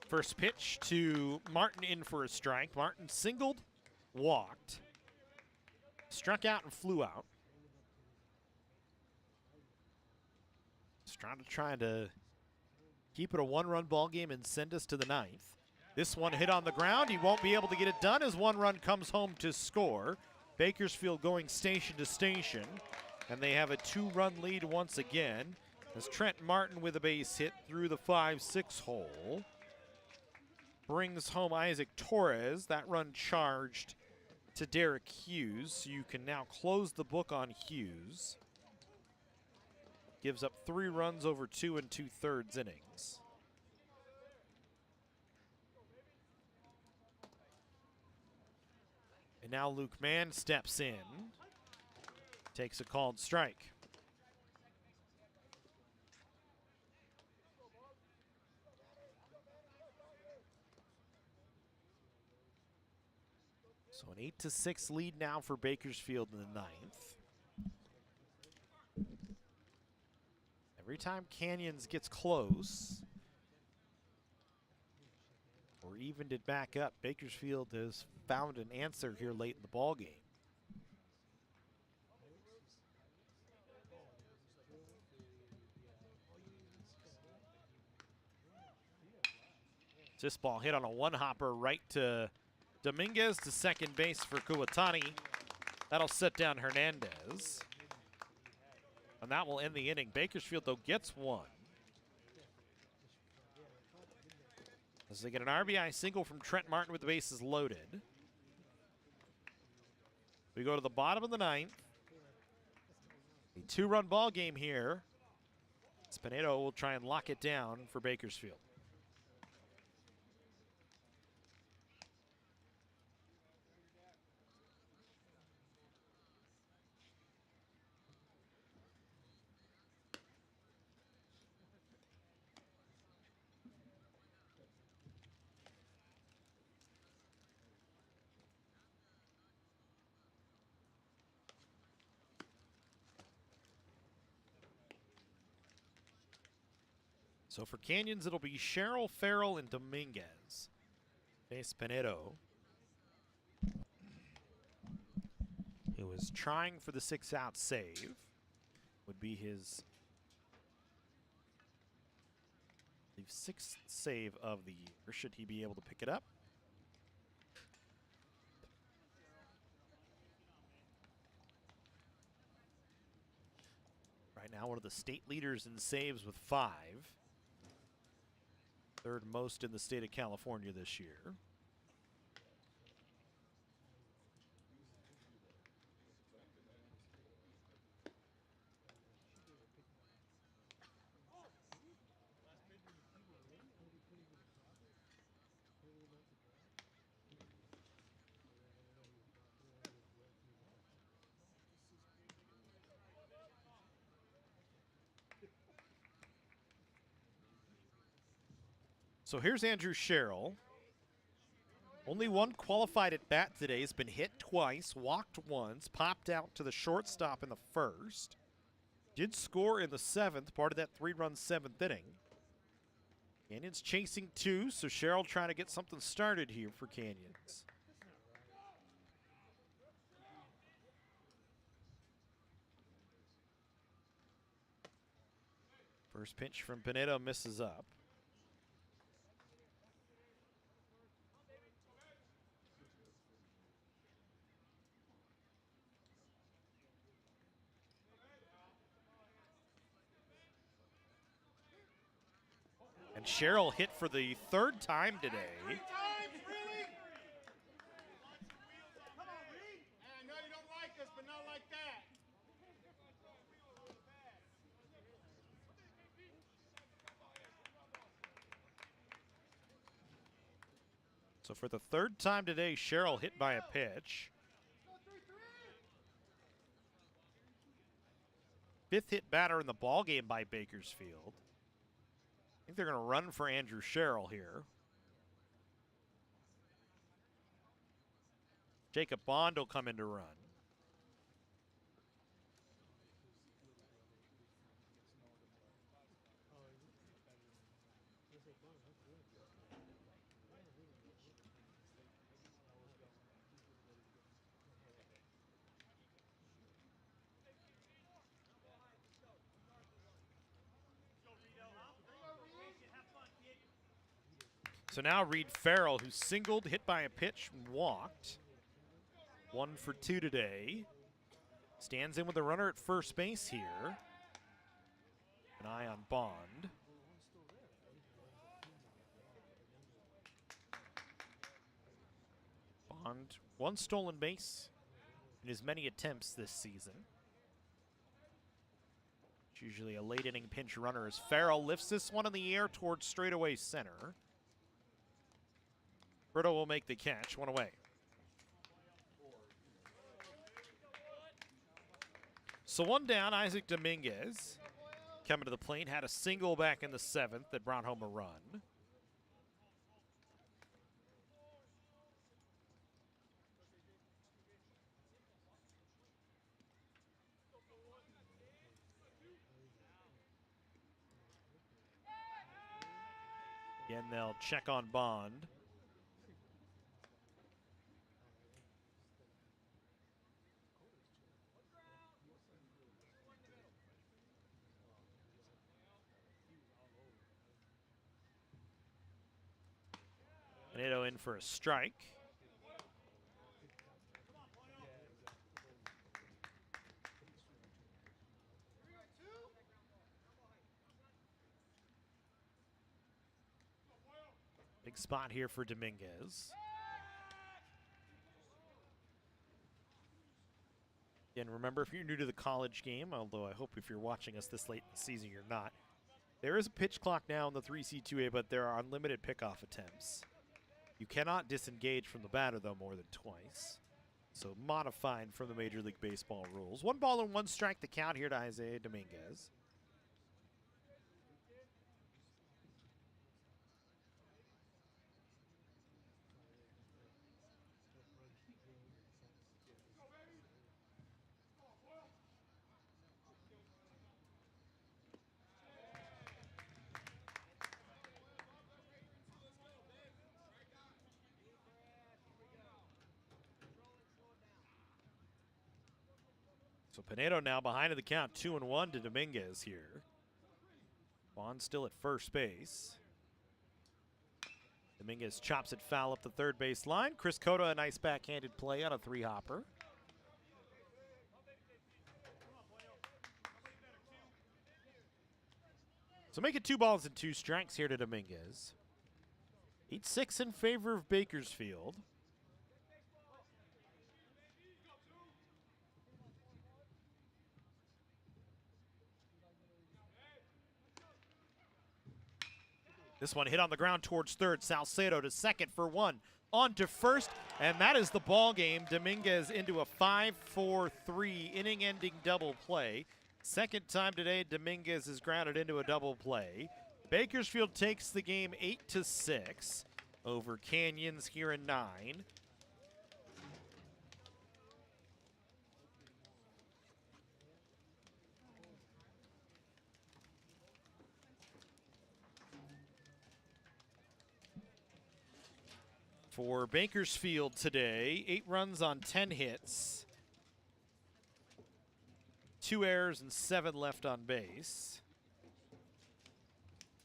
S1: First pitch to Martin in for a strike. Martin singled, walked, struck out and flew out. Estrada trying to keep it a 1-run ball game and send us to the 9th. This one hit on the ground. He won't be able to get it done as 1 run comes home to score. Bakersfield going station to station, and they have a 2-run lead once again as Trent Martin with a base hit through the 5-6 hole brings home Isaac Torres. That run charged to Derek Hughes. So you can now close the book on Hughes. Gives up 3 runs over 2 2/3 innings. And now Luke Mann steps in, takes a called strike. So an 8-6 lead now for Bakersfield in the 9th. Every time Canyons gets close or evened it back up, Bakersfield has found an answer here late in the ball game. This ball hit on a 1-hopper right to Dominguez to second base for Kuwatani. That'll set down Hernandez. And that will end the inning. Bakersfield, though, gets 1. As they get an RBI single from Trent Martin with the bases loaded. We go to the bottom of the 9th. A 2-run ball game here. Spinedo will try and lock it down for Bakersfield. So for Canyons, it'll be Sherrill, Farrell, and Dominguez. Face Pinedo, who was trying for the 6-out save. Would be his, I believe, 6th save of the year. Should he be able to pick it up? Right now, one of the state leaders in saves with 5. 3rd most in the state of California this year. So here's Andrew Sherrill. Only one qualified at bat today. Has been hit twice, walked once, popped out to the shortstop in the first. Did score in the seventh, part of that 3-run seventh inning. Canyons chasing 2, so Sherrill trying to get something started here for Canyons. First pitch from Pinedo misses up. And Sherrill hit for the 3rd time today. So for the 3rd time today, Sherrill hit by a pitch. 5th hit batter in the ballgame by Bakersfield. I think they're going to run for Andrew Sherrill here. Jacob Bond will come in to run. So now Reed Farrell, who singled, hit by a pitch, and walked. 1 for 2 today. Stands in with a runner at first base here. An eye on Bond. Bond, 1 stolen base in as many attempts this season. It's usually a late inning pinch runner as Farrell lifts this one in the air towards straightaway center. Brito will make the catch, 1 away. So 1 down, Isaac Dominguez coming to the plate, had a single back in the 7th that brought home a run. Again, they'll check on Bond. Pinedo in for a strike. Big spot here for Dominguez. Again, remember, if you're new to the college game, although I hope if you're watching us this late in the season you're not, there is a pitch clock now in the 3C2A, but there are unlimited pickoff attempts. You cannot disengage from the batter, though, more than twice. So modified from the Major League Baseball rules. 1 ball and 1 strike, the count here to Isaiah Dominguez. So Pinedo now behind in the count, 2-1 to Dominguez here. Bond still at first base. Dominguez chops it foul up the third base line. Chris Cota, a nice backhanded play on a 3-hopper. So make it 2 balls and 2 strikes here to Dominguez. 8-6 in favor of Bakersfield. This one hit on the ground towards third. Salcedo to second for 1. On to first, and that is the ball game. Dominguez into a 5-4-3 inning-ending double play. Second time today, Dominguez is grounded into a double play. Bakersfield takes the game 8-6 over Canyons here in 9. For Bakersfield today, 8 runs on 10 hits, 2 errors and 7 left on base.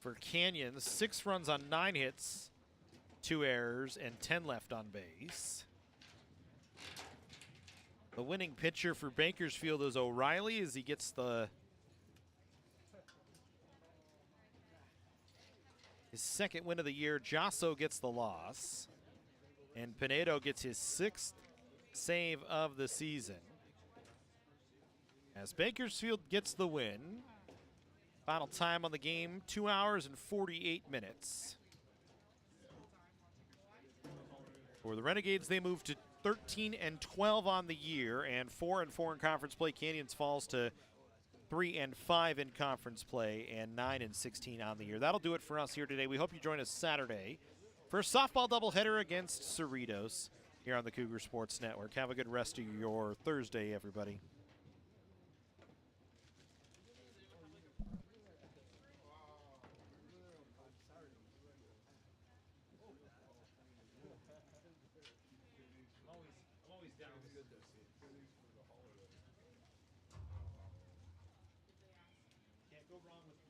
S1: For Canyons, 6 runs on 9 hits, 2 errors and 10 left on base. The winning pitcher for Bakersfield is O'Reilly as he gets his second win of the year. Josso gets the loss. And Pinedo gets his 6th save of the season. As Bakersfield gets the win. Final time on the game, 2 hours and 48 minutes. For the Renegades, they move to 13-12 on the year and 4-4 in conference play. Canyons falls to 3-5 in conference play and 9-16 on the year. That'll do it for us here today. We hope you join us Saturday for a softball doubleheader against Cerritos here on the Cougar Sports Network. Have a good rest of your Thursday, everybody. Can't go wrong with